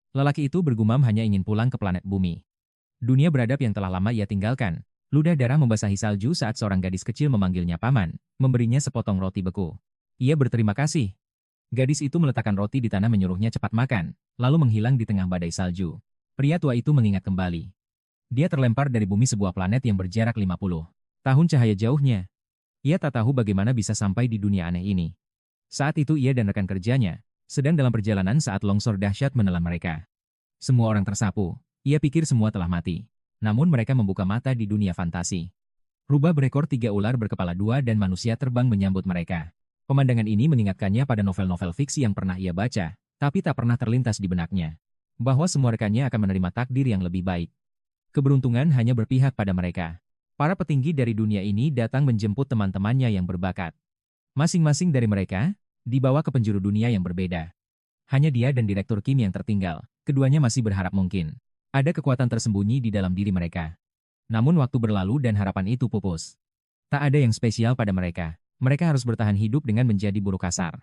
Lelaki itu bergumam hanya ingin pulang ke planet bumi. Dunia beradab yang telah lama ia tinggalkan. Ludah darah membasahi salju saat seorang gadis kecil memanggilnya paman, memberinya sepotong roti beku. Ia berterima kasih. Gadis itu meletakkan roti di tanah menyuruhnya cepat makan, lalu menghilang di tengah badai salju. Pria tua itu mengingat kembali. Dia terlempar dari bumi sebuah planet yang berjarak 50 tahun cahaya jauhnya. Ia tak tahu bagaimana bisa sampai di dunia aneh ini. Saat itu ia dan rekan kerjanya sedang dalam perjalanan saat longsor dahsyat menelan mereka. Semua orang tersapu. Ia pikir semua telah mati. Namun mereka membuka mata di dunia fantasi. Rubah berekor 3 ular berkepala 2 dan manusia terbang menyambut mereka. Pemandangan ini mengingatkannya pada novel-novel fiksi yang pernah ia baca, tapi tak pernah terlintas di benaknya. Bahwa semua rekannya akan menerima takdir yang lebih baik. Keberuntungan hanya berpihak pada mereka. Para petinggi dari dunia ini datang menjemput teman-temannya yang berbakat. Masing-masing dari mereka dibawa ke penjuru dunia yang berbeda. Hanya dia dan Direktur Kim yang tertinggal. Keduanya masih berharap mungkin ada kekuatan tersembunyi di dalam diri mereka. Namun waktu berlalu dan harapan itu pupus. Tak ada yang spesial pada mereka. Mereka harus bertahan hidup dengan menjadi buruh kasar.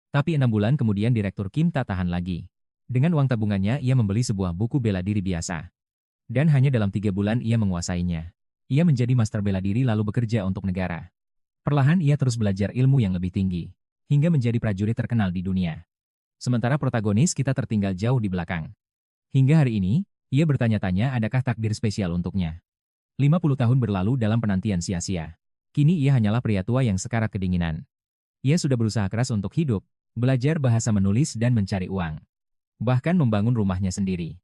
Tapi 6 bulan kemudian Direktur Kim tak tahan lagi. Dengan uang tabungannya ia membeli sebuah buku bela diri biasa. Dan hanya dalam 3 bulan ia menguasainya. Ia menjadi master bela diri lalu bekerja untuk negara. Perlahan ia terus belajar ilmu yang lebih tinggi. Hingga menjadi prajurit terkenal di dunia. Sementara protagonis kita tertinggal jauh di belakang. Hingga hari ini, ia bertanya-tanya adakah takdir spesial untuknya. 50 tahun berlalu dalam penantian sia-sia. Kini ia hanyalah pria tua yang sekarat kedinginan. Ia sudah berusaha keras untuk hidup, belajar bahasa menulis dan mencari uang. Bahkan membangun rumahnya sendiri.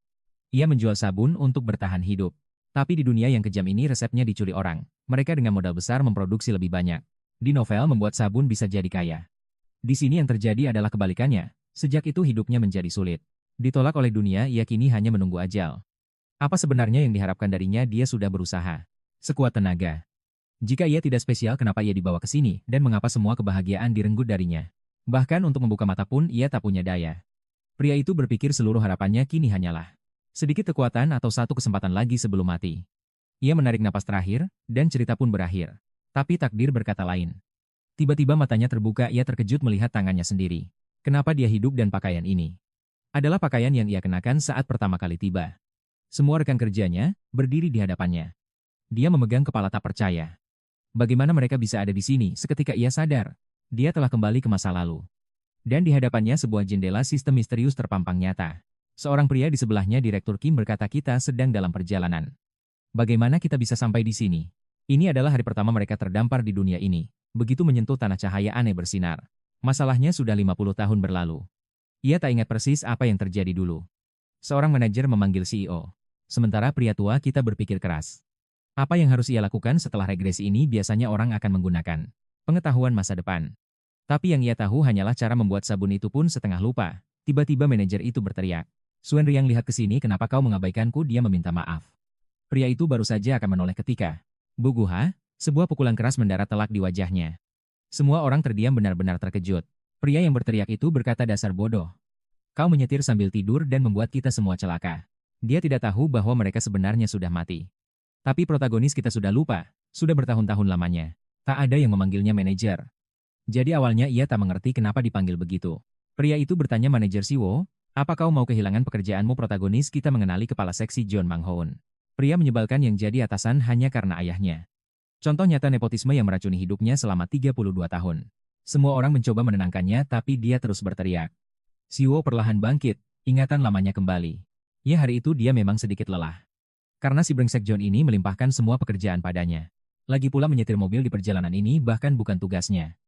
Ia menjual sabun untuk bertahan hidup. Tapi di dunia yang kejam ini resepnya dicuri orang. Mereka dengan modal besar memproduksi lebih banyak. Di novel membuat sabun bisa jadi kaya. Di sini yang terjadi adalah kebalikannya. Sejak itu hidupnya menjadi sulit. Ditolak oleh dunia, ia kini hanya menunggu ajal. Apa sebenarnya yang diharapkan darinya? Dia sudah berusaha sekuat tenaga. Jika ia tidak spesial, kenapa ia dibawa ke sini, dan mengapa semua kebahagiaan direnggut darinya? Bahkan untuk membuka mata pun ia tak punya daya. Pria itu berpikir seluruh harapannya kini hanyalah sedikit kekuatan atau satu kesempatan lagi sebelum mati. Ia menarik napas terakhir, dan cerita pun berakhir. Tapi takdir berkata lain. Tiba-tiba matanya terbuka, ia terkejut melihat tangannya sendiri. Kenapa dia hidup dan pakaian ini? Adalah pakaian yang ia kenakan saat pertama kali tiba. Semua rekan kerjanya berdiri di hadapannya. Dia memegang kepala tak percaya. Bagaimana mereka bisa ada di sini? Seketika ia sadar. Dia telah kembali ke masa lalu. Dan di hadapannya sebuah jendela sistem misterius terpampang nyata. Seorang pria di sebelahnya, Direktur Kim, berkata, kita sedang dalam perjalanan. Bagaimana kita bisa sampai di sini? Ini adalah hari pertama mereka terdampar di dunia ini. Begitu menyentuh tanah, cahaya aneh bersinar. Masalahnya sudah 50 tahun berlalu. Ia tak ingat persis apa yang terjadi dulu. Seorang manajer memanggil CEO. Sementara pria tua kita berpikir keras. Apa yang harus ia lakukan setelah regresi ini? Biasanya orang akan menggunakan pengetahuan masa depan. Tapi yang ia tahu hanyalah cara membuat sabun itu pun setengah lupa. Tiba-tiba manajer itu berteriak. Suen Riang, lihat ke sini, kenapa kau mengabaikanku? Dia meminta maaf. Pria itu baru saja akan menoleh ketika Buguha, sebuah pukulan keras mendarat telak di wajahnya. Semua orang terdiam benar-benar terkejut. Pria yang berteriak itu berkata, dasar bodoh. Kau menyetir sambil tidur dan membuat kita semua celaka. Dia tidak tahu bahwa mereka sebenarnya sudah mati. Tapi protagonis kita sudah lupa, sudah bertahun-tahun lamanya. Tak ada yang memanggilnya manajer. Jadi awalnya ia tak mengerti kenapa dipanggil begitu. Pria itu bertanya, manajer Siwo, apa kau mau kehilangan pekerjaanmu? Protagonis kita mengenali kepala seksi John Mang Hoon. Pria menyebalkan yang jadi atasan hanya karena ayahnya. Contoh nyata nepotisme yang meracuni hidupnya selama 32 tahun. Semua orang mencoba menenangkannya, tapi dia terus berteriak. Siwo perlahan bangkit, ingatan lamanya kembali. Ya, hari itu dia memang sedikit lelah. Karena si brengsek John ini melimpahkan semua pekerjaan padanya. Lagi pula menyetir mobil di perjalanan ini bahkan bukan tugasnya.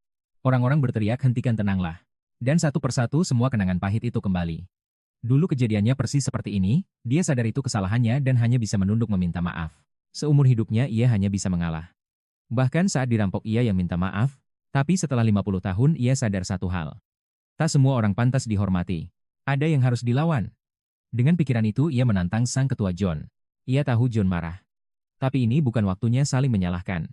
Orang-orang berteriak, hentikan, tenanglah. Dan satu persatu semua kenangan pahit itu kembali. Dulu kejadiannya persis seperti ini, dia sadar itu kesalahannya dan hanya bisa menunduk meminta maaf. Seumur hidupnya ia hanya bisa mengalah. Bahkan saat dirampok ia yang minta maaf, tapi setelah 50 tahun ia sadar satu hal. Tak semua orang pantas dihormati. Ada yang harus dilawan. Dengan pikiran itu ia menantang sang ketua John. Ia tahu John marah. Tapi ini bukan waktunya saling menyalahkan.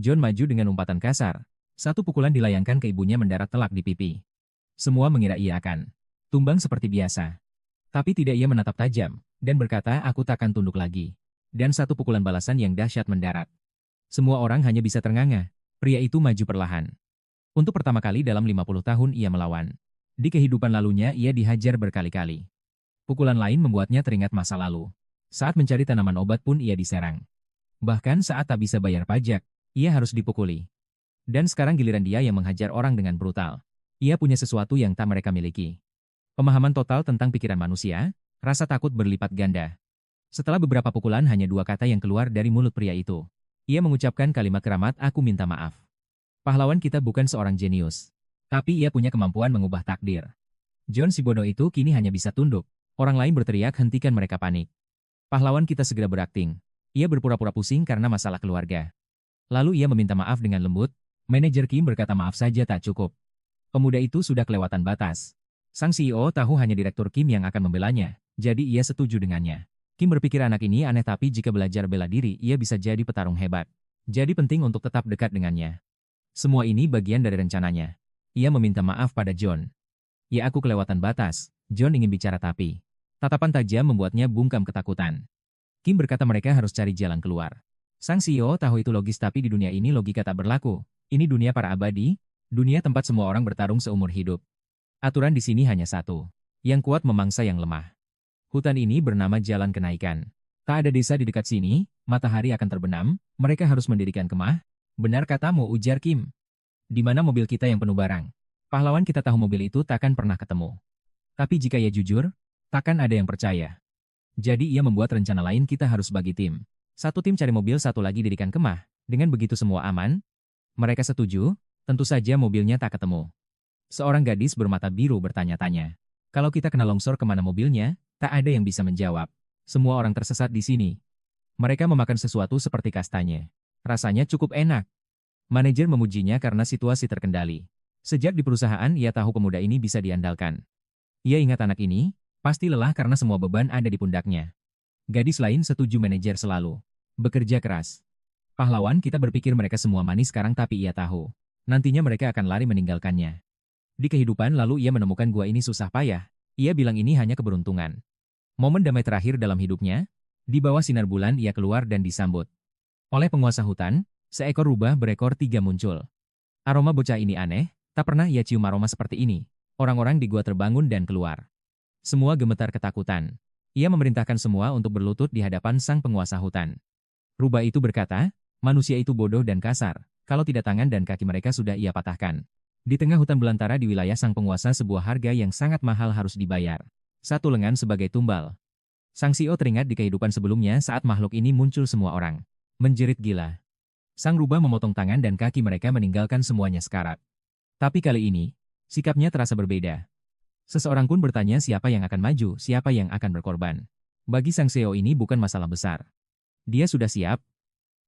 John maju dengan umpatan kasar. Satu pukulan dilayangkan ke ibunya mendarat telak di pipi. Semua mengira ia akan tumbang seperti biasa. Tapi tidak, ia menatap tajam, dan berkata, aku takkan tunduk lagi. Dan satu pukulan balasan yang dahsyat mendarat. Semua orang hanya bisa ternganga. Pria itu maju perlahan. Untuk pertama kali dalam 50 tahun ia melawan. Di kehidupan lalunya ia dihajar berkali-kali. Pukulan lain membuatnya teringat masa lalu. Saat mencari tanaman obat pun ia diserang. Bahkan saat tak bisa bayar pajak, ia harus dipukuli. Dan sekarang giliran dia yang menghajar orang dengan brutal. Ia punya sesuatu yang tak mereka miliki. Pemahaman total tentang pikiran manusia, rasa takut berlipat ganda. Setelah beberapa pukulan hanya dua kata yang keluar dari mulut pria itu. Ia mengucapkan kalimat keramat, "Aku minta maaf." Pahlawan kita bukan seorang jenius. Tapi ia punya kemampuan mengubah takdir. John si bodoh itu kini hanya bisa tunduk. Orang lain berteriak hentikan mereka panik. Pahlawan kita segera berakting. Ia berpura-pura pusing karena masalah keluarga. Lalu ia meminta maaf dengan lembut. Manajer Kim berkata maaf saja tak cukup. Pemuda itu sudah kelewatan batas. Sang CEO tahu hanya Direktur Kim yang akan membelanya, jadi ia setuju dengannya. Kim berpikir anak ini aneh tapi jika belajar bela diri ia bisa jadi petarung hebat. Jadi penting untuk tetap dekat dengannya. Semua ini bagian dari rencananya. Ia meminta maaf pada John. "Ya aku kelewatan batas." John ingin bicara tapi tatapan tajam membuatnya bungkam ketakutan. Kim berkata mereka harus cari jalan keluar. Sang CEO tahu itu logis tapi di dunia ini logika tak berlaku. Ini dunia para abadi, dunia tempat semua orang bertarung seumur hidup. Aturan di sini hanya satu. Yang kuat memangsa yang lemah. Hutan ini bernama Jalan Kenaikan. Tak ada desa di dekat sini, matahari akan terbenam, mereka harus mendirikan kemah. "Benar katamu," ujar Kim. "Di mana mobil kita yang penuh barang? Pahlawan kita tahu mobil itu takkan pernah ketemu. Tapi jika ia jujur, takkan ada yang percaya. Jadi ia membuat rencana lain, kita harus bagi tim. Satu tim cari mobil, satu lagi dirikan kemah. Dengan begitu semua aman." Mereka setuju, tentu saja mobilnya tak ketemu. Seorang gadis bermata biru bertanya-tanya. Kalau kita kena longsor kemana mobilnya, tak ada yang bisa menjawab. Semua orang tersesat di sini. Mereka memakan sesuatu seperti kastanya. Rasanya cukup enak. Manajer memujinya karena situasi terkendali. Sejak di perusahaan ia tahu pemuda ini bisa diandalkan. Ia ingat anak ini, pasti lelah karena semua beban ada di pundaknya. Gadis lain setuju, manajer selalu bekerja keras. Pahlawan kita berpikir mereka semua manis sekarang tapi ia tahu. Nantinya mereka akan lari meninggalkannya. Di kehidupan lalu ia menemukan gua ini susah payah. Ia bilang ini hanya keberuntungan. Momen damai terakhir dalam hidupnya, di bawah sinar bulan ia keluar dan disambut oleh penguasa hutan, seekor rubah berekor 3 muncul. Aroma bocah ini aneh, tak pernah ia cium aroma seperti ini. Orang-orang di gua terbangun dan keluar. Semua gemetar ketakutan. Ia memerintahkan semua untuk berlutut di hadapan sang penguasa hutan. Rubah itu berkata, manusia itu bodoh dan kasar, kalau tidak tangan dan kaki mereka sudah ia patahkan. Di tengah hutan belantara di wilayah sang penguasa sebuah harga yang sangat mahal harus dibayar. 1 lengan sebagai tumbal. Sang CEO teringat di kehidupan sebelumnya saat makhluk ini muncul semua orang menjerit gila. Sang rubah memotong tangan dan kaki mereka meninggalkan semuanya sekarat. Tapi kali ini, sikapnya terasa berbeda. Seseorang pun bertanya siapa yang akan maju, siapa yang akan berkorban. Bagi sang CEO ini bukan masalah besar. Dia sudah siap.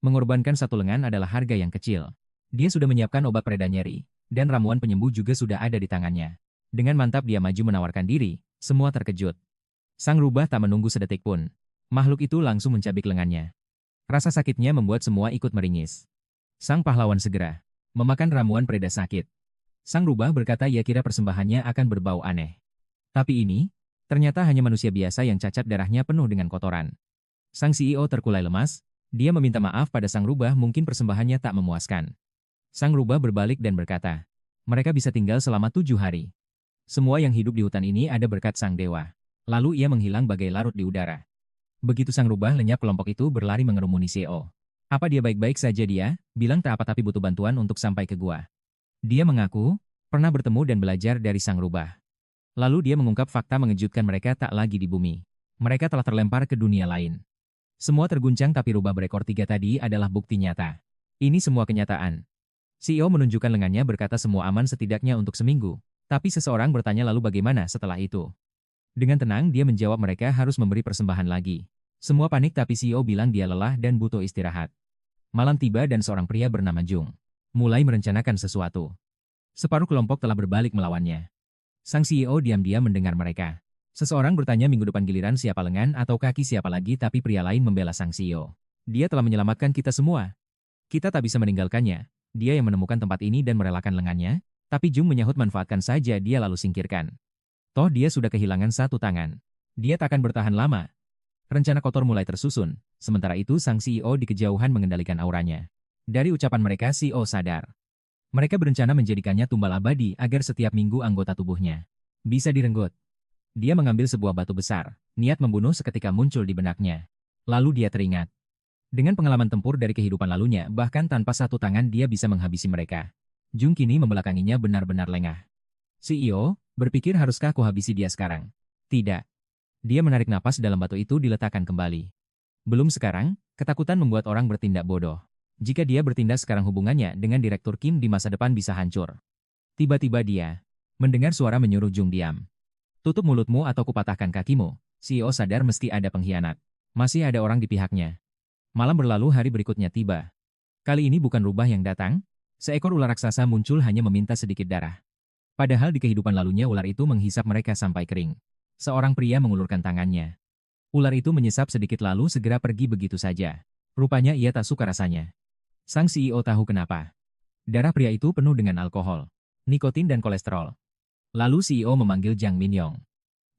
Mengorbankan 1 lengan adalah harga yang kecil. Dia sudah menyiapkan obat pereda nyeri. Dan ramuan penyembuh juga sudah ada di tangannya. Dengan mantap dia maju menawarkan diri, semua terkejut. Sang rubah tak menunggu sedetik pun. Makhluk itu langsung mencabik lengannya. Rasa sakitnya membuat semua ikut meringis. Sang pahlawan segera memakan ramuan pereda sakit. Sang rubah berkata ia kira persembahannya akan berbau aneh. Tapi ini, ternyata hanya manusia biasa yang cacat darahnya penuh dengan kotoran. Sang CEO terkulai lemas, dia meminta maaf pada sang rubah, mungkin persembahannya tak memuaskan. Sang rubah berbalik dan berkata, mereka bisa tinggal selama 7 hari. Semua yang hidup di hutan ini ada berkat sang dewa. Lalu ia menghilang bagai larut di udara. Begitu sang rubah lenyap, kelompok itu berlari mengerumuni CEO. Apa dia baik-baik saja? Dia bilang tak apa tapi butuh bantuan untuk sampai ke gua. Dia mengaku, pernah bertemu dan belajar dari sang rubah. Lalu dia mengungkap fakta mengejutkan, mereka tak lagi di bumi. Mereka telah terlempar ke dunia lain. Semua terguncang tapi rubah berekor 3 tadi adalah bukti nyata. Ini semua kenyataan. CEO menunjukkan lengannya berkata semua aman setidaknya untuk seminggu. Tapi seseorang bertanya lalu bagaimana setelah itu? Dengan tenang dia menjawab mereka harus memberi persembahan lagi. Semua panik tapi CEO bilang dia lelah dan butuh istirahat. Malam tiba dan seorang pria bernama Jung mulai merencanakan sesuatu. Separuh kelompok telah berbalik melawannya. Sang CEO diam-diam mendengar mereka. Seseorang bertanya minggu depan giliran siapa lengan atau kaki siapa lagi, tapi pria lain membela sang CEO. Dia telah menyelamatkan kita semua. Kita tak bisa meninggalkannya. Dia yang menemukan tempat ini dan merelakan lengannya, tapi Jung menyahut manfaatkan saja dia lalu singkirkan. Toh dia sudah kehilangan 1 tangan. Dia takkan bertahan lama. Rencana kotor mulai tersusun, sementara itu sang CEO di kejauhan mengendalikan auranya. Dari ucapan mereka CEO sadar. Mereka berencana menjadikannya tumbal abadi agar setiap minggu anggota tubuhnya bisa direnggut. Dia mengambil sebuah batu besar, niat membunuh seketika muncul di benaknya. Lalu dia teringat. Dengan pengalaman tempur dari kehidupan lalunya, bahkan tanpa satu tangan dia bisa menghabisi mereka. Jung kini membelakanginya benar-benar lengah. CEO, berpikir haruskah aku habisi dia sekarang? Tidak. Dia menarik napas dalam batu itu diletakkan kembali. Belum sekarang, ketakutan membuat orang bertindak bodoh. Jika dia bertindak sekarang hubungannya dengan Direktur Kim di masa depan bisa hancur. Tiba-tiba dia mendengar suara menyuruh Jung diam. Tutup mulutmu atau kupatahkan kakimu. CEO sadar mesti ada pengkhianat. Masih ada orang di pihaknya. Malam berlalu, hari berikutnya tiba. Kali ini bukan rubah yang datang. Seekor ular raksasa muncul hanya meminta sedikit darah. Padahal di kehidupan lalunya ular itu menghisap mereka sampai kering. Seorang pria mengulurkan tangannya. Ular itu menyesap sedikit lalu segera pergi begitu saja. Rupanya ia tak suka rasanya. Sang CEO tahu kenapa. Darah pria itu penuh dengan alkohol, nikotin dan kolesterol. Lalu CEO memanggil Jang Minyong.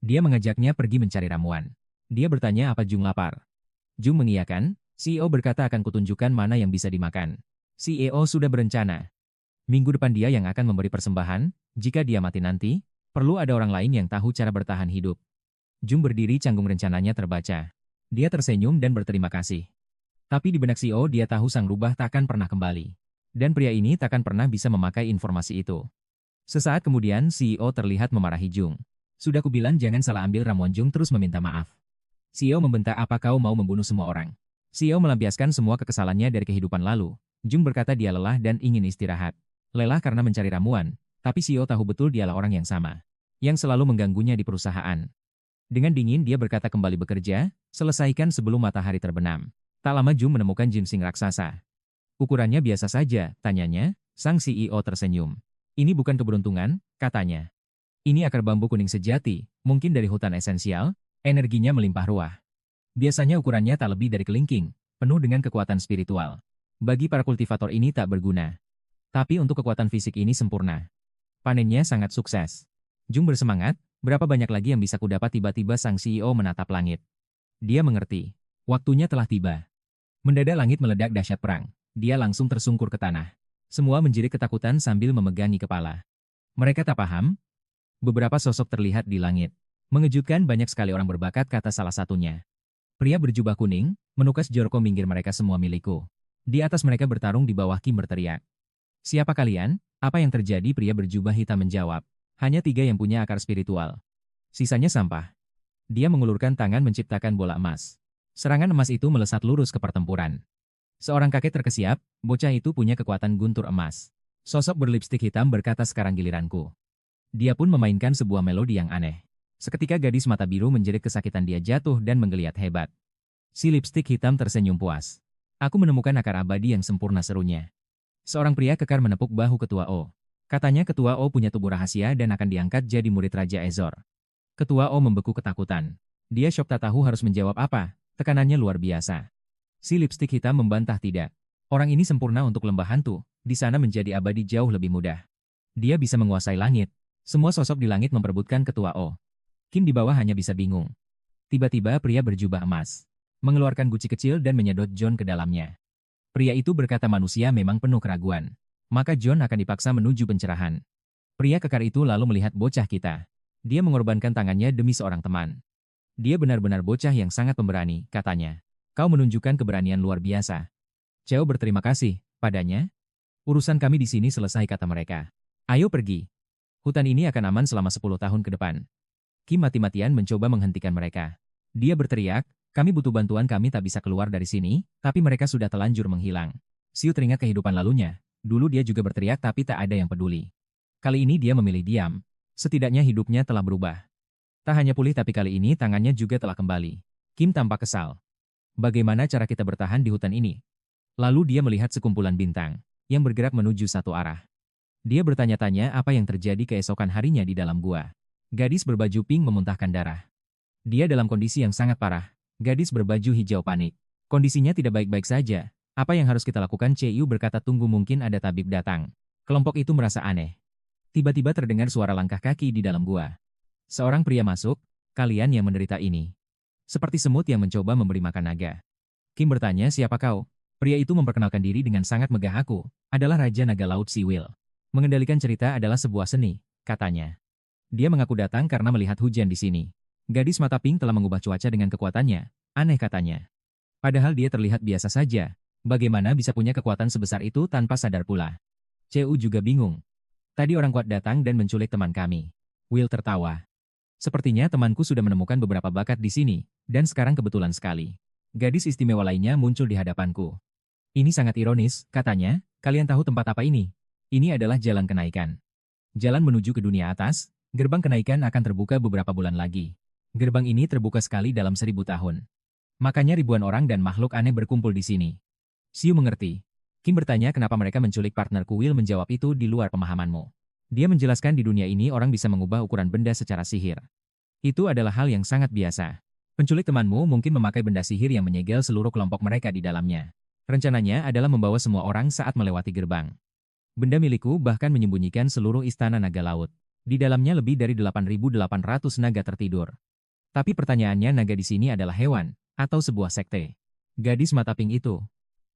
Dia mengajaknya pergi mencari ramuan. Dia bertanya apa Jung lapar. Jung mengiyakan, CEO berkata akan kutunjukkan mana yang bisa dimakan. CEO sudah berencana. Minggu depan dia yang akan memberi persembahan, jika dia mati nanti, perlu ada orang lain yang tahu cara bertahan hidup. Jung berdiri canggung, rencananya terbaca. Dia tersenyum dan berterima kasih. Tapi di benak CEO dia tahu sang rubah takkan pernah kembali. Dan pria ini takkan pernah bisa memakai informasi itu. Sesaat kemudian CEO terlihat memarahi Jung. Sudah kubilang jangan salah ambil ramuan. Jung terus meminta maaf. CEO membentak, apa kau mau membunuh semua orang? CEO melampiaskan semua kekesalannya dari kehidupan lalu. Jung berkata dia lelah dan ingin istirahat. Lelah karena mencari ramuan, tapi CEO tahu betul dialah orang yang sama. Yang selalu mengganggunya di perusahaan. Dengan dingin dia berkata kembali bekerja, selesaikan sebelum matahari terbenam. Tak lama Jung menemukan ginseng raksasa. Ukurannya biasa saja, tanyanya. Sang CEO tersenyum. Ini bukan keberuntungan, katanya. Ini akar bambu kuning sejati, mungkin dari hutan esensial, energinya melimpah ruah. Biasanya ukurannya tak lebih dari kelingking, penuh dengan kekuatan spiritual. Bagi para kultivator ini tak berguna. Tapi untuk kekuatan fisik ini sempurna. Panennya sangat sukses. Jung bersemangat, berapa banyak lagi yang bisa kudapat? Tiba-tiba sang CEO menatap langit. Dia mengerti. Waktunya telah tiba. Mendadak langit meledak dahsyat perang. Dia langsung tersungkur ke tanah. Semua menjerit ketakutan sambil memegangi kepala. Mereka tak paham. Beberapa sosok terlihat di langit. Mengejutkan, banyak sekali orang berbakat, kata salah satunya. Pria berjubah kuning, menukas Jorko, minggir, mereka semua milikku. Di atas mereka bertarung, di bawah Kim berteriak. Siapa kalian? Apa yang terjadi? Pria berjubah hitam menjawab. Hanya 3 yang punya akar spiritual. Sisanya sampah. Dia mengulurkan tangan menciptakan bola emas. Serangan emas itu melesat lurus ke pertempuran. Seorang kakek terkesiap, bocah itu punya kekuatan guntur emas. Sosok berlipstik hitam berkata, sekarang giliranku. Dia pun memainkan sebuah melodi yang aneh. Seketika gadis mata biru menjerit kesakitan, dia jatuh dan menggeliat hebat. Si lipstik hitam tersenyum puas. Aku menemukan akar abadi yang sempurna, serunya. Seorang pria kekar menepuk bahu Ketua O. Katanya Ketua O punya tubuh rahasia dan akan diangkat jadi murid Raja Ezor. Ketua O membeku ketakutan. Dia syok, tak tahu harus menjawab apa, tekanannya luar biasa. Si lipstik hitam membantah, tidak. Orang ini sempurna untuk lembah hantu, di sana menjadi abadi jauh lebih mudah. Dia bisa menguasai langit. Semua sosok di langit memperebutkan Ketua O. Kim di bawah hanya bisa bingung. Tiba-tiba pria berjubah emas mengeluarkan guci kecil dan menyedot John ke dalamnya. Pria itu berkata, manusia memang penuh keraguan. Maka John akan dipaksa menuju pencerahan. Pria kekar itu lalu melihat bocah kita. Dia mengorbankan tangannya demi seorang teman. Dia benar-benar bocah yang sangat pemberani, katanya. Kau menunjukkan keberanian luar biasa. Cheo berterima kasih padanya. Urusan kami di sini selesai, kata mereka. Ayo pergi. Hutan ini akan aman selama 10 tahun ke depan. Kim mati-matian mencoba menghentikan mereka. Dia berteriak, kami butuh bantuan, kami tak bisa keluar dari sini, tapi mereka sudah telanjur menghilang. Siu teringat kehidupan lalunya. Dulu dia juga berteriak tapi tak ada yang peduli. Kali ini dia memilih diam. Setidaknya hidupnya telah berubah. Tak hanya pulih tapi kali ini tangannya juga telah kembali. Kim tampak kesal. Bagaimana cara kita bertahan di hutan ini? Lalu dia melihat sekumpulan bintang yang bergerak menuju satu arah. Dia bertanya-tanya apa yang terjadi keesokan harinya di dalam gua. Gadis berbaju pink memuntahkan darah. Dia dalam kondisi yang sangat parah. Gadis berbaju hijau panik. Kondisinya tidak baik-baik saja. Apa yang harus kita lakukan? Ciu berkata, tunggu, mungkin ada tabib datang. Kelompok itu merasa aneh. Tiba-tiba terdengar suara langkah kaki di dalam gua. Seorang pria masuk, kalian yang menderita ini. Seperti semut yang mencoba memberi makan naga. Kim bertanya, siapa kau? Pria itu memperkenalkan diri dengan sangat megah, aku adalah Raja Naga Laut Siwil. Mengendalikan cerita adalah sebuah seni, katanya. Dia mengaku datang karena melihat hujan di sini. Gadis mata pink telah mengubah cuaca dengan kekuatannya. Aneh katanya. Padahal dia terlihat biasa saja. Bagaimana bisa punya kekuatan sebesar itu tanpa sadar pula? Cu juga bingung. Tadi orang kuat datang dan menculik teman kami. Will tertawa. Sepertinya temanku sudah menemukan beberapa bakat di sini, dan sekarang kebetulan sekali. Gadis istimewa lainnya muncul di hadapanku. Ini sangat ironis, katanya. Kalian tahu tempat apa ini? Ini adalah jalan kenaikan. Jalan menuju ke dunia atas, gerbang kenaikan akan terbuka beberapa bulan lagi. Gerbang ini terbuka sekali dalam 1000 tahun. Makanya ribuan orang dan makhluk aneh berkumpul di sini. Xiu mengerti. Kim bertanya kenapa mereka menculik partnerku. Will menjawab itu di luar pemahamanmu. Dia menjelaskan di dunia ini orang bisa mengubah ukuran benda secara sihir. Itu adalah hal yang sangat biasa. Penculik temanmu mungkin memakai benda sihir yang menyegel seluruh kelompok mereka di dalamnya. Rencananya adalah membawa semua orang saat melewati gerbang. Benda milikku bahkan menyembunyikan seluruh istana naga laut. Di dalamnya lebih dari 8.800 naga tertidur. Tapi pertanyaannya, naga di sini adalah hewan, atau sebuah sekte? Gadis mata pink itu.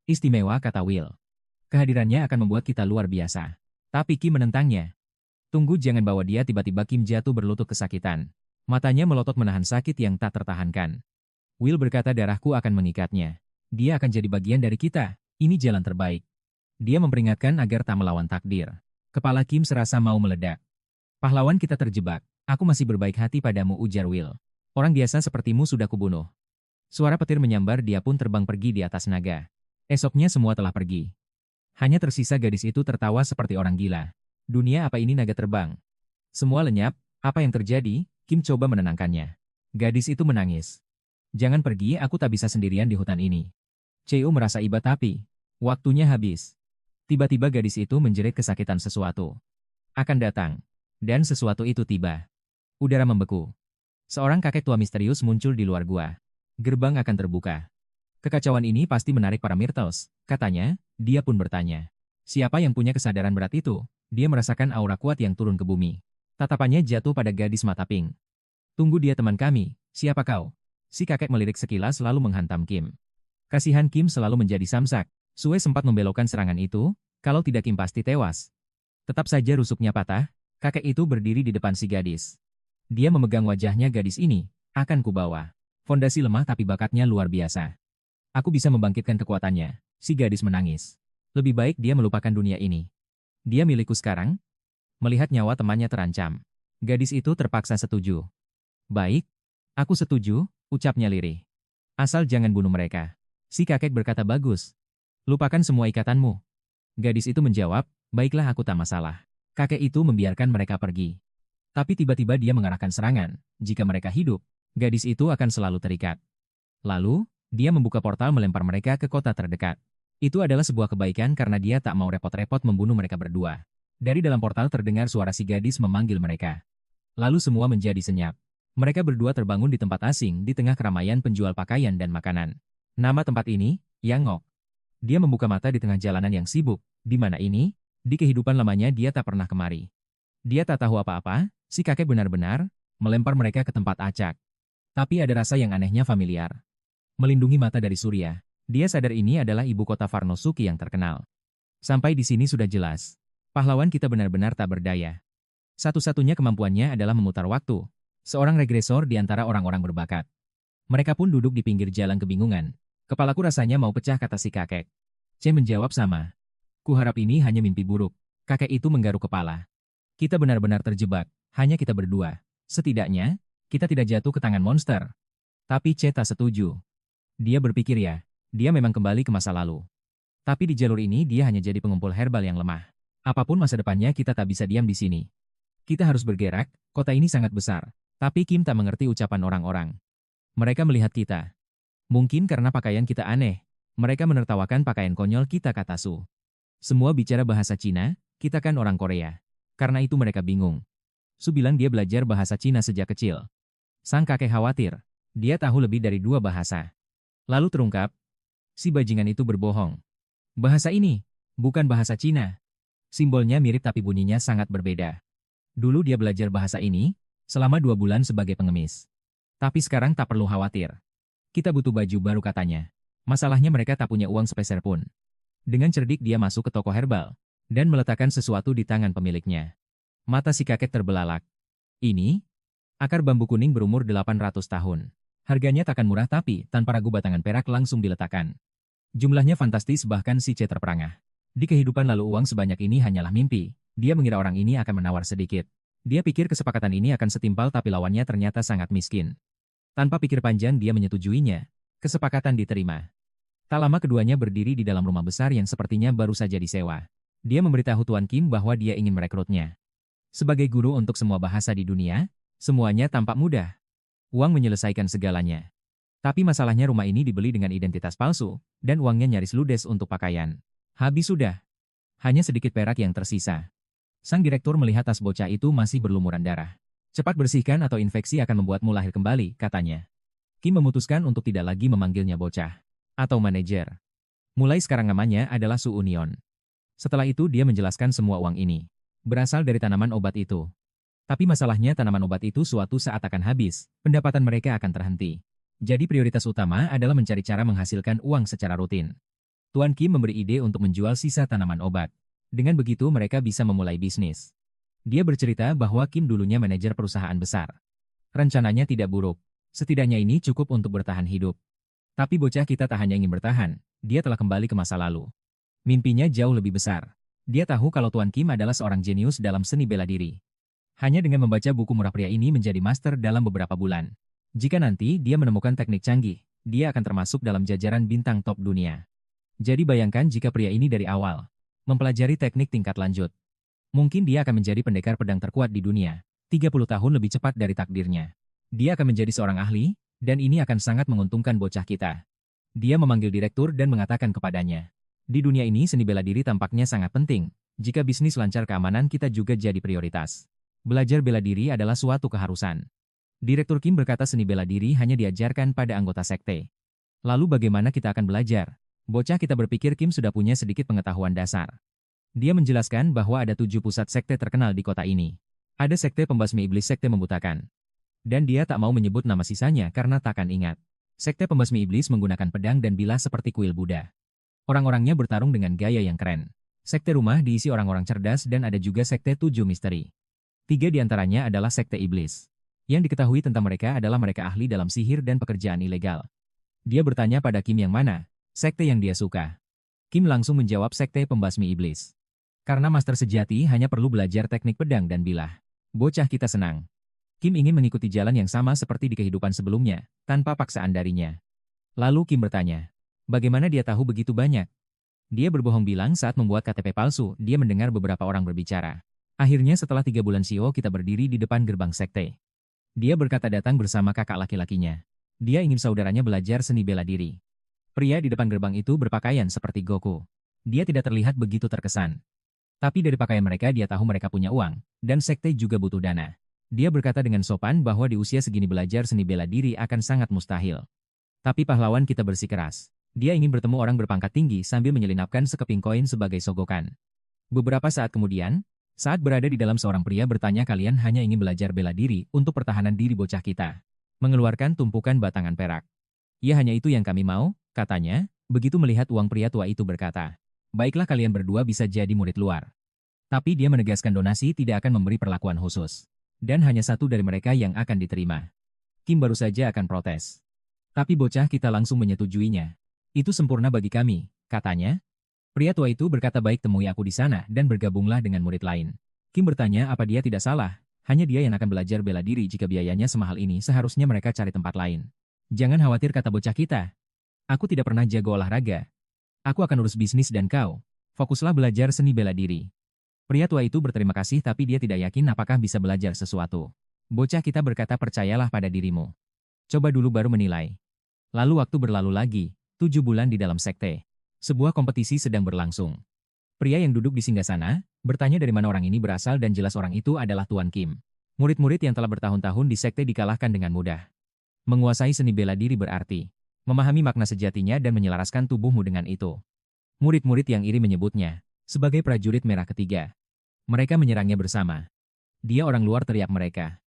Istimewa, kata Will. Kehadirannya akan membuat kita luar biasa. Tapi Kim menentangnya. Tunggu, jangan bawa dia. Tiba-tiba Kim jatuh berlutut kesakitan. Matanya melotot menahan sakit yang tak tertahankan. Will berkata darahku akan mengikatnya. Dia akan jadi bagian dari kita. Ini jalan terbaik. Dia memperingatkan agar tak melawan takdir. Kepala Kim serasa mau meledak. Pahlawan, kita terjebak. Aku masih berbaik hati padamu, ujar Will. Orang biasa sepertimu sudah kubunuh. Suara petir menyambar, dia pun terbang pergi di atas naga. Esoknya semua telah pergi. Hanya tersisa gadis itu tertawa seperti orang gila. Dunia apa ini, naga terbang? Semua lenyap. Apa yang terjadi? Kim coba menenangkannya. Gadis itu menangis. Jangan pergi, aku tak bisa sendirian di hutan ini. Cu merasa iba, tapi waktunya habis. Tiba-tiba gadis itu menjerit kesakitan. Sesuatu akan datang. Dan sesuatu itu tiba. Udara membeku. Seorang kakek tua misterius muncul di luar gua. Gerbang akan terbuka. Kekacauan ini pasti menarik para Myrtles, katanya. Dia pun bertanya. Siapa yang punya kesadaran berat itu? Dia merasakan aura kuat yang turun ke bumi. Tatapannya jatuh pada gadis mata pink. Tunggu, dia teman kami. Siapa kau? Si kakek melirik sekilas lalu menghantam Kim. Kasihan Kim selalu menjadi samsak. Sue sempat membelokkan serangan itu. Kalau tidak, Kim pasti tewas. Tetap saja rusuknya patah. Kakek itu berdiri di depan si gadis. Dia memegang wajahnya. Gadis ini akan kubawa. Fondasi lemah tapi bakatnya luar biasa. Aku bisa membangkitkan kekuatannya. Si gadis menangis. Lebih baik dia melupakan dunia ini. Dia milikku sekarang. Melihat nyawa temannya terancam, gadis itu terpaksa setuju. Baik, aku setuju, ucapnya lirih. Asal jangan bunuh mereka. Si kakek berkata, bagus. Lupakan semua ikatanmu. Gadis itu menjawab, baiklah, aku tak masalah. Kakek itu membiarkan mereka pergi. Tapi tiba-tiba dia mengarahkan serangan. Jika mereka hidup, gadis itu akan selalu terikat. Lalu, dia membuka portal melempar mereka ke kota terdekat. Itu adalah sebuah kebaikan karena dia tak mau repot-repot membunuh mereka berdua. Dari dalam portal terdengar suara si gadis memanggil mereka. Lalu semua menjadi senyap. Mereka berdua terbangun di tempat asing di tengah keramaian penjual pakaian dan makanan. Nama tempat ini, Yangok. Dia membuka mata di tengah jalanan yang sibuk. Di mana ini? Di kehidupan lamanya dia tak pernah kemari. Dia tak tahu apa-apa, si kakek benar-benar melempar mereka ke tempat acak. Tapi ada rasa yang anehnya familiar. Melindungi mata dari surya. Dia sadar ini adalah ibu kota Varnosuki yang terkenal. Sampai di sini sudah jelas. Pahlawan kita benar-benar tak berdaya. Satu-satunya kemampuannya adalah memutar waktu. Seorang regresor di antara orang-orang berbakat. Mereka pun duduk di pinggir jalan kebingungan. Kepalaku rasanya mau pecah, kata si kakek. C menjawab sama. Kuharap ini hanya mimpi buruk. Kakek itu menggaruk kepala. Kita benar-benar terjebak. Hanya kita berdua. Setidaknya, kita tidak jatuh ke tangan monster. Tapi C tak setuju. Dia berpikir ya. Dia memang kembali ke masa lalu. Tapi di jalur ini dia hanya jadi pengumpul herbal yang lemah. Apapun masa depannya, kita tak bisa diam di sini. Kita harus bergerak, kota ini sangat besar. Tapi Kim tak mengerti ucapan orang-orang. Mereka melihat kita. Mungkin karena pakaian kita aneh. Mereka menertawakan pakaian konyol kita, kata Su. Semua bicara bahasa Cina, kita kan orang Korea. Karena itu mereka bingung. Su bilang dia belajar bahasa Cina sejak kecil. Sang kakek khawatir. Dia tahu lebih dari 2 bahasa. Lalu terungkap, si bajingan itu berbohong. Bahasa ini bukan bahasa Cina. Simbolnya mirip tapi bunyinya sangat berbeda. Dulu dia belajar bahasa ini selama 2 bulan sebagai pengemis. Tapi sekarang tak perlu khawatir. Kita butuh baju baru, katanya. Masalahnya mereka tak punya uang sepeser pun. Dengan cerdik dia masuk ke toko herbal dan meletakkan sesuatu di tangan pemiliknya. Mata si kakek terbelalak. Ini, akar bambu kuning berumur 800 tahun. Harganya takkan murah tapi tanpa ragu batangan perak langsung diletakkan. Jumlahnya fantastis bahkan si C terperangah. Di kehidupan lalu uang sebanyak ini hanyalah mimpi. Dia mengira orang ini akan menawar sedikit. Dia pikir kesepakatan ini akan setimpal tapi lawannya ternyata sangat miskin. Tanpa pikir panjang dia menyetujuinya. Kesepakatan diterima. Tak lama keduanya berdiri di dalam rumah besar yang sepertinya baru saja disewa. Dia memberitahu Tuan Kim bahwa dia ingin merekrutnya. Sebagai guru untuk semua bahasa di dunia, semuanya tampak mudah. Uang menyelesaikan segalanya. Tapi masalahnya rumah ini dibeli dengan identitas palsu, dan uangnya nyaris ludes untuk pakaian. Habis sudah. Hanya sedikit perak yang tersisa. Sang direktur melihat tas bocah itu masih berlumuran darah. Cepat bersihkan atau infeksi akan membuatmu lahir kembali, katanya. Kim memutuskan untuk tidak lagi memanggilnya bocah. Atau manajer. Mulai sekarang namanya adalah Su Union. Setelah itu dia menjelaskan semua uang ini berasal dari tanaman obat itu. Tapi masalahnya tanaman obat itu suatu saat akan habis, pendapatan mereka akan terhenti. Jadi prioritas utama adalah mencari cara menghasilkan uang secara rutin. Tuan Kim memberi ide untuk menjual sisa tanaman obat. Dengan begitu mereka bisa memulai bisnis. Dia bercerita bahwa Kim dulunya manajer perusahaan besar. Rencananya tidak buruk. Setidaknya ini cukup untuk bertahan hidup. Tapi bocah kita tak hanya ingin bertahan, dia telah kembali ke masa lalu. Mimpinya jauh lebih besar. Dia tahu kalau Tuan Kim adalah seorang jenius dalam seni bela diri. Hanya dengan membaca buku murah pria ini menjadi master dalam beberapa bulan. Jika nanti dia menemukan teknik canggih, dia akan termasuk dalam jajaran bintang top dunia. Jadi bayangkan jika pria ini dari awal mempelajari teknik tingkat lanjut. Mungkin dia akan menjadi pendekar pedang terkuat di dunia, 30 tahun lebih cepat dari takdirnya. Dia akan menjadi seorang ahli, dan ini akan sangat menguntungkan bocah kita. Dia memanggil direktur dan mengatakan kepadanya. Di dunia ini seni bela diri tampaknya sangat penting. Jika bisnis lancar keamanan kita juga jadi prioritas. Belajar bela diri adalah suatu keharusan. Direktur Kim berkata seni bela diri hanya diajarkan pada anggota sekte. Lalu bagaimana kita akan belajar? Bocah kita berpikir Kim sudah punya sedikit pengetahuan dasar. Dia menjelaskan bahwa ada 7 pusat sekte terkenal di kota ini. Ada sekte pembasmi iblis, sekte membutakan. Dan dia tak mau menyebut nama sisanya karena takkan ingat. Sekte pembasmi iblis menggunakan pedang dan bilah seperti kuil Buddha. Orang-orangnya bertarung dengan gaya yang keren. Sekte rumah diisi orang-orang cerdas dan ada juga sekte 7 misteri. 3 di antaranya adalah sekte iblis. Yang diketahui tentang mereka adalah mereka ahli dalam sihir dan pekerjaan ilegal. Dia bertanya pada Kim yang mana sekte yang dia suka. Kim langsung menjawab sekte pembasmi iblis. Karena master sejati hanya perlu belajar teknik pedang dan bilah. Bocah kita senang. Kim ingin mengikuti jalan yang sama seperti di kehidupan sebelumnya, tanpa paksaan darinya. Lalu Kim bertanya, bagaimana dia tahu begitu banyak? Dia berbohong bilang saat membuat KTP palsu, dia mendengar beberapa orang berbicara. Akhirnya setelah 3 bulan Sio kita berdiri di depan gerbang sekte. Dia berkata datang bersama kakak laki-lakinya. Dia ingin saudaranya belajar seni bela diri. Pria di depan gerbang itu berpakaian seperti Goku. Dia tidak terlihat begitu terkesan. Tapi dari pakaian mereka dia tahu mereka punya uang, dan sekte juga butuh dana. Dia berkata dengan sopan bahwa di usia segini belajar seni bela diri akan sangat mustahil. Tapi pahlawan kita bersikeras. Dia ingin bertemu orang berpangkat tinggi sambil menyelinapkan sekeping koin sebagai sogokan. Beberapa saat kemudian, saat berada di dalam seorang pria bertanya kalian hanya ingin belajar bela diri untuk pertahanan diri bocah kita. Mengeluarkan tumpukan batangan perak. Ya hanya itu yang kami mau, katanya, begitu melihat uang pria tua itu berkata. Baiklah kalian berdua bisa jadi murid luar. Tapi dia menegaskan donasi tidak akan memberi perlakuan khusus. Dan hanya satu dari mereka yang akan diterima. Kim baru saja akan protes. Tapi bocah kita langsung menyetujuinya. Itu sempurna bagi kami, katanya. Pria tua itu berkata baik temui aku di sana dan bergabunglah dengan murid lain. Kim bertanya apa dia tidak salah, hanya dia yang akan belajar bela diri jika biayanya semahal ini seharusnya mereka cari tempat lain. Jangan khawatir kata bocah kita. Aku tidak pernah jago olahraga. Aku akan urus bisnis dan kau. Fokuslah belajar seni bela diri. Pria tua itu berterima kasih tapi dia tidak yakin apakah bisa belajar sesuatu. Bocah kita berkata percayalah pada dirimu. Coba dulu baru menilai. Lalu waktu berlalu lagi, 7 bulan di dalam sekte. Sebuah kompetisi sedang berlangsung. Pria yang duduk di singgasana, bertanya dari mana orang ini berasal dan jelas orang itu adalah Tuan Kim. Murid-murid yang telah bertahun-tahun di sekte dikalahkan dengan mudah. Menguasai seni bela diri berarti memahami makna sejatinya dan menyelaraskan tubuhmu dengan itu. Murid-murid yang iri menyebutnya sebagai prajurit merah ketiga. Mereka menyerangnya bersama. Dia orang luar, teriak mereka.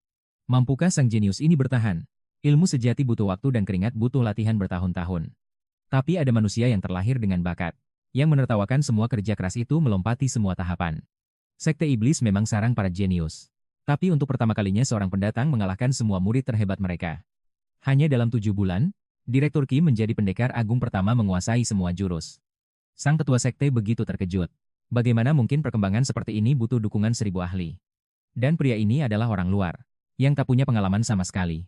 Mampukah sang jenius ini bertahan? Ilmu sejati butuh waktu dan keringat butuh latihan bertahun-tahun. Tapi ada manusia yang terlahir dengan bakat, yang menertawakan semua kerja keras itu melompati semua tahapan. Sekte iblis memang sarang para jenius. Tapi untuk pertama kalinya seorang pendatang mengalahkan semua murid terhebat mereka. Hanya dalam 7 bulan, Direktur Kim menjadi pendekar agung pertama menguasai semua jurus. Sang ketua sekte begitu terkejut. Bagaimana mungkin perkembangan seperti ini butuh dukungan 1.000 ahli? Dan pria ini adalah orang luar, yang tak punya pengalaman sama sekali.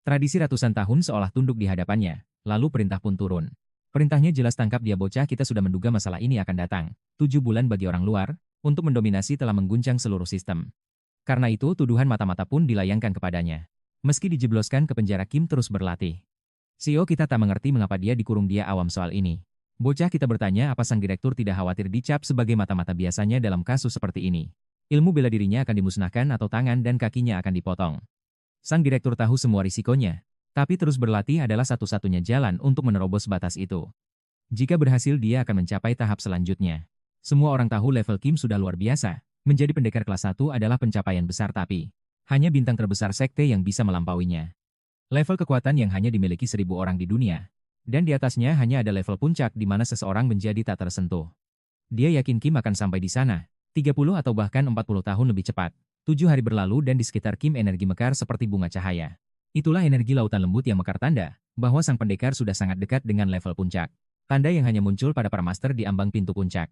Tradisi ratusan tahun seolah tunduk di hadapannya, lalu perintah pun turun. Perintahnya jelas, tangkap dia bocah, kita sudah menduga masalah ini akan datang. 7 bulan bagi orang luar, untuk mendominasi telah mengguncang seluruh sistem. Karena itu tuduhan mata-mata pun dilayangkan kepadanya. Meski dijebloskan ke penjara, Kim terus berlatih. CEO kita tak mengerti mengapa dia dikurung, dia awam soal ini. Bocah kita bertanya apa sang direktur tidak khawatir dicap sebagai mata-mata biasanya dalam kasus seperti ini. Ilmu bela dirinya akan dimusnahkan atau tangan dan kakinya akan dipotong. Sang direktur tahu semua risikonya, tapi terus berlatih adalah satu-satunya jalan untuk menerobos batas itu. Jika berhasil dia akan mencapai tahap selanjutnya. Semua orang tahu level Kim sudah luar biasa. Menjadi pendekar kelas 1 adalah pencapaian besar, tapi hanya bintang terbesar sekte yang bisa melampauinya. Level kekuatan yang hanya dimiliki 1.000 orang di dunia. Dan di atasnya hanya ada level puncak di mana seseorang menjadi tak tersentuh. Dia yakin Kim akan sampai di sana, 30 atau bahkan 40 tahun lebih cepat. 7 hari berlalu dan di sekitar Kim energi mekar seperti bunga cahaya. Itulah energi lautan lembut yang mekar, tanda bahwa sang pendekar sudah sangat dekat dengan level puncak. Tanda yang hanya muncul pada para master di ambang pintu puncak.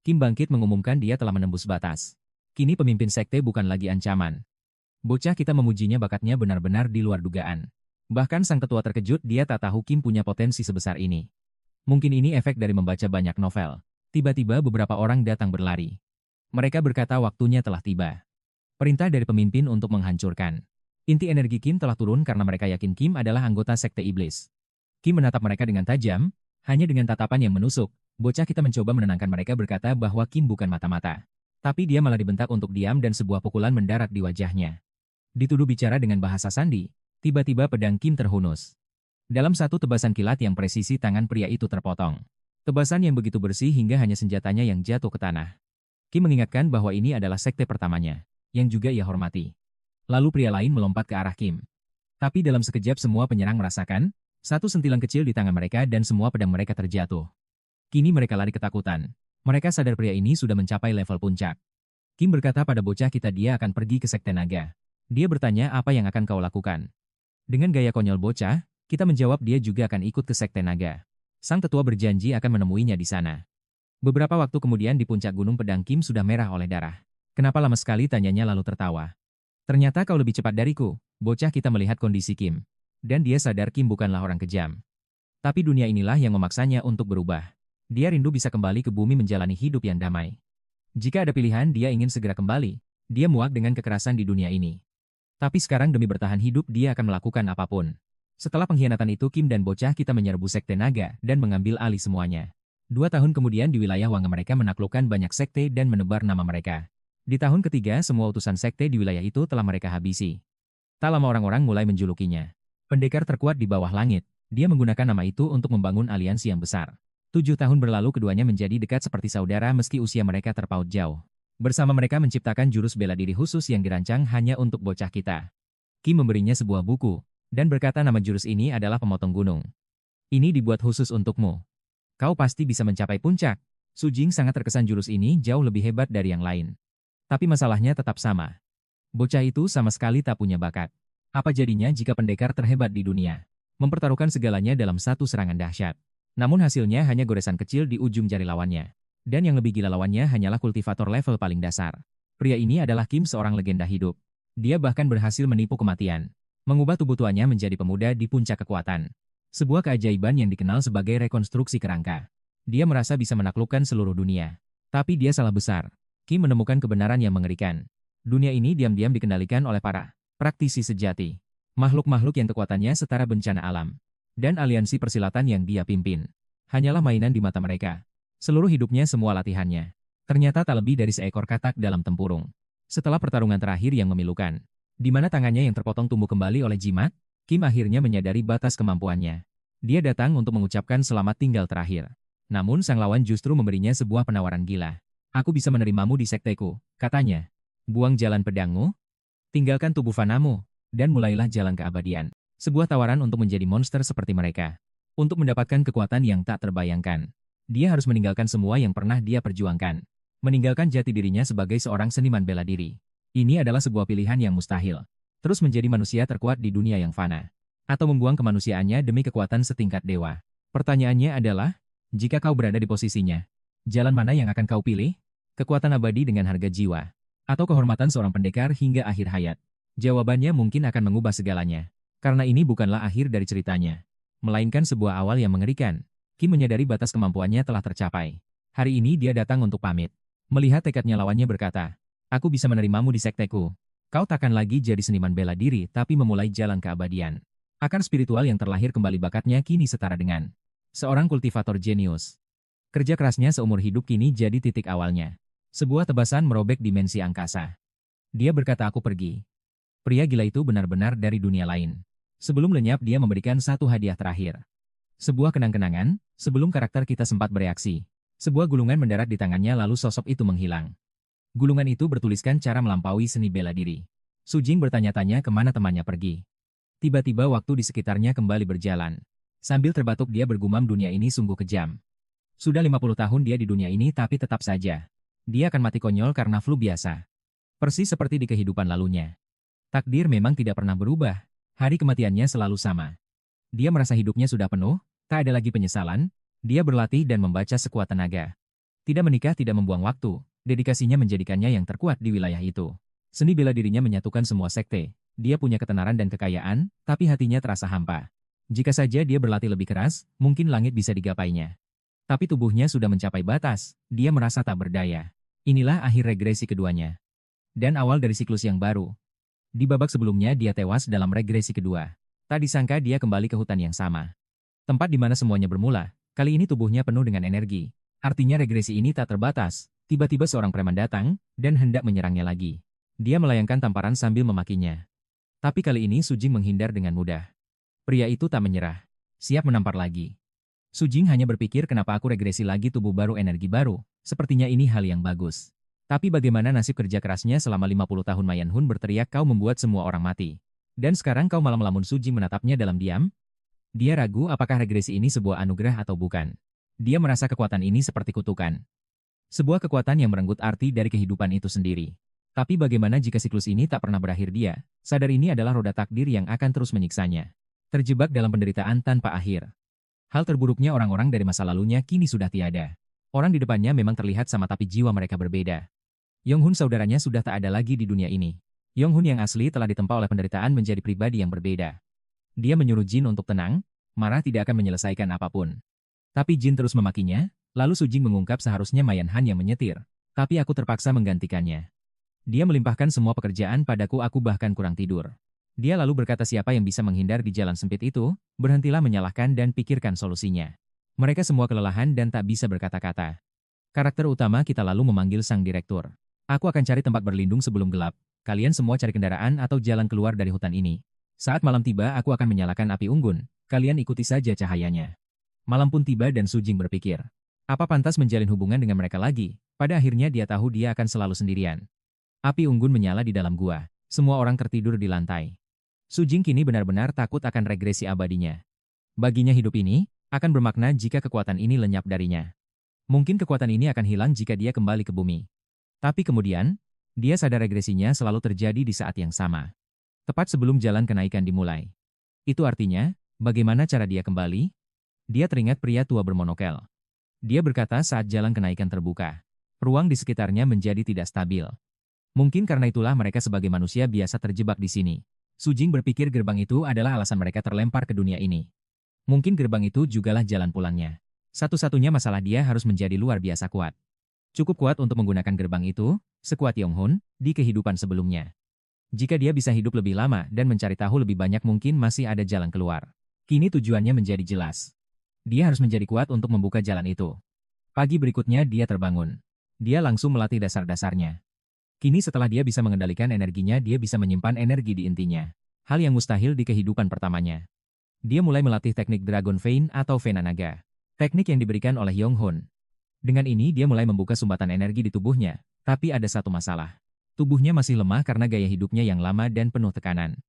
Kim bangkit mengumumkan dia telah menembus batas. Kini pemimpin sekte bukan lagi ancaman. Bocah kita memujinya, bakatnya benar-benar di luar dugaan. Bahkan sang ketua terkejut, dia tak tahu Kim punya potensi sebesar ini. Mungkin ini efek dari membaca banyak novel. Tiba-tiba beberapa orang datang berlari. Mereka berkata waktunya telah tiba. Perintah dari pemimpin untuk menghancurkan. Inti energi Kim telah turun karena mereka yakin Kim adalah anggota sekte iblis. Kim menatap mereka dengan tajam, hanya dengan tatapan yang menusuk. Bocah kita mencoba menenangkan mereka, berkata bahwa Kim bukan mata-mata. Tapi dia malah dibentak untuk diam dan sebuah pukulan mendarat di wajahnya. Dituduh bicara dengan bahasa sandi, tiba-tiba pedang Kim terhunus. Dalam satu tebasan kilat yang presisi, tangan pria itu terpotong. Tebasan yang begitu bersih hingga hanya senjatanya yang jatuh ke tanah. Kim mengingatkan bahwa ini adalah sekte pertamanya, yang juga ia hormati. Lalu pria lain melompat ke arah Kim. Tapi dalam sekejap semua penyerang merasakan satu sentilan kecil di tangan mereka dan semua pedang mereka terjatuh. Kini mereka lari ketakutan. Mereka sadar pria ini sudah mencapai level puncak. Kim berkata pada bocah kita dia akan pergi ke sekte naga. Dia bertanya apa yang akan kau lakukan. Dengan gaya konyol bocah, kita menjawab dia juga akan ikut ke sekte naga. Sang tetua berjanji akan menemuinya di sana. Beberapa waktu kemudian di puncak gunung pedang Kim sudah merah oleh darah. Kenapa lama sekali, tanyanya lalu tertawa. Ternyata kau lebih cepat dariku. Bocah kita melihat kondisi Kim. Dan dia sadar Kim bukanlah orang kejam. Tapi dunia inilah yang memaksanya untuk berubah. Dia rindu bisa kembali ke bumi menjalani hidup yang damai. Jika ada pilihan dia ingin segera kembali. Dia muak dengan kekerasan di dunia ini. Tapi sekarang demi bertahan hidup dia akan melakukan apapun. Setelah pengkhianatan itu Kim dan bocah kita menyerbu sekte naga dan mengambil alih semuanya. 2 tahun kemudian di wilayah Wanga mereka menaklukkan banyak sekte dan menebar nama mereka. Di tahun ketiga semua utusan sekte di wilayah itu telah mereka habisi. Tak lama orang-orang mulai menjulukinya pendekar terkuat di bawah langit. Dia menggunakan nama itu untuk membangun aliansi yang besar. 7 tahun berlalu keduanya menjadi dekat seperti saudara meski usia mereka terpaut jauh. Bersama mereka menciptakan jurus bela diri khusus yang dirancang hanya untuk bocah kita. Kim memberinya sebuah buku, dan berkata nama jurus ini adalah pemotong gunung. Ini dibuat khusus untukmu. Kau pasti bisa mencapai puncak. Su Jing sangat terkesan jurus ini jauh lebih hebat dari yang lain. Tapi masalahnya tetap sama. Bocah itu sama sekali tak punya bakat. Apa jadinya jika pendekar terhebat di dunia mempertaruhkan segalanya dalam satu serangan dahsyat? Namun hasilnya hanya goresan kecil di ujung jari lawannya. Dan yang lebih gila lawannya hanyalah kultivator level paling dasar. Pria ini adalah Kim, seorang legenda hidup. Dia bahkan berhasil menipu kematian. Mengubah tubuh tuanya menjadi pemuda di puncak kekuatan. Sebuah keajaiban yang dikenal sebagai rekonstruksi kerangka. Dia merasa bisa menaklukkan seluruh dunia. Tapi dia salah besar. Kim menemukan kebenaran yang mengerikan. Dunia ini diam-diam dikendalikan oleh para praktisi sejati. Makhluk-makhluk yang kekuatannya setara bencana alam. Dan aliansi persilatan yang dia pimpin hanyalah mainan di mata mereka. Seluruh hidupnya semua latihannya ternyata tak lebih dari seekor katak dalam tempurung. Setelah pertarungan terakhir yang memilukan, di mana tangannya yang terpotong tumbuh kembali oleh jimat, Kim akhirnya menyadari batas kemampuannya. Dia datang untuk mengucapkan selamat tinggal terakhir. Namun sang lawan justru memberinya sebuah penawaran gila. Aku bisa menerimamu di sekteku, katanya. Buang jalan pedangmu, tinggalkan tubuh fanamu, dan mulailah jalan keabadian. Sebuah tawaran untuk menjadi monster seperti mereka. Untuk mendapatkan kekuatan yang tak terbayangkan. Dia harus meninggalkan semua yang pernah dia perjuangkan. Meninggalkan jati dirinya sebagai seorang seniman bela diri. Ini adalah sebuah pilihan yang mustahil. Terus menjadi manusia terkuat di dunia yang fana. Atau membuang kemanusiaannya demi kekuatan setingkat dewa. Pertanyaannya adalah, jika kau berada di posisinya, jalan mana yang akan kau pilih? Kekuatan abadi dengan harga jiwa. Atau kehormatan seorang pendekar hingga akhir hayat? Jawabannya mungkin akan mengubah segalanya. Karena ini bukanlah akhir dari ceritanya. Melainkan sebuah awal yang mengerikan. Kim menyadari batas kemampuannya telah tercapai. Hari ini dia datang untuk pamit. Melihat tekadnya lawannya berkata, aku bisa menerimamu di sekteku. Kau takkan lagi jadi seniman bela diri tapi memulai jalan keabadian. Akar spiritual yang terlahir kembali bakatnya kini setara dengan seorang kultivator jenius. Kerja kerasnya seumur hidup kini jadi titik awalnya. Sebuah tebasan merobek dimensi angkasa. Dia berkata aku pergi. Pria gila itu benar-benar dari dunia lain. Sebelum lenyap dia memberikan satu hadiah terakhir. Sebuah kenang-kenangan, sebelum karakter kita sempat bereaksi. Sebuah gulungan mendarat di tangannya lalu sosok itu menghilang. Gulungan itu bertuliskan cara melampaui seni bela diri. Su Jing bertanya-tanya kemana temannya pergi. Tiba-tiba waktu di sekitarnya kembali berjalan. Sambil terbatuk dia bergumam dunia ini sungguh kejam. Sudah 50 tahun dia di dunia ini tapi tetap saja. Dia akan mati konyol karena flu biasa. Persis seperti di kehidupan lalunya. Takdir memang tidak pernah berubah. Hari kematiannya selalu sama. Dia merasa hidupnya sudah penuh, tak ada lagi penyesalan. Dia berlatih dan membaca sekuat tenaga. Tidak menikah tidak membuang waktu. Dedikasinya menjadikannya yang terkuat di wilayah itu. Seni bela dirinya menyatukan semua sekte. Dia punya ketenaran dan kekayaan, tapi hatinya terasa hampa. Jika saja dia berlatih lebih keras, mungkin langit bisa digapainya. Tapi tubuhnya sudah mencapai batas, dia merasa tak berdaya. Inilah akhir regresi keduanya. Dan awal dari siklus yang baru. Di babak sebelumnya dia tewas dalam regresi kedua. Tak disangka dia kembali ke hutan yang sama. Tempat di mana semuanya bermula, kali ini tubuhnya penuh dengan energi. Artinya regresi ini tak terbatas. Tiba-tiba seorang preman datang, dan hendak menyerangnya lagi. Dia melayangkan tamparan sambil memakinya. Tapi kali ini Su Jing menghindar dengan mudah. Pria itu tak menyerah. Siap menampar lagi. Su Jing hanya berpikir kenapa aku regresi lagi tubuh baru energi baru. Sepertinya ini hal yang bagus. Tapi bagaimana nasib kerja kerasnya selama 50 tahun Mayan Hun berteriak kau membuat semua orang mati. Dan sekarang kau malah melamun. Su Jing menatapnya dalam diam. Dia ragu apakah regresi ini sebuah anugerah atau bukan. Dia merasa kekuatan ini seperti kutukan. Sebuah kekuatan yang merenggut arti dari kehidupan itu sendiri. Tapi bagaimana jika siklus ini tak pernah berakhir dia? Sadar ini adalah roda takdir yang akan terus menyiksanya. Terjebak dalam penderitaan tanpa akhir. Hal terburuknya orang-orang dari masa lalunya kini sudah tiada. Orang di depannya memang terlihat sama tapi jiwa mereka berbeda. Yong Hun saudaranya sudah tak ada lagi di dunia ini. Yong Hun yang asli telah ditempa oleh penderitaan menjadi pribadi yang berbeda. Dia menyuruh Jin untuk tenang, marah tidak akan menyelesaikan apapun. Tapi Jin terus memakinya. Lalu Su Jing mengungkap seharusnya Mayan Han yang menyetir. Tapi aku terpaksa menggantikannya. Dia melimpahkan semua pekerjaan padaku aku bahkan kurang tidur. Dia lalu berkata siapa yang bisa menghindar di jalan sempit itu, berhentilah menyalahkan dan pikirkan solusinya. Mereka semua kelelahan dan tak bisa berkata-kata. Karakter utama kita lalu memanggil sang direktur. Aku akan cari tempat berlindung sebelum gelap. Kalian semua cari kendaraan atau jalan keluar dari hutan ini. Saat malam tiba aku akan menyalakan api unggun. Kalian ikuti saja cahayanya. Malam pun tiba dan Su Jing berpikir. Apa pantas menjalin hubungan dengan mereka lagi? Pada akhirnya dia tahu dia akan selalu sendirian. Api unggun menyala di dalam gua. Semua orang tertidur di lantai. Su Jing kini benar-benar takut akan regresi abadinya. Baginya hidup ini akan bermakna jika kekuatan ini lenyap darinya. Mungkin kekuatan ini akan hilang jika dia kembali ke bumi. Tapi kemudian, dia sadar regresinya selalu terjadi di saat yang sama. Tepat sebelum jalan kenaikan dimulai. Itu artinya, bagaimana cara dia kembali? Dia teringat pria tua bermonokel. Dia berkata saat jalan kenaikan terbuka. Ruang di sekitarnya menjadi tidak stabil. Mungkin karena itulah mereka sebagai manusia biasa terjebak di sini. Su Jing berpikir gerbang itu adalah alasan mereka terlempar ke dunia ini. Mungkin gerbang itu jugalah jalan pulangnya. Satu-satunya masalah dia harus menjadi luar biasa kuat. Cukup kuat untuk menggunakan gerbang itu, sekuat Yong Hun, di kehidupan sebelumnya. Jika dia bisa hidup lebih lama dan mencari tahu lebih banyak mungkin masih ada jalan keluar. Kini tujuannya menjadi jelas. Dia harus menjadi kuat untuk membuka jalan itu. Pagi berikutnya dia terbangun. Dia langsung melatih dasar-dasarnya. Kini setelah dia bisa mengendalikan energinya dia bisa menyimpan energi di intinya. Hal yang mustahil di kehidupan pertamanya. Dia mulai melatih teknik Dragon Vein atau Vena Naga. Teknik yang diberikan oleh Yong Hun. Dengan ini dia mulai membuka sumbatan energi di tubuhnya. Tapi ada satu masalah. Tubuhnya masih lemah karena gaya hidupnya yang lama dan penuh tekanan.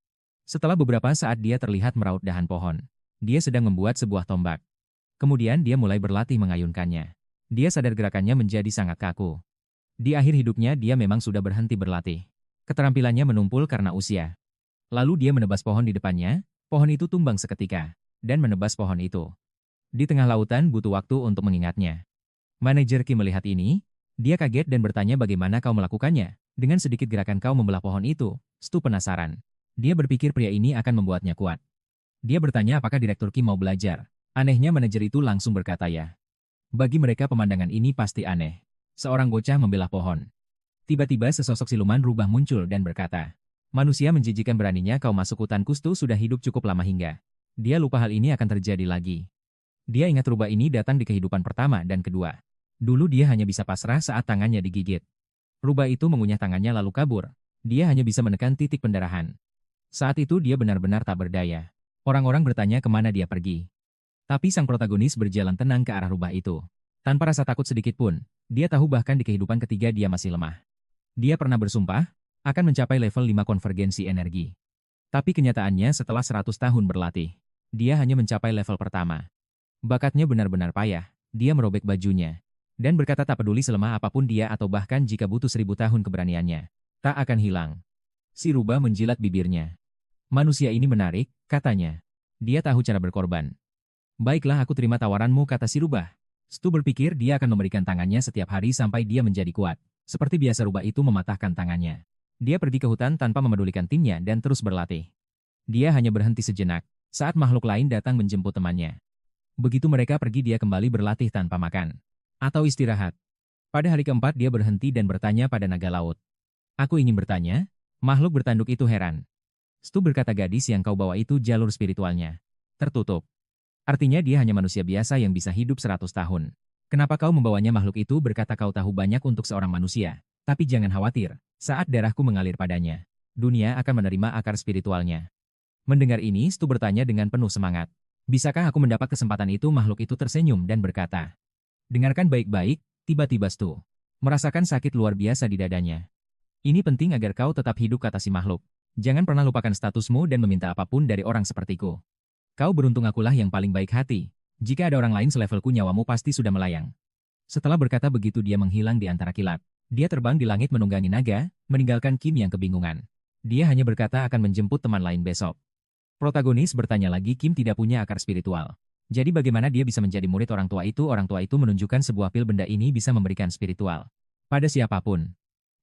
Setelah beberapa saat dia terlihat meraut dahan pohon. Dia sedang membuat sebuah tombak. Kemudian dia mulai berlatih mengayunkannya. Dia sadar gerakannya menjadi sangat kaku. Di akhir hidupnya dia memang sudah berhenti berlatih. Keterampilannya menumpul karena usia. Lalu dia menebas pohon di depannya, pohon itu tumbang seketika, dan menebas pohon itu. Di tengah lautan butuh waktu untuk mengingatnya. Manajer Kim melihat ini, dia kaget dan bertanya bagaimana kau melakukannya. Dengan sedikit gerakan kau membelah pohon itu, Stu penasaran. Dia berpikir pria ini akan membuatnya kuat. Dia bertanya apakah Direktur Kim mau belajar. Anehnya manajer itu langsung berkata ya. Bagi mereka pemandangan ini pasti aneh. Seorang bocah membelah pohon. Tiba-tiba sesosok siluman rubah muncul dan berkata, manusia menjijikan beraninya kau masuk hutan Kustu sudah hidup cukup lama hingga. Dia lupa hal ini akan terjadi lagi. Dia ingat rubah ini datang di kehidupan pertama dan kedua. Dulu dia hanya bisa pasrah saat tangannya digigit. Rubah itu mengunyah tangannya lalu kabur. Dia hanya bisa menekan titik pendarahan. Saat itu dia benar-benar tak berdaya. Orang-orang bertanya kemana dia pergi. Tapi sang protagonis berjalan tenang ke arah rubah itu. Tanpa rasa takut sedikit pun, dia tahu bahkan di kehidupan ketiga dia masih lemah. Dia pernah bersumpah, akan mencapai level 5 konvergensi energi. Tapi kenyataannya setelah 100 tahun berlatih, dia hanya mencapai level pertama. Bakatnya benar-benar payah, dia merobek bajunya. Dan berkata tak peduli selemah apapun dia atau bahkan jika butuh 1000 tahun keberaniannya, tak akan hilang. Si rubah menjilat bibirnya. Manusia ini menarik, katanya. Dia tahu cara berkorban. Baiklah aku terima tawaranmu kata si rubah. Stu berpikir dia akan memberikan tangannya setiap hari sampai dia menjadi kuat. Seperti biasa rubah itu mematahkan tangannya. Dia pergi ke hutan tanpa memedulikan timnya dan terus berlatih. Dia hanya berhenti sejenak, saat makhluk lain datang menjemput temannya. Begitu mereka pergi dia kembali berlatih tanpa makan. Atau istirahat. Pada hari keempat dia berhenti dan bertanya pada naga laut. Aku ingin bertanya, makhluk bertanduk itu heran. Stu berkata gadis yang kau bawa itu jalur spiritualnya. Tertutup. Artinya dia hanya manusia biasa yang bisa hidup 100 tahun. Kenapa kau membawanya makhluk itu berkata kau tahu banyak untuk seorang manusia. Tapi jangan khawatir, saat darahku mengalir padanya, dunia akan menerima akar spiritualnya. Mendengar ini Stu bertanya dengan penuh semangat. Bisakah aku mendapat kesempatan itu? Makhluk itu tersenyum dan berkata. Dengarkan baik-baik, tiba-tiba Stu merasakan sakit luar biasa di dadanya. Ini penting agar kau tetap hidup kata si makhluk. Jangan pernah lupakan statusmu dan meminta apapun dari orang sepertiku. Kau beruntung akulah yang paling baik hati. Jika ada orang lain selevelku nyawamu pasti sudah melayang. Setelah berkata begitu dia menghilang di antara kilat. Dia terbang di langit menunggangi naga, meninggalkan Kim yang kebingungan. Dia hanya berkata akan menjemput teman lain besok. Protagonis bertanya lagi Kim tidak punya akar spiritual. Jadi bagaimana dia bisa menjadi murid orang tua itu? Orang tua itu menunjukkan sebuah pil benda ini bisa memberikan spiritual. Pada siapapun.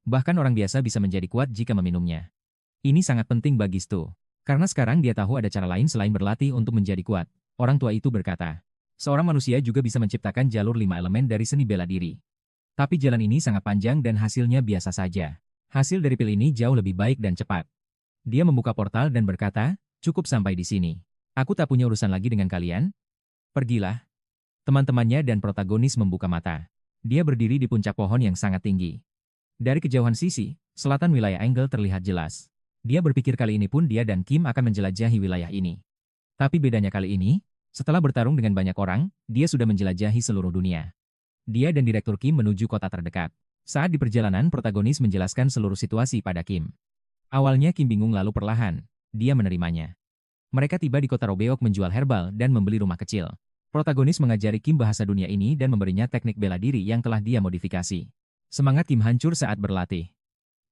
Bahkan orang biasa bisa menjadi kuat jika meminumnya. Ini sangat penting bagi Stu. Karena sekarang dia tahu ada cara lain selain berlatih untuk menjadi kuat. Orang tua itu berkata, seorang manusia juga bisa menciptakan jalur 5 elemen dari seni bela diri. Tapi jalan ini sangat panjang dan hasilnya biasa saja. Hasil dari pil ini jauh lebih baik dan cepat. Dia membuka portal dan berkata, cukup sampai di sini. Aku tak punya urusan lagi dengan kalian. Pergilah. Teman-temannya dan protagonis membuka mata. Dia berdiri di puncak pohon yang sangat tinggi. Dari kejauhan sisi, selatan wilayah Angle terlihat jelas. Dia berpikir kali ini pun dia dan Kim akan menjelajahi wilayah ini. Tapi bedanya kali ini, setelah bertarung dengan banyak orang, dia sudah menjelajahi seluruh dunia. Dia dan Direktur Kim menuju kota terdekat. Saat di perjalanan, protagonis menjelaskan seluruh situasi pada Kim. Awalnya Kim bingung lalu perlahan, dia menerimanya. Mereka tiba di kota Robeok menjual herbal dan membeli rumah kecil. Protagonis mengajari Kim bahasa dunia ini dan memberinya teknik bela diri yang telah dia modifikasi. Semangat Kim hancur saat berlatih.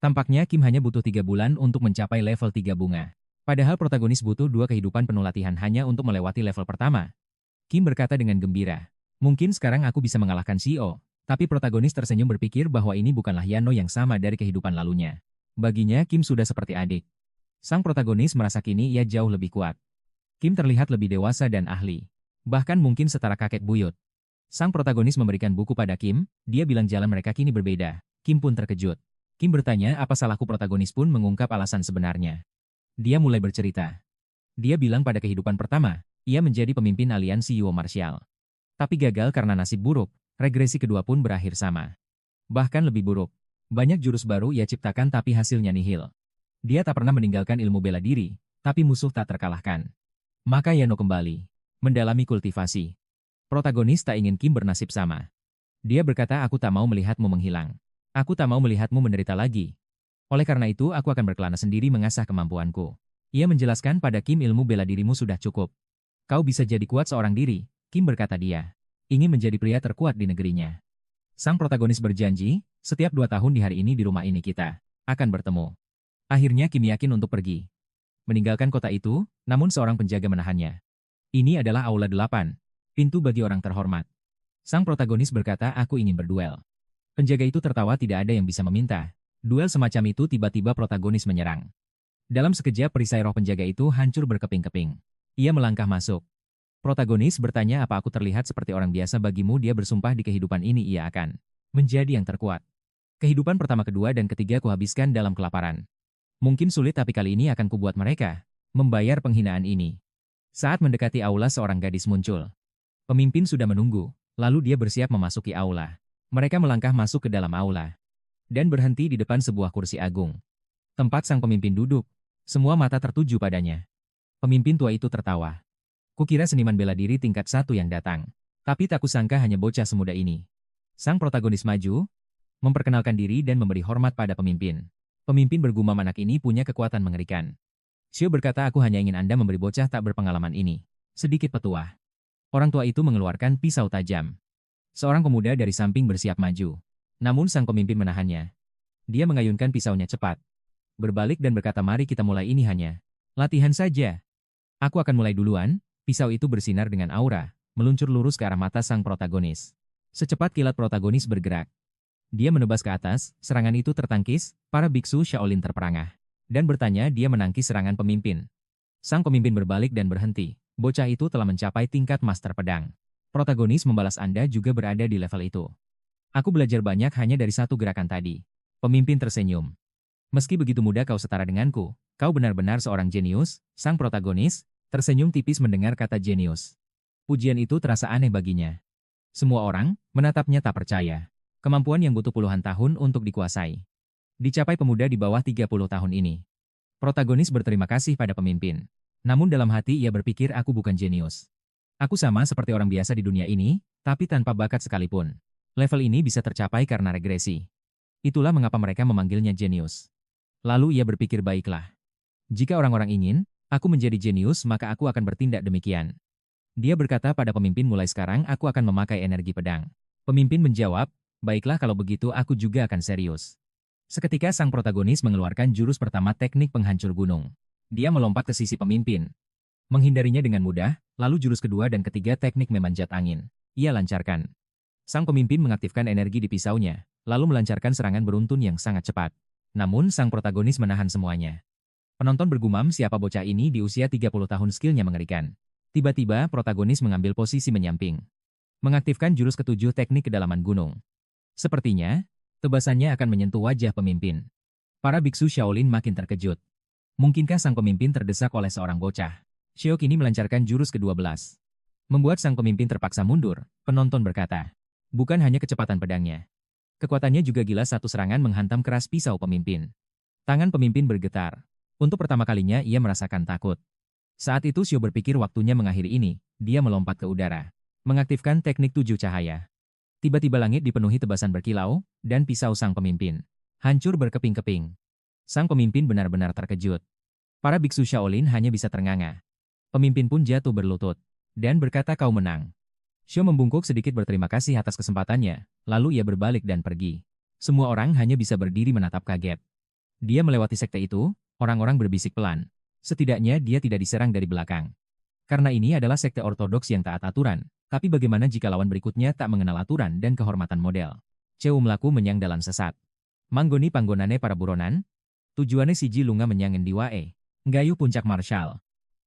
Tampaknya Kim hanya butuh 3 bulan untuk mencapai level 3 bunga. Padahal protagonis butuh 2 kehidupan penuh latihan hanya untuk melewati level pertama. Kim berkata dengan gembira, mungkin sekarang aku bisa mengalahkan CEO, tapi protagonis tersenyum berpikir bahwa ini bukanlah Yano yang sama dari kehidupan lalunya. Baginya Kim sudah seperti adik. Sang protagonis merasa kini ia jauh lebih kuat. Kim terlihat lebih dewasa dan ahli. Bahkan mungkin setara kakek buyut. Sang protagonis memberikan buku pada Kim, dia bilang jalan mereka kini berbeda. Kim pun terkejut. Kim bertanya apa salahku, protagonis pun mengungkap alasan sebenarnya. Dia mulai bercerita. Dia bilang pada kehidupan pertama, ia menjadi pemimpin aliansi Yuo Martial. Tapi gagal karena nasib buruk, regresi kedua pun berakhir sama. Bahkan lebih buruk. Banyak jurus baru ia ciptakan tapi hasilnya nihil. Dia tak pernah meninggalkan ilmu bela diri, tapi musuh tak terkalahkan. Maka Yano kembali, mendalami kultivasi. Protagonis tak ingin Kim bernasib sama. Dia berkata aku tak mau melihatmu menghilang. Aku tak mau melihatmu menderita lagi. Oleh karena itu aku akan berkelana sendiri mengasah kemampuanku. Ia menjelaskan pada Kim ilmu bela dirimu sudah cukup. Kau bisa jadi kuat seorang diri, Kim berkata dia. Ingin menjadi pria terkuat di negerinya. Sang protagonis berjanji, setiap 2 tahun di hari ini di rumah ini kita akan bertemu. Akhirnya Kim yakin untuk pergi. Meninggalkan kota itu, namun seorang penjaga menahannya. Ini adalah Aula 8, pintu bagi orang terhormat. Sang protagonis berkata, aku ingin berduel. Penjaga itu tertawa, tidak ada yang bisa meminta. Duel semacam itu. Tiba-tiba protagonis menyerang. Dalam sekejap perisai roh penjaga itu hancur berkeping-keping. Ia melangkah masuk. Protagonis bertanya, apa aku terlihat seperti orang biasa bagimu? Dia bersumpah di kehidupan ini ia akan menjadi yang terkuat. Kehidupan pertama, kedua, dan ketiga kuhabiskan dalam kelaparan. Mungkin sulit, tapi kali ini akan kubuat mereka membayar penghinaan ini. Saat mendekati aula, seorang gadis muncul. Pemimpin sudah menunggu, lalu dia bersiap memasuki aula. Mereka melangkah masuk ke dalam aula dan berhenti di depan sebuah kursi agung. Tempat sang pemimpin duduk, semua mata tertuju padanya. Pemimpin tua itu tertawa. Kukira seniman bela diri tingkat 1 yang datang. Tapi tak kusangka hanya bocah semuda ini. Sang protagonis maju, memperkenalkan diri dan memberi hormat pada pemimpin. Pemimpin bergumam, anak ini punya kekuatan mengerikan. Xiao berkata, aku hanya ingin Anda memberi bocah tak berpengalaman ini sedikit petuah. Orang tua itu mengeluarkan pisau tajam. Seorang pemuda dari samping bersiap maju. Namun sang pemimpin menahannya. Dia mengayunkan pisaunya cepat. Berbalik dan berkata, mari kita mulai, ini hanya latihan saja. Aku akan mulai duluan. Pisau itu bersinar dengan aura, meluncur lurus ke arah mata sang protagonis. Secepat kilat protagonis bergerak. Dia menebas ke atas, serangan itu tertangkis, para biksu Shaolin terperangah. Dan bertanya, dia menangkis serangan pemimpin. Sang pemimpin berbalik dan berhenti. Bocah itu telah mencapai tingkat master pedang. Protagonis membalas, Anda juga berada di level itu. Aku belajar banyak hanya dari satu gerakan tadi. Pemimpin tersenyum. Meski begitu mudah kau setara denganku, kau benar-benar seorang jenius. Sang protagonis tersenyum tipis mendengar kata jenius. Pujian itu terasa aneh baginya. Semua orang menatapnya tak percaya. Kemampuan yang butuh puluhan tahun untuk dikuasai. Dicapai pemuda di bawah 30 tahun ini. Protagonis berterima kasih pada pemimpin. Namun dalam hati ia berpikir, aku bukan jenius. Aku sama seperti orang biasa di dunia ini, tapi tanpa bakat sekalipun. Level ini bisa tercapai karena regresi. Itulah mengapa mereka memanggilnya jenius. Lalu ia berpikir, baiklah. Jika orang-orang ingin aku menjadi jenius, maka aku akan bertindak demikian. Dia berkata pada pemimpin, mulai sekarang aku akan memakai energi pedang. Pemimpin menjawab, baiklah kalau begitu aku juga akan serius. Seketika sang protagonis mengeluarkan jurus pertama, teknik penghancur gunung. Dia melompat ke sisi pemimpin. Menghindarinya dengan mudah, lalu jurus kedua dan ketiga, teknik memanjat angin. Ia lancarkan. Sang pemimpin mengaktifkan energi di pisaunya, lalu melancarkan serangan beruntun yang sangat cepat. Namun sang protagonis menahan semuanya. Penonton bergumam, siapa bocah ini di usia 30 tahun, skillnya mengerikan. Tiba-tiba protagonis mengambil posisi menyamping. Mengaktifkan jurus ketujuh, teknik kedalaman gunung. Sepertinya, tebasannya akan menyentuh wajah pemimpin. Para biksu Shaolin makin terkejut. Mungkinkah sang pemimpin terdesak oleh seorang bocah? Xiao kini melancarkan jurus ke-12. Membuat sang pemimpin terpaksa mundur, penonton berkata. Bukan hanya kecepatan pedangnya. Kekuatannya juga gila, satu serangan menghantam keras pisau pemimpin. Tangan pemimpin bergetar. Untuk pertama kalinya ia merasakan takut. Saat itu Xiao berpikir waktunya mengakhiri ini, dia melompat ke udara. Mengaktifkan teknik 7 cahaya. Tiba-tiba langit dipenuhi tebasan berkilau, dan pisau sang pemimpin hancur berkeping-keping. Sang pemimpin benar-benar terkejut. Para biksu Shaolin hanya bisa ternganga. Pemimpin pun jatuh berlutut, dan berkata, kau menang. Xiao membungkuk sedikit berterima kasih atas kesempatannya, lalu ia berbalik dan pergi. Semua orang hanya bisa berdiri menatap kaget. Dia melewati sekte itu, orang-orang berbisik pelan. Setidaknya dia tidak diserang dari belakang. Karena ini adalah sekte ortodoks yang taat aturan. Tapi bagaimana jika lawan berikutnya tak mengenal aturan dan kehormatan model? Ceu melaku menyang dalam sesat. Manggoni panggonane para buronan. Tujuannya siji lunga menyang endi wae. Nggayu puncak marshal.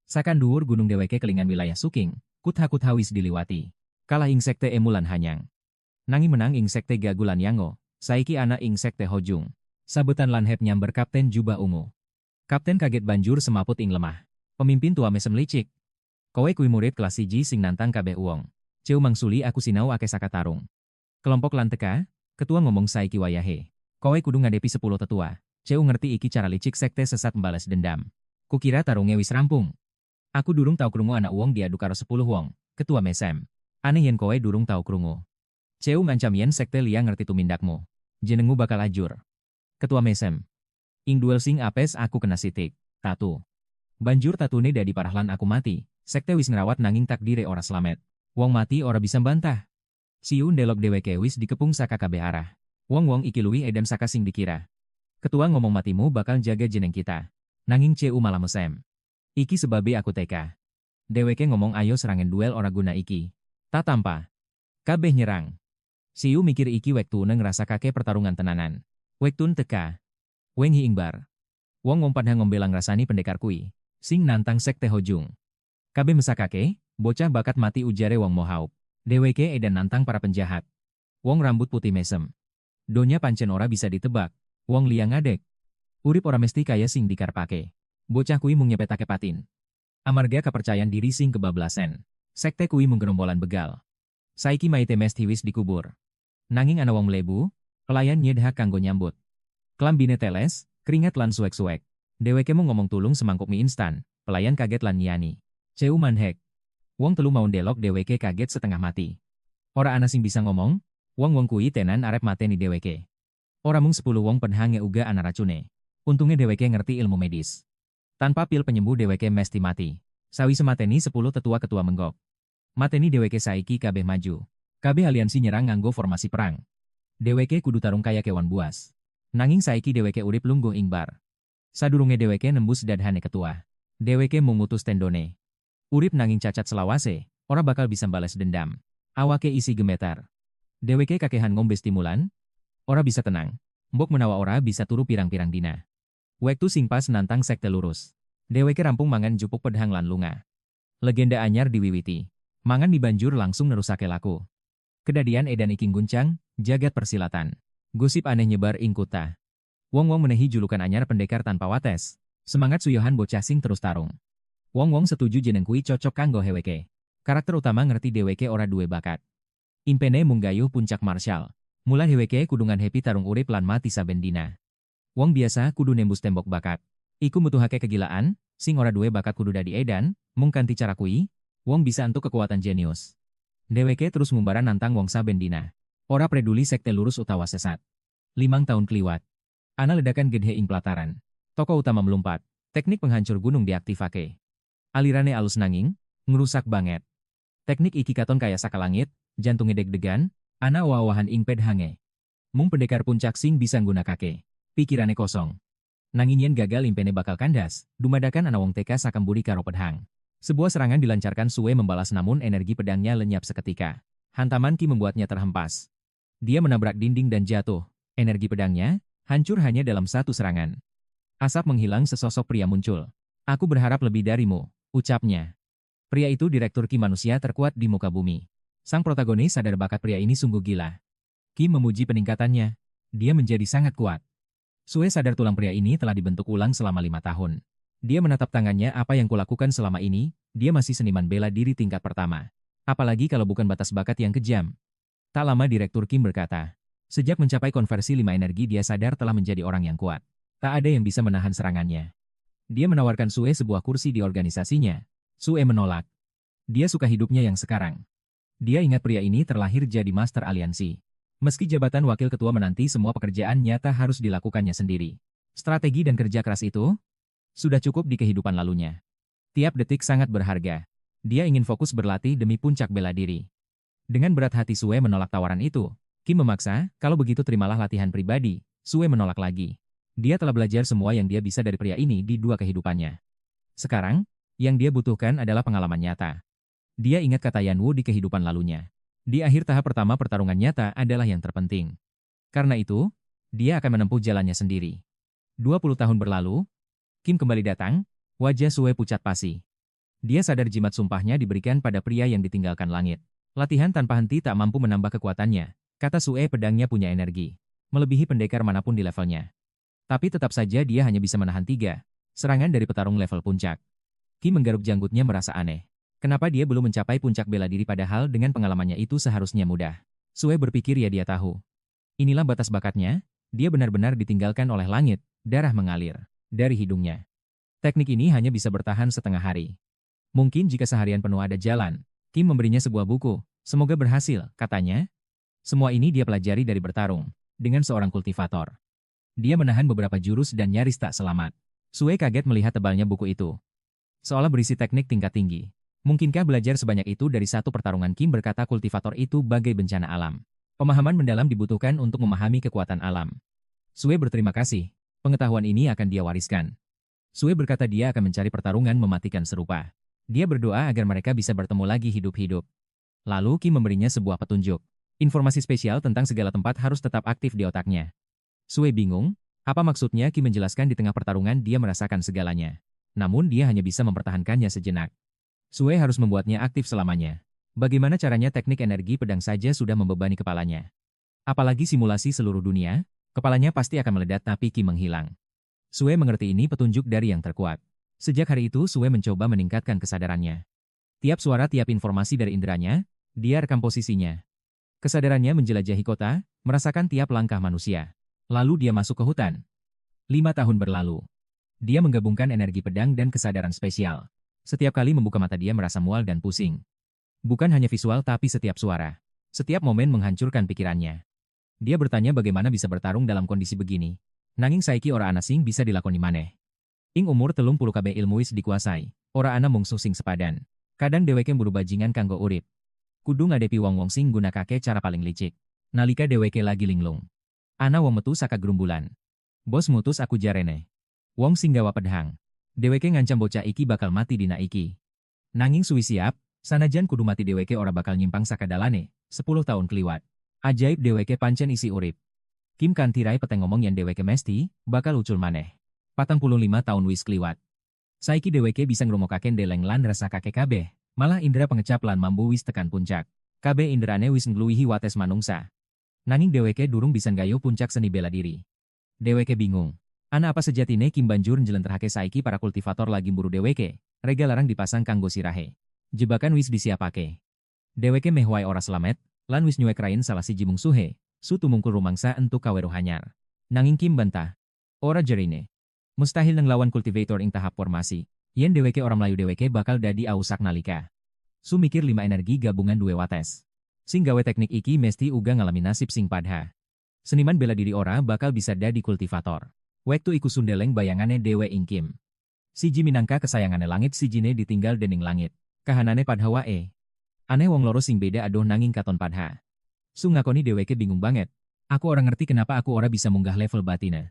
Sakan dhuwur gunung deweke kelingan wilayah Suking. Kutha-kutha wis diliwati. Kalah ing sekte emulan hanyang. Nangi menang ing sekte gagulan yango. Saiki ana ing sekte hojung. Sabetan lanhep nyamber kapten jubah ungu. Kapten kaget banjur semaput ing lemah. Pemimpin tua mesem licik. Kowe kui murid kelas siji sing nantang kabeh uwong. Ceu mangsuli aku sinau ake sakatarung. Kelompok lan teka, ketua ngomong saiki wayahe. Kowe kudu ngadepi 10 tetua. Ceu ngerti iki cara licik sekte sesat membalas dendam. Kukira tarungnya wis rampung. Aku durung tau krungu anak uwong diadu karo 10 wong. Ketua mesem. Aneh yen kowe durung tau krungu. Ceu ngancam yen sekte liya ngerti tumindakmu. Jenengmu bakal ajur. Ketua mesem. Ing duel sing apes aku kena sitik. Tatu. Banjur tatune dadi parahlan aku mati. Sekte wis ngerawat nanging takdire ora slamet. Wong mati ora bisa bantah. Siu ndelok dheweke wis dikepung saka kabeh arah. Wong-wong iki luwih edan saka sing dikira. Ketua ngomong matimu bakal jaga jeneng kita. Nanging CU malah mesem. Iki sebabe aku teka. Deweke ngomong ayo serangan duel ora guna iki. Tak tampa. Kabeh nyerang. Siu mikir iki wektune ngerasa kake pertarungan tenanan. Wektun teka. Weng Ingbar. Wong ngompadha ngombelang rasani pendekar kui. Sing nantang sekte Hojung. Kabeh mesakake, bocah bakat mati ujare Wong Mohawk. Deweke edan nantang para penjahat. Wong rambut putih mesem. Donya pancen ora bisa ditebak. Wong liang ngadek. Urip ora mesti kaya sing dikarpake. Bocah kui mung nyepetake patin. Amarga kepercayaan diri sing kebablasen. Sekte kui mung gerombolan begal. Saiki maite mesti wis dikubur. Nanging ana wong mlebu, pelayan nyedha kanggo nyambut. Klambine teles, keringat lan suwek-suwek. Deweke mung ngomong tulung semangkuk mie instan, pelayan kaget lan nyani. Ceu manhek. Wong telu mau ndelok deweke kaget setengah mati. Ora ana sing bisa ngomong, wong-wong kui tenan arep mateni deweke. Ora mung 10 wong penhange uga ana racune. Untungnya deweke ngerti ilmu medis. Tanpa pil penyembuh deweke mesti mati. Sawi semateni 10 tetua ketua menggok. Mateni deweke saiki kabeh maju. Kabeh aliansi nyerang nganggo formasi perang. Deweke kudu tarung kaya kewan buas. Nanging saiki deweke urip lungguh ingbar. Sadurunge deweke nembus dadhane ketua. Deweke mengutus tendone. Urip nanging cacat selawase, ora bakal bisa bales dendam. Awake isi gemetar. Deweke kakehan ngombe stimulan. Ora bisa tenang. Mbok menawa ora bisa turu pirang-pirang dina. Wektu sing pas nantang sekte lurus. Deweke rampung mangan jupuk pedhang lan lunga. Legenda anyar diwiwiti. Mangan dibanjur langsung nerusake laku. Kedadian edan iking guncang, jagat persilatan. Gosip aneh nyebar ing kuta. Wong-wong menehi julukan anyar pendekar tanpa wates. Semangat suyohan bocah sing terus tarung. Wong-wong setuju jeneng kui cocok kanggo heweke. Karakter utama ngerti deweke ora duwe bakat. Impene mung gayuh puncak martial. Mula heweke kudungan happy tarung urip lan mati saben dina. Wong biasa kudu nembus tembok bakat. Iku mutuhake kegilaan, sing ora duwe bakat kudu dadi edan, mung kanthi cara kui, wong bisa entuk kekuatan jenius. Deweke terus ngumbaran nantang wong saben dina. Ora peduli sekte lurus utawa sesat. 5 tahun kliwat. Ana ledakan gedhe ing pelataran. Tokoh utama melumpat. Teknik penghancur gunung diaktifake. Alirane alus nanging, ngerusak banget. Teknik iki katon kaya saka langit, jantunge deg-degan, ana wawahan ing pedhange. Mung pendekar puncak sing bisa nggunakake. Pikirane kosong. Nanging yen gagal impene bakal kandas, dumadakan ana wong teka sakemburi karo pedhang. Sebuah serangan dilancarkan Sue membalas namun energi pedangnya lenyap seketika. Hantaman Ki membuatnya terhempas. Dia menabrak dinding dan jatuh. Energi pedangnya hancur hanya dalam satu serangan. Asap menghilang sesosok pria muncul. Aku berharap lebih darimu, ucapnya. Pria itu direktur Ki manusia terkuat di muka bumi. Sang protagonis sadar bakat pria ini sungguh gila. Ki memuji peningkatannya. Dia menjadi sangat kuat. Sue sadar tulang pria ini telah dibentuk ulang selama 5 tahun. Dia menatap tangannya apa yang kulakukan selama ini, dia masih seniman bela diri tingkat pertama. Apalagi kalau bukan batas bakat yang kejam. Tak lama Direktur Kim berkata, sejak mencapai konversi 5 energi dia sadar telah menjadi orang yang kuat. Tak ada yang bisa menahan serangannya. Dia menawarkan Sue sebuah kursi di organisasinya. Sue menolak. Dia suka hidupnya yang sekarang. Dia ingat pria ini terlahir jadi master aliansi. Meski jabatan wakil ketua menanti semua pekerjaan nyata harus dilakukannya sendiri. Strategi dan kerja keras itu sudah cukup di kehidupan lalunya. Tiap detik sangat berharga. Dia ingin fokus berlatih demi puncak bela diri. Dengan berat hati Sue menolak tawaran itu. Kim memaksa, kalau begitu terimalah latihan pribadi. Sue menolak lagi. Dia telah belajar semua yang dia bisa dari pria ini di 2 kehidupannya. Sekarang, yang dia butuhkan adalah pengalaman nyata. Dia ingat kata Yanwu di kehidupan lalunya. Di akhir tahap pertama pertarungan nyata adalah yang terpenting. Karena itu, dia akan menempuh jalannya sendiri. 20 tahun berlalu, Kim kembali datang, wajah Sue pucat pasi. Dia sadar jimat sumpahnya diberikan pada pria yang ditinggalkan langit. Latihan tanpa henti tak mampu menambah kekuatannya. Kata Sue pedangnya punya energi. Melebihi pendekar manapun di levelnya. Tapi tetap saja dia hanya bisa menahan 3 serangan dari petarung level puncak. Kim menggaruk janggutnya merasa aneh. Kenapa dia belum mencapai puncak bela diri padahal dengan pengalamannya itu seharusnya mudah. Sue berpikir ya dia tahu. Inilah batas bakatnya, dia benar-benar ditinggalkan oleh langit, darah mengalir dari hidungnya. Teknik ini hanya bisa bertahan setengah hari. Mungkin jika seharian penuh ada jalan, Kim memberinya sebuah buku. Semoga berhasil, katanya. Semua ini dia pelajari dari bertarung dengan seorang kultivator. Dia menahan beberapa jurus dan nyaris tak selamat. Sue kaget melihat tebalnya buku itu. Seolah berisi teknik tingkat tinggi. Mungkinkah belajar sebanyak itu dari satu pertarungan? Kim berkata kultivator itu bagai bencana alam. Pemahaman mendalam dibutuhkan untuk memahami kekuatan alam. Sue berterima kasih. Pengetahuan ini akan dia wariskan. Sue berkata dia akan mencari pertarungan mematikan serupa. Dia berdoa agar mereka bisa bertemu lagi hidup-hidup. Lalu Kim memberinya sebuah petunjuk. Informasi spesial tentang segala tempat harus tetap aktif di otaknya. Sue bingung, apa maksudnya Kim menjelaskan di tengah pertarungan dia merasakan segalanya. Namun dia hanya bisa mempertahankannya sejenak. Sue harus membuatnya aktif selamanya. Bagaimana caranya teknik energi pedang saja sudah membebani kepalanya. Apalagi simulasi seluruh dunia, kepalanya pasti akan meledak tapi Kim menghilang. Sue mengerti ini petunjuk dari yang terkuat. Sejak hari itu Sue mencoba meningkatkan kesadarannya. Tiap suara tiap informasi dari inderanya, dia rekam posisinya. Kesadarannya menjelajahi kota, merasakan tiap langkah manusia. Lalu dia masuk ke hutan. 5 tahun berlalu. Dia menggabungkan energi pedang dan kesadaran spesial. Setiap kali membuka mata dia merasa mual dan pusing. Bukan hanya visual tapi setiap suara. Setiap momen menghancurkan pikirannya. Dia bertanya bagaimana bisa bertarung dalam kondisi begini. Nanging saiki ora ana sing bisa dilakoni maneh. Ing umur 30 KB ilmu wis dikuasai. Ora ana mungsuh sing sepadan. Kadang dheweke mburu bajingan kanggo urip. Kudu ngadepi wong-wong sing gunakake cara paling licik. Nalika dheweke lagi linglung. Ana wong metu saka gerumbulan. Bos mutus aku jarene. Wong sing gawa pedhang. Dheweke ngancam bocah iki bakal mati dina iki. Nanging suwi siap, sanajan kudu mati dheweke ora bakal nyimpang saka dalane. 10 tahun kliwat. Ajaib dheweke pancen isi urip. Kim kantirai peteng ngomong yen dheweke mesti bakal ucul maneh. 45 tahun wis kliwat. Saiki dheweke bisa ngrungokaken deleng lan resakake kabeh. Malah indera pengecap lan mambu wis tekan puncak. Kabeh inderane wis ngluwihi wates manungsa. Nanging dheweke durung bisa nggayu puncak seni bela diri. Dheweke bingung. Ana apa sejatine Kim banjur njlentrehake saiki para kultivator lagi mburu dheweke. Rega larang dipasang kanggo sirahe. Jebakan wis disiapake. Dheweke meh wae ora slamet, lan wis nyuwek rain salah siji mungsuhe. Su tumungkul rumangsa entuk kaweruh hanyar. Nanging Kim bantah. Ora jerine. Mustahil nglawan kultivator ing tahap formasi. Yen dheweke ora mlayu dheweke bakal dadi ausak nalika. Su mikir 5 energi gabungan duwe wates. Sing gawe teknik iki mesti uga ngalami nasib sing padha. Seniman bela diri ora bakal bisa dadi kultivator. Wektu iku sundeleng bayangane dewe ing Kim. Siji minangka kesayangane langit sijine ditinggal dening langit. Kahanane padha wae. Aneh wong loro sing beda adoh nanging katon padha. Su ngakoni dheweke bingung banget. Aku ora ngerti kenapa aku ora bisa munggah level batina.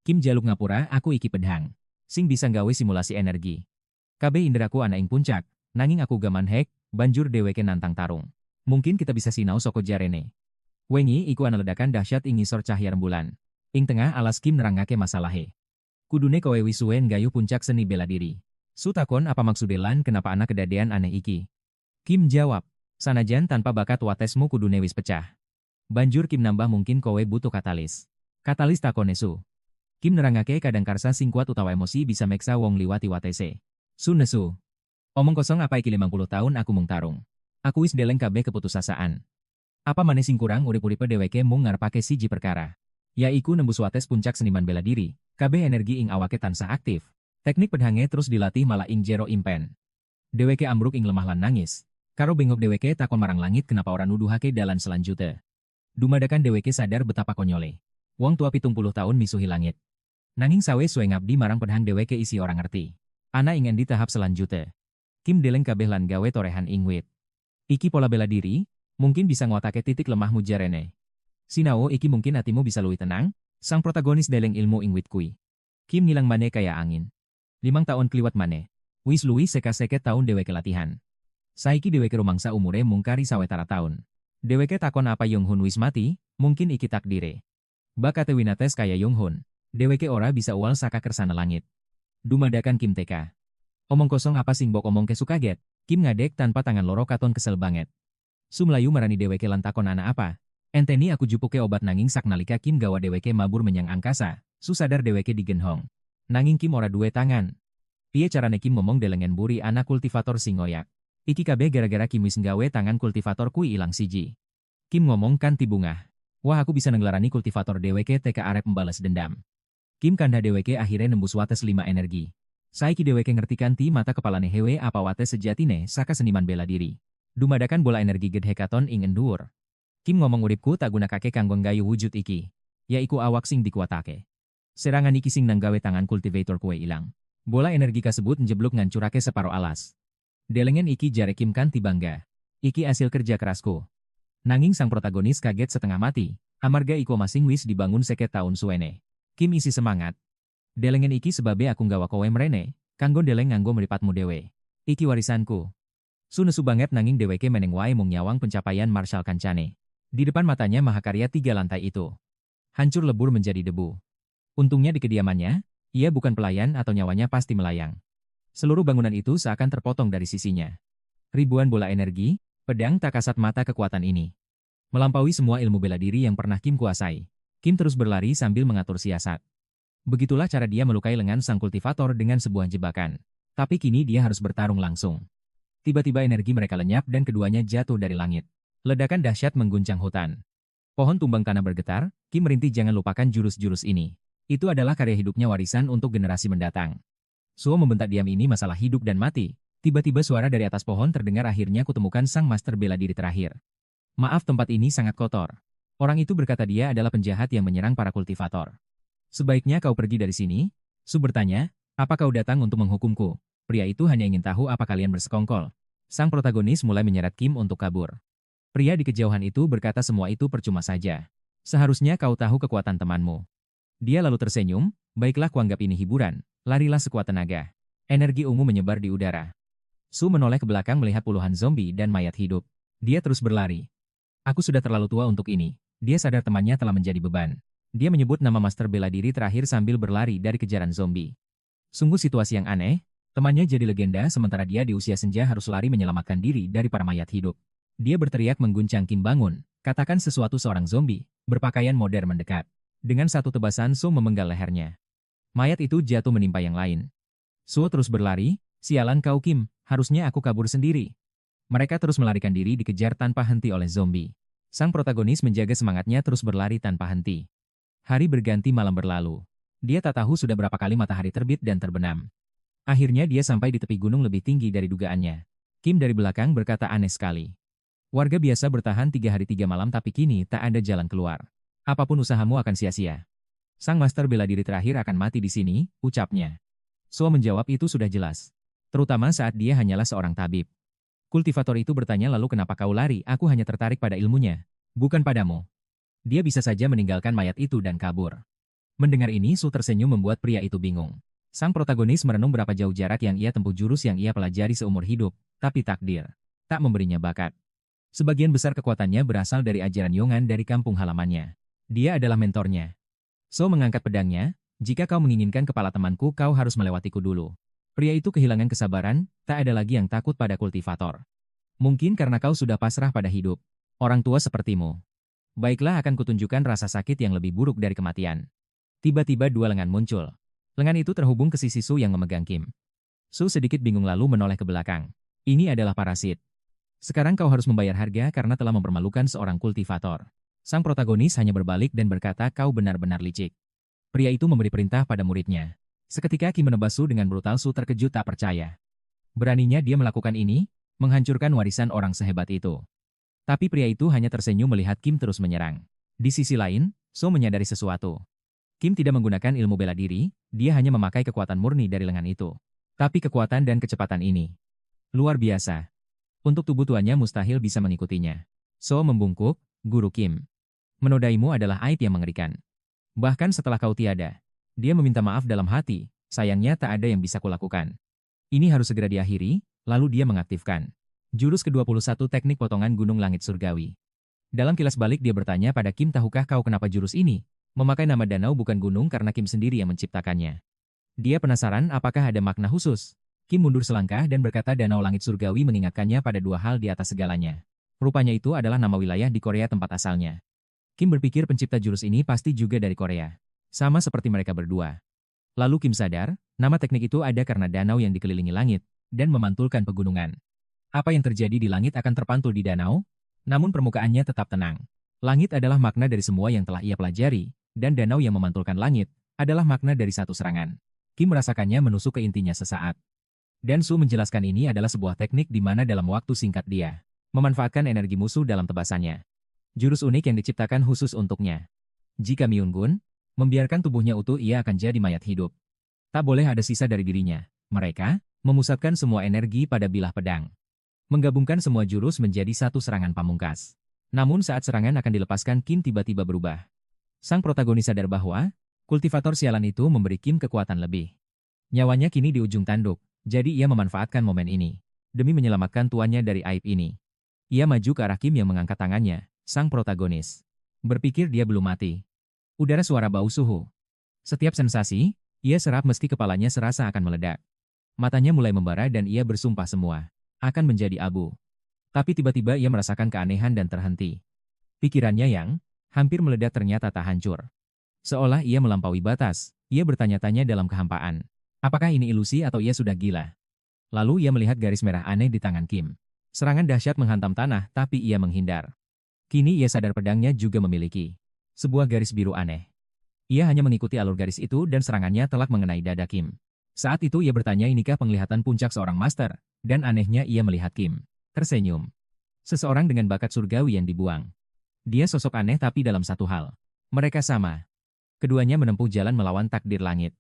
Kim jaluk ngapura aku iki pedhang. Sing bisa nggawe simulasi energi. Kabeh inderaku ana ing puncak, nanging aku gaman hek, banjur dheweke nantang tarung. Mungkin kita bisa sinau saka jarene. Wengi iku ana ledakan dahsyat ing ngisor cahya rembulan. Ing tengah alas Kim nerangake masalahe. Kudune kowe wis suwe nggayu puncak seni bela diri. Su takon apa maksude lan kenapa ana kedadean aneh iki. Kim jawab. Sanajan tanpa bakat watesmu kudune wis pecah. Banjur Kim nambah mungkin kowe butuh katalis. Katalis takone Su. Kim nerangake kadang karsa sing kuat utawa emosi bisa meksa wong liwati watese. Su nesu. Omong kosong apa iki 50 tahun aku mung tarung. Aku wis deleng kabeh keputusasaan. Apa maneh sing kurang urip-uripe dheweke mung ngarepake siji perkara. Yaiku nembus wates puncak seniman bela diri. Kabeh energi ing awake tansah aktif. Teknik pedhange terus dilatih malah ing jero impen. Dheweke ambruk ing lemah lan nangis. Karo bengok dheweke takon marang langit kenapa ora nuduhake dalan selanjutnya. Dumadakan dheweke sadar betapa konyole. Wong tua 70 tahun misuhi langit. Nanging sawe suwe ngabdi marang pedhang dheweke isi orang ngerti. Ana ing endi tahap selanjutnya. Kim deleng kabeh lan gawe torehan ing wit. Iki pola bela diri, mungkin bisa nguatake titik lemahmu jarene. Sinau iki mungkin hatimu bisa luwih tenang, sang protagonis deleng ilmu ing wit kui. Kim ngilang maneh kaya angin. 5 tahun kliwat maneh. Wis luwih seka-seket tahun dheweke latihan. Saiki dheweke rumangsa umure mung kari sawetara taun. Dheweke takon apa Yong Hun wis mati, mungkin iki takdire. Bakate winates kaya Yong Hun. Dheweke ora bisa uwal saka kersane langit. Dumadakan Kim teka. Omong kosong apa sing bok omong kesu kaget. Kim ngadek tanpa tangan loro katon kesel banget. Su melayu marani dheweke lan takon ana apa. Enteni aku jupuke obat nanging saknalika Kim gawa dheweke mabur menyang angkasa. Su sadar dheweke digenhong. Nanging Kim ora duwe tangan. Piye carane Kim ngomong delengen buri anak kultivator sing ngoyak. Iki kabeh gara-gara Kim wis nggawe tangan kultivator kui ilang siji. Kim ngomong kanthi bungah. Wah aku bisa nenglarani kultivator dheweke teka arep membalas dendam. Kim kandha dheweke akhire nembus wates 5 energi. Saiki dheweke ngerti kanthi mata kepalane hewe apa wates sejatine saka seniman bela diri. Dumadakan bola energi gedhe katon ing endhuwur. Kim ngomong uripku tak gunakake kanggo nggayu wujud iki. Yaiku awak sing dikuatake. Serangan iki sing nanggawe tangan kultivator kue ilang. Bola energi kasebut njebluk ngancurake separo alas. Delengen iki jare Kim kanthi bangga. Iki hasil kerja kerasku. Nanging sang protagonis kaget setengah mati. Amarga iku masing wis dibangun 50 taun suwene. Kim isi semangat. Delengen iki sebabe aku nggawa kowe mrene, kanggo deleng nganggo mripatmu dewe. Iki warisanku. Su nesu banget nanging dheweke meneng wae mung nyawang pencapaian Marshal kancane. Di depan matanya mahakarya 3 lantai itu hancur lebur menjadi debu. Untungnya di kediamannya, ia bukan pelayan atau nyawanya pasti melayang. Seluruh bangunan itu seakan terpotong dari sisinya. Ribuan bola energi, pedang tak kasat mata kekuatan ini. Melampaui semua ilmu bela diri yang pernah Kim kuasai. Kim terus berlari sambil mengatur siasat. Begitulah cara dia melukai lengan sang kultivator dengan sebuah jebakan. Tapi kini dia harus bertarung langsung. Tiba-tiba energi mereka lenyap dan keduanya jatuh dari langit. Ledakan dahsyat mengguncang hutan. Pohon tumbang tanah bergetar, Kim merintih jangan lupakan jurus-jurus ini. Itu adalah karya hidupnya warisan untuk generasi mendatang. Suo membentak diam ini masalah hidup dan mati. Tiba-tiba suara dari atas pohon terdengar akhirnya kutemukan sang master bela diri terakhir. Maaf tempat ini sangat kotor. Orang itu berkata dia adalah penjahat yang menyerang para kultivator. Sebaiknya kau pergi dari sini? Su bertanya, apa kau datang untuk menghukumku? Pria itu hanya ingin tahu apa kalian bersekongkol. Sang protagonis mulai menyeret Kim untuk kabur. Pria di kejauhan itu berkata semua itu percuma saja. Seharusnya kau tahu kekuatan temanmu. Dia lalu tersenyum, baiklah kuanggap ini hiburan, larilah sekuat tenaga. Energi ungu menyebar di udara. Su menoleh ke belakang melihat puluhan zombie dan mayat hidup. Dia terus berlari. Aku sudah terlalu tua untuk ini. Dia sadar temannya telah menjadi beban. Dia menyebut nama master bela diri terakhir sambil berlari dari kejaran zombie. Sungguh situasi yang aneh. Temannya jadi legenda sementara dia di usia senja harus lari menyelamatkan diri dari para mayat hidup. Dia berteriak mengguncang Kim bangun, katakan sesuatu seorang zombie, berpakaian modern mendekat. Dengan satu tebasan Su memenggal lehernya. Mayat itu jatuh menimpa yang lain. Su terus berlari, sialan kau Kim, harusnya aku kabur sendiri. Mereka terus melarikan diri dikejar tanpa henti oleh zombie. Sang protagonis menjaga semangatnya terus berlari tanpa henti. Hari berganti malam berlalu. Dia tak tahu sudah berapa kali matahari terbit dan terbenam. Akhirnya dia sampai di tepi gunung lebih tinggi dari dugaannya. Kim dari belakang berkata aneh sekali. Warga biasa bertahan 3 hari 3 malam tapi kini tak ada jalan keluar. Apapun usahamu akan sia-sia. Sang master bela diri terakhir akan mati di sini, ucapnya. So menjawab itu sudah jelas. Terutama saat dia hanyalah seorang tabib. Kultivator itu bertanya lalu kenapa kau lari, aku hanya tertarik pada ilmunya. Bukan padamu. Dia bisa saja meninggalkan mayat itu dan kabur. Mendengar ini Su tersenyum membuat pria itu bingung. Sang protagonis merenung berapa jauh jarak yang ia tempuh jurus yang ia pelajari seumur hidup, tapi takdir tak memberinya bakat. Sebagian besar kekuatannya berasal dari ajaran Yongan dari kampung halamannya. Dia adalah mentornya. So mengangkat pedangnya, jika kau menginginkan kepala temanku kau harus melewatiku dulu. Pria itu kehilangan kesabaran, tak ada lagi yang takut pada kultivator. Mungkin karena kau sudah pasrah pada hidup. Orang tua sepertimu. Baiklah akan kutunjukkan rasa sakit yang lebih buruk dari kematian. Tiba-tiba 2 lengan muncul. Lengan itu terhubung ke sisi Su yang memegang Kim. Su sedikit bingung lalu menoleh ke belakang. Ini adalah parasit. Sekarang kau harus membayar harga karena telah mempermalukan seorang kultivator. Sang protagonis hanya berbalik dan berkata kau benar-benar licik. Pria itu memberi perintah pada muridnya. Seketika Kim menebas Su dengan brutal. Su terkejut tak percaya. Beraninya dia melakukan ini, menghancurkan warisan orang sehebat itu. Tapi pria itu hanya tersenyum melihat Kim terus menyerang. Di sisi lain, Su menyadari sesuatu. Kim tidak menggunakan ilmu bela diri, dia hanya memakai kekuatan murni dari lengan itu. Tapi kekuatan dan kecepatan ini luar biasa. Untuk tubuh tuannya mustahil bisa mengikutinya. So membungkuk, Guru Kim. Menodaimu adalah aib yang mengerikan. Bahkan setelah kau tiada. Dia meminta maaf dalam hati, sayangnya tak ada yang bisa kulakukan. Ini harus segera diakhiri, lalu dia mengaktifkan jurus ke-21 teknik potongan gunung langit surgawi. Dalam kilas balik dia bertanya pada Kim tahukah kau kenapa jurus ini? Memakai nama danau bukan gunung karena Kim sendiri yang menciptakannya. Dia penasaran apakah ada makna khusus. Kim mundur selangkah dan berkata danau langit surgawi mengingatkannya pada 2 hal di atas segalanya. Rupanya itu adalah nama wilayah di Korea tempat asalnya. Kim berpikir pencipta jurus ini pasti juga dari Korea. Sama seperti mereka berdua. Lalu Kim sadar, nama teknik itu ada karena danau yang dikelilingi langit, dan memantulkan pegunungan. Apa yang terjadi di langit akan terpantul di danau, namun permukaannya tetap tenang. Langit adalah makna dari semua yang telah ia pelajari, dan danau yang memantulkan langit, adalah makna dari satu serangan. Kim merasakannya menusuk ke intinya sesaat. Dan Su menjelaskan ini adalah sebuah teknik di mana dalam waktu singkat dia memanfaatkan energi musuh dalam tebasannya. Jurus unik yang diciptakan khusus untuknya. Jika Myung-gun membiarkan tubuhnya utuh ia akan jadi mayat hidup. Tak boleh ada sisa dari dirinya. Mereka memusatkan semua energi pada bilah pedang. Menggabungkan semua jurus menjadi satu serangan pamungkas. Namun saat serangan akan dilepaskan Kim tiba-tiba berubah. Sang protagonis sadar bahwa Kultivator sialan itu memberi Kim kekuatan lebih. Nyawanya kini di ujung tanduk, jadi ia memanfaatkan momen ini. Demi menyelamatkan tuannya dari aib ini. Ia maju ke arah Kim yang mengangkat tangannya, sang protagonis. Berpikir dia belum mati. Udara suara bau suhu. Setiap sensasi, ia serap meski kepalanya serasa akan meledak. Matanya mulai membara dan ia bersumpah semua akan menjadi abu. Tapi tiba-tiba ia merasakan keanehan dan terhenti. Pikirannya yang hampir meledak ternyata tak hancur. Seolah ia melampaui batas, ia bertanya-tanya dalam kehampaan. Apakah ini ilusi atau ia sudah gila? Lalu ia melihat garis merah aneh di tangan Kim. Serangan dahsyat menghantam tanah, tapi ia menghindar. Kini ia sadar pedangnya juga memiliki sebuah garis biru aneh. Ia hanya mengikuti alur garis itu dan serangannya telak mengenai dada Kim. Saat itu ia bertanya inikah penglihatan puncak seorang master, dan anehnya ia melihat Kim tersenyum. Seseorang dengan bakat surgawi yang dibuang. Dia sosok aneh tapi dalam satu hal. Mereka sama. Keduanya menempuh jalan melawan takdir langit.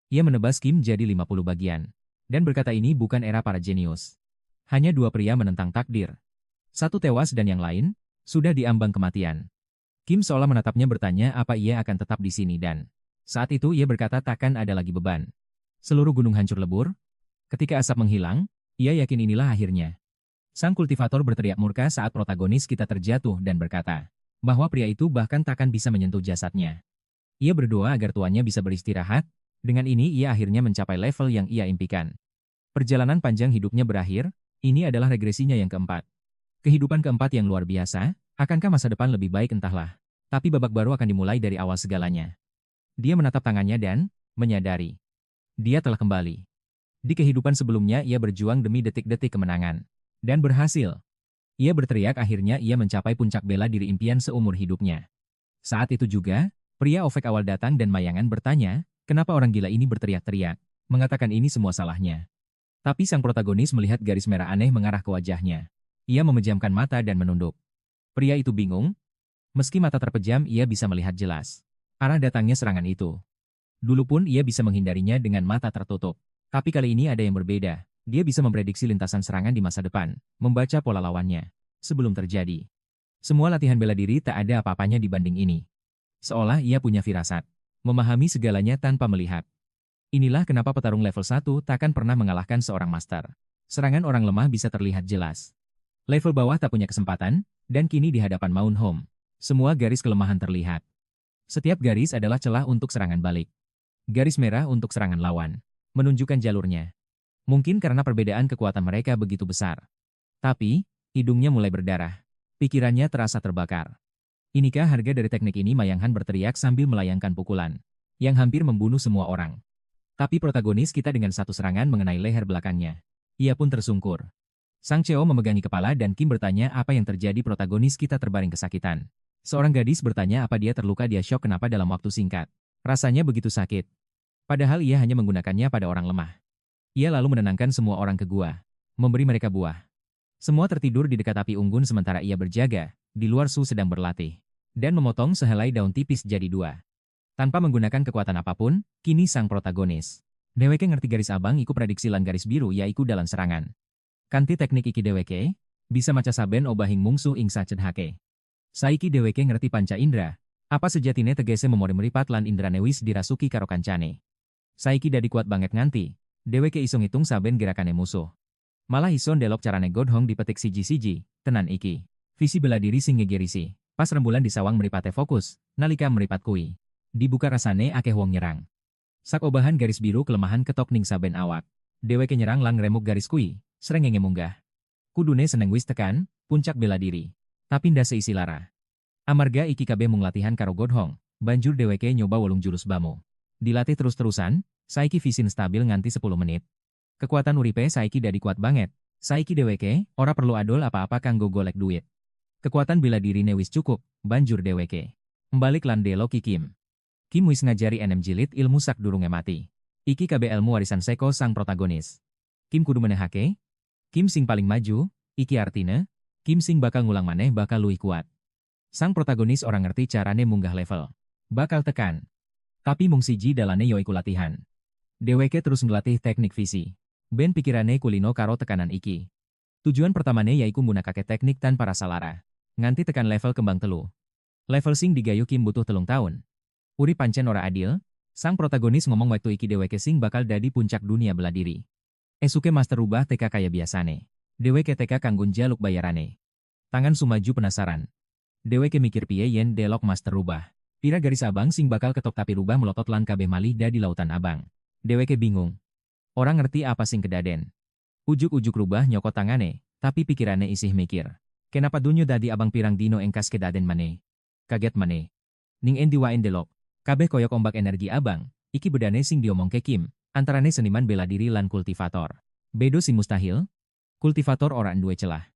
Ia menebas Kim jadi 50 bagian. Dan berkata ini bukan era para jenius. Hanya dua pria menentang takdir. Satu tewas dan yang lain sudah diambang kematian. Kim seolah menatapnya bertanya apa ia akan tetap di sini dan saat itu ia berkata takkan ada lagi beban. Seluruh gunung hancur lebur. Ketika asap menghilang, ia yakin inilah akhirnya. Sang kultivator berteriak murka saat protagonis kita terjatuh dan berkata bahwa pria itu bahkan takkan bisa menyentuh jasadnya. Ia berdoa agar tuannya bisa beristirahat. Dengan ini ia akhirnya mencapai level yang ia impikan. Perjalanan panjang hidupnya berakhir. Ini adalah regresinya yang keempat. Kehidupan keempat yang luar biasa. Akankah masa depan lebih baik entahlah. Tapi babak baru akan dimulai dari awal segalanya. Dia menatap tangannya dan menyadari. Dia telah kembali. Di kehidupan sebelumnya ia berjuang demi detik-detik kemenangan. Dan berhasil. Ia berteriak akhirnya ia mencapai puncak bela diri impian seumur hidupnya. Saat itu juga, pria Ovek awal datang dan Mayangan bertanya, kenapa orang gila ini berteriak-teriak, mengatakan ini semua salahnya. Tapi sang protagonis melihat garis merah aneh mengarah ke wajahnya. Ia memejamkan mata dan menunduk. Pria itu bingung. Meski mata terpejam ia bisa melihat jelas arah datangnya serangan itu. Dulu pun ia bisa menghindarinya dengan mata tertutup. Tapi kali ini ada yang berbeda. Dia bisa memprediksi lintasan serangan di masa depan, membaca pola lawannya sebelum terjadi. Semua latihan bela diri tak ada apa-apanya dibanding ini. Seolah ia punya firasat, memahami segalanya tanpa melihat. Inilah kenapa petarung level 1 takkan pernah mengalahkan seorang master. Serangan orang lemah bisa terlihat jelas. Level bawah tak punya kesempatan, dan kini di hadapan Mount Home. Semua garis kelemahan terlihat. Setiap garis adalah celah untuk serangan balik. Garis merah untuk serangan lawan. Menunjukkan jalurnya. Mungkin karena perbedaan kekuatan mereka begitu besar. Tapi, hidungnya mulai berdarah. Pikirannya terasa terbakar. Inikah harga dari teknik ini? Mayanghan berteriak sambil melayangkan pukulan. Yang hampir membunuh semua orang. Tapi protagonis kita dengan satu serangan mengenai leher belakangnya. Ia pun tersungkur. Sang Cheo memegangi kepala dan Kim bertanya apa yang terjadi. Protagonis kita terbaring kesakitan. Seorang gadis bertanya apa dia terluka. Dia syok kenapa dalam waktu singkat. Rasanya begitu sakit. Padahal ia hanya menggunakannya pada orang lemah. Ia lalu menenangkan semua orang ke gua. Memberi mereka buah. Semua tertidur di dekat api unggun sementara ia berjaga. Di luar Su sedang berlatih. Dan memotong sehelai daun tipis jadi dua. Tanpa menggunakan kekuatan apapun, kini sang protagonis. Deweke ngerti garis abang iku prediksi lan garis biru yaiku dalam serangan. Kanti teknik iki deweke, bisa maca saben obahing mungsu ing sacedhake. Saiki deweke ngerti panca indra, apa sejatine tegese memori meripat lan indra newis dirasuki karo kancane. Saiki dadi kuat banget nganti, deweke iso ngitung saben gerakane musuh. Malah iso ndelok carane Godhong dipetik siji-siji, tenan iki. Visi bela diri sing ngegerisi, pas rembulan disawang meripate fokus, nalika meripat kui. Dibuka rasane akeh wong nyerang. Sak obahan garis biru kelemahan ketok ning saben awak. Deweke nyerang lang remuk garis kui. Srengenge munggah. Kudune seneng wis tekan, puncak bela diri. Tapi nda seisi lara. Amarga iki kabeh mung latihan karo Godhong, banjur deweke nyoba wolung jurus bamo. Dilatih terus-terusan, saiki visin stabil nganti 10 menit. Kekuatan uripe saiki dadi kuat banget. Saiki deweke, ora perlu adol apa-apa kanggo golek duit. Kekuatan bela dirine wis cukup, banjur deweke. Mbalik lan delo Ki Kim. Kim wis ngajari enem jilid ilmu sak durunge mati. Iki kabeh ilmu warisan Seko sang protagonis. Kim kudu menehake. Kim sing paling maju, iki artine, Kim sing bakal ngulang maneh bakal luwih kuat. Sang protagonis orang ngerti carane munggah level. Bakal tekan. Tapi mung siji dalane yoiku latihan. Deweke terus ngelatih teknik visi. Ben pikirane kulino karo tekanan iki. Tujuan pertamane yaiku nggunakake teknik tanpa rasa lara. Nganti tekan level kembang telu. Level sing digayu Kim butuh 3 tahun. Uri pancen ora adil, Sang protagonis ngomong waktu iki dheweke sing bakal dadi puncak dunia bela diri. Esuke master rubah TK kaya biasane. Dheweke TK kanggo njaluk bayarane. Tangan sumaju penasaran. Dheweke mikir piye yen delok master rubah. Pira garis abang sing bakal ketok tapi rubah melotot lan kabeh malih dadi lautan abang. Dheweke bingung. Orang ngerti apa sing kedaden. Ujuk-ujuk rubah nyokot tangane, tapi pikirane isih mikir. Kenapa dunyo dadi abang pirang dino engkas kedaden maneh? Kaget maneh. Ning endi wae delok. Kabeh koyok ombak energi abang. Iki bedane sing diomong ke Kim. Antarane seniman bela diri lan kultivator. Bedo sing mustahil? Kultivator ora duwe celah.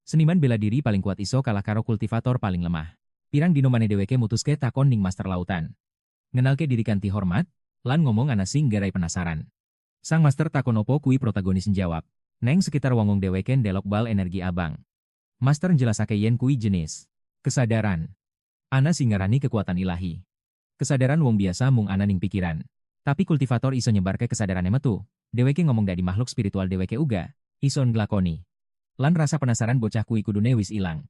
Seniman bela diri paling kuat iso kalah karo kultivator paling lemah. Pirang dino maneh dheweke mutuske takon ning master lautan. Ngenalke diri kanthi hormat, lan ngomong ana sing garai penasaran. Sang master takon opo kuwi protagonis njawab. Neng sekitar wongong dheweke ndelok bal energi abang. Master njelasake yen kuwi jenis kesadaran. Ana sing ngarani kekuatan ilahi. Kesadaran wong biasa mung ana ning pikiran. Tapi kultivator iso nyebarke kesadarane metu. Dheweke ngomong dadi makhluk spiritual dheweke uga iso nglakoni. Lan rasa penasaran bocah kuwi kudune wis ilang.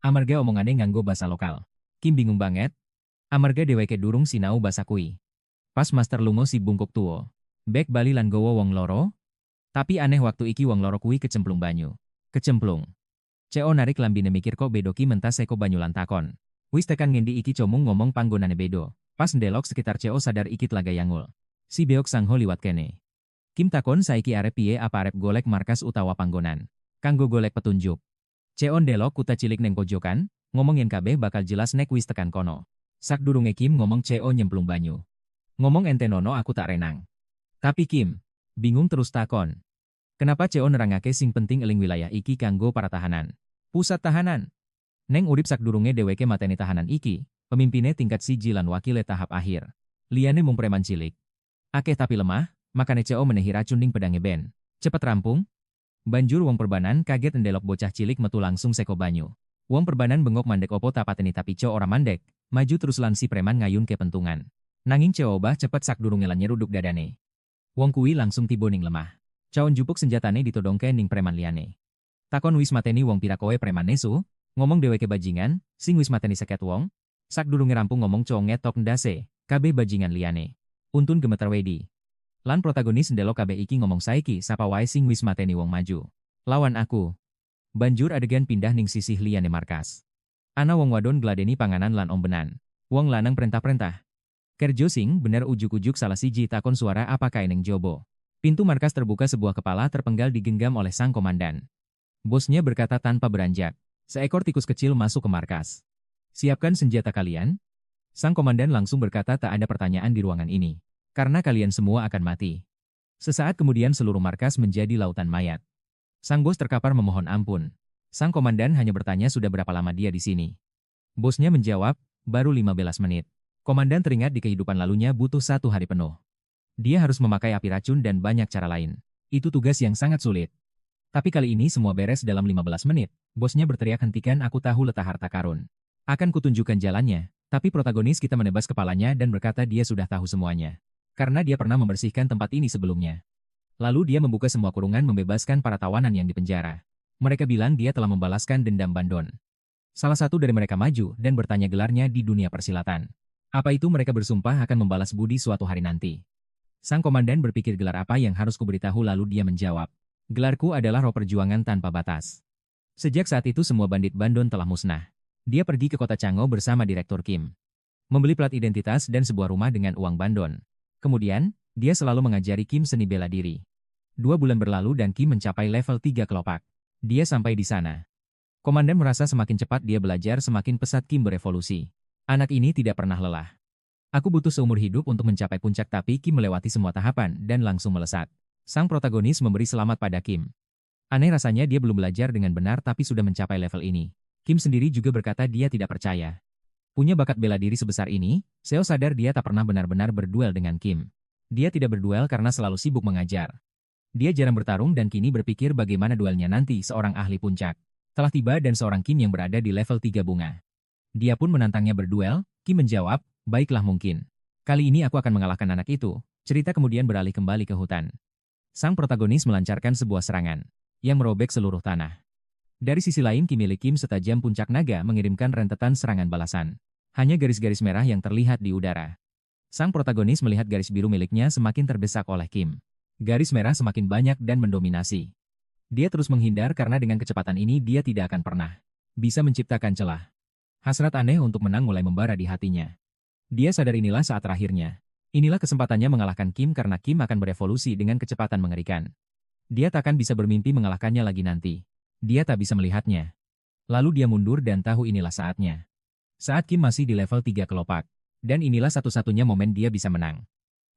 Amarga omongane nganggo basa lokal. Kim bingung banget. Amarga dheweke durung sinau basa kuwi. Pas master lunga si bungkuk tuwa. Bek bali lan gowo wong loro. Tapi aneh waktu iki wong loro kuwi kecemplung banyu. Kecemplung. CO narik lambine mikir kok bedo ki mentas seko banyu lan takon. Wis tekan ngendi iki comung ngomong panggonane bedo. Pas ndelok sekitar CO sadar ikit laga yangul. Si beok sangho liwat kene. Kim takon saiki arep piye apa arep golek markas utawa panggonan. Kanggo golek petunjuk. CO ndelok kuta cilik neng pojokan, ngomong yen kabeh bakal jelas nek wis tekan kono. Sak durunge Kim ngomong CO nyemplung banyu. Ngomong ente nono aku tak renang. Tapi Kim, bingung terus takon. Kenapa CO nerangake sing penting eling wilayah iki kanggo para tahanan. Pusat tahanan. Neng urip sakdurunge dheweke mateni tahanan iki, pemimpine tingkat siji lan wakile tahap akhir. Liyane mung preman cilik. Akeh tapi lemah, makane CO menehi racun ning pedange ben. Cepet rampung. Banjur wong perbanan kaget ndelok bocah cilik metu langsung seko banyu. Wong perbanan bengok mandek opo tapateni tapi CO ora mandek, maju terus lan si preman ngayun ke pentungan. Nanging CO obah cepet sakdurunge lan nyeruduk dadane. Wong kuwi langsung tibo ning lemah. Caon jupuk senjatane ditodongke ning preman liyane. Takon wis mateni wong pira kowe preman nesu, ngomong dheweke bajingan, sing wis mateni seket wong. Sakdurunge rampung ngomong cowok ngetok ndase, kabeh bajingan liyane. Untun gemeter wedi. Lan protagonis ndelok kabeh iki ngomong saiki sapa wae sing wis mateni wong maju. Lawan aku. Banjur adegan pindah ning sisih liyane markas. Ana wong wadon gladeni panganan lan ombenan. Wong lanang perintah-perintah. Kerjo sing bener ujuk-ujuk salah siji takon suara apa kae ning jobo. Pintu markas terbuka sebuah kepala terpenggal digenggam oleh sang komandan. Bosnya berkata tanpa beranjak. Seekor tikus kecil masuk ke markas. Siapkan senjata kalian. Sang komandan langsung berkata tak ada pertanyaan di ruangan ini. Karena kalian semua akan mati. Sesaat kemudian seluruh markas menjadi lautan mayat. Sang bos terkapar memohon ampun. Sang komandan hanya bertanya sudah berapa lama dia di sini. Bosnya menjawab, baru 15 menit. Komandan teringat di kehidupan lalunya butuh 1 hari penuh. Dia harus memakai api racun dan banyak cara lain. Itu tugas yang sangat sulit. Tapi kali ini semua beres dalam 15 menit. Bosnya berteriak hentikan aku tahu letak harta karun. Akan kutunjukkan jalannya, tapi protagonis kita menebas kepalanya dan berkata dia sudah tahu semuanya. Karena dia pernah membersihkan tempat ini sebelumnya. Lalu dia membuka semua kurungan membebaskan para tawanan yang dipenjara. Mereka bilang dia telah membalaskan dendam Bandon. Salah satu dari mereka maju dan bertanya gelarnya di dunia persilatan. Apa itu mereka bersumpah akan membalas budi suatu hari nanti. Sang komandan berpikir gelar apa yang harus kuberitahu lalu dia menjawab. Gelarku adalah roh perjuangan tanpa batas. Sejak saat itu semua bandit Bandon telah musnah. Dia pergi ke kota Chango bersama Direktur Kim. Membeli plat identitas dan sebuah rumah dengan uang Bandon. Kemudian, dia selalu mengajari Kim seni bela diri. 2 bulan berlalu dan Kim mencapai level 3 kelopak. Dia sampai di sana. Komandan merasa semakin cepat dia belajar semakin pesat Kim berevolusi. Anak ini tidak pernah lelah. Aku butuh seumur hidup untuk mencapai puncak tapi Kim melewati semua tahapan dan langsung melesat. Sang protagonis memberi selamat pada Kim. Aneh rasanya dia belum belajar dengan benar tapi sudah mencapai level ini. Kim sendiri juga berkata dia tidak percaya. Punya bakat bela diri sebesar ini, Seo sadar dia tak pernah benar-benar berduel dengan Kim. Dia tidak berduel karena selalu sibuk mengajar. Dia jarang bertarung dan kini berpikir bagaimana duelnya nanti seorang ahli puncak. Telah tiba dan seorang Kim yang berada di level 3 bunga. Dia pun menantangnya berduel, Kim menjawab, baiklah mungkin. Kali ini aku akan mengalahkan anak itu. Cerita kemudian beralih kembali ke hutan. Sang protagonis melancarkan sebuah serangan yang merobek seluruh tanah. Dari sisi lain Kim milik Kim setajam puncak naga mengirimkan rentetan serangan balasan. Hanya garis-garis merah yang terlihat di udara. Sang protagonis melihat garis biru miliknya semakin terdesak oleh Kim. Garis merah semakin banyak dan mendominasi. Dia terus menghindar karena dengan kecepatan ini dia tidak akan pernah bisa menciptakan celah. Hasrat aneh untuk menang mulai membara di hatinya. Dia sadar inilah saat terakhirnya. Inilah kesempatannya mengalahkan Kim karena Kim akan berevolusi dengan kecepatan mengerikan. Dia takkan bisa bermimpi mengalahkannya lagi nanti. Dia tak bisa melihatnya. Lalu dia mundur dan tahu inilah saatnya. Saat Kim masih di level 3 kelopak. Dan inilah satu-satunya momen dia bisa menang.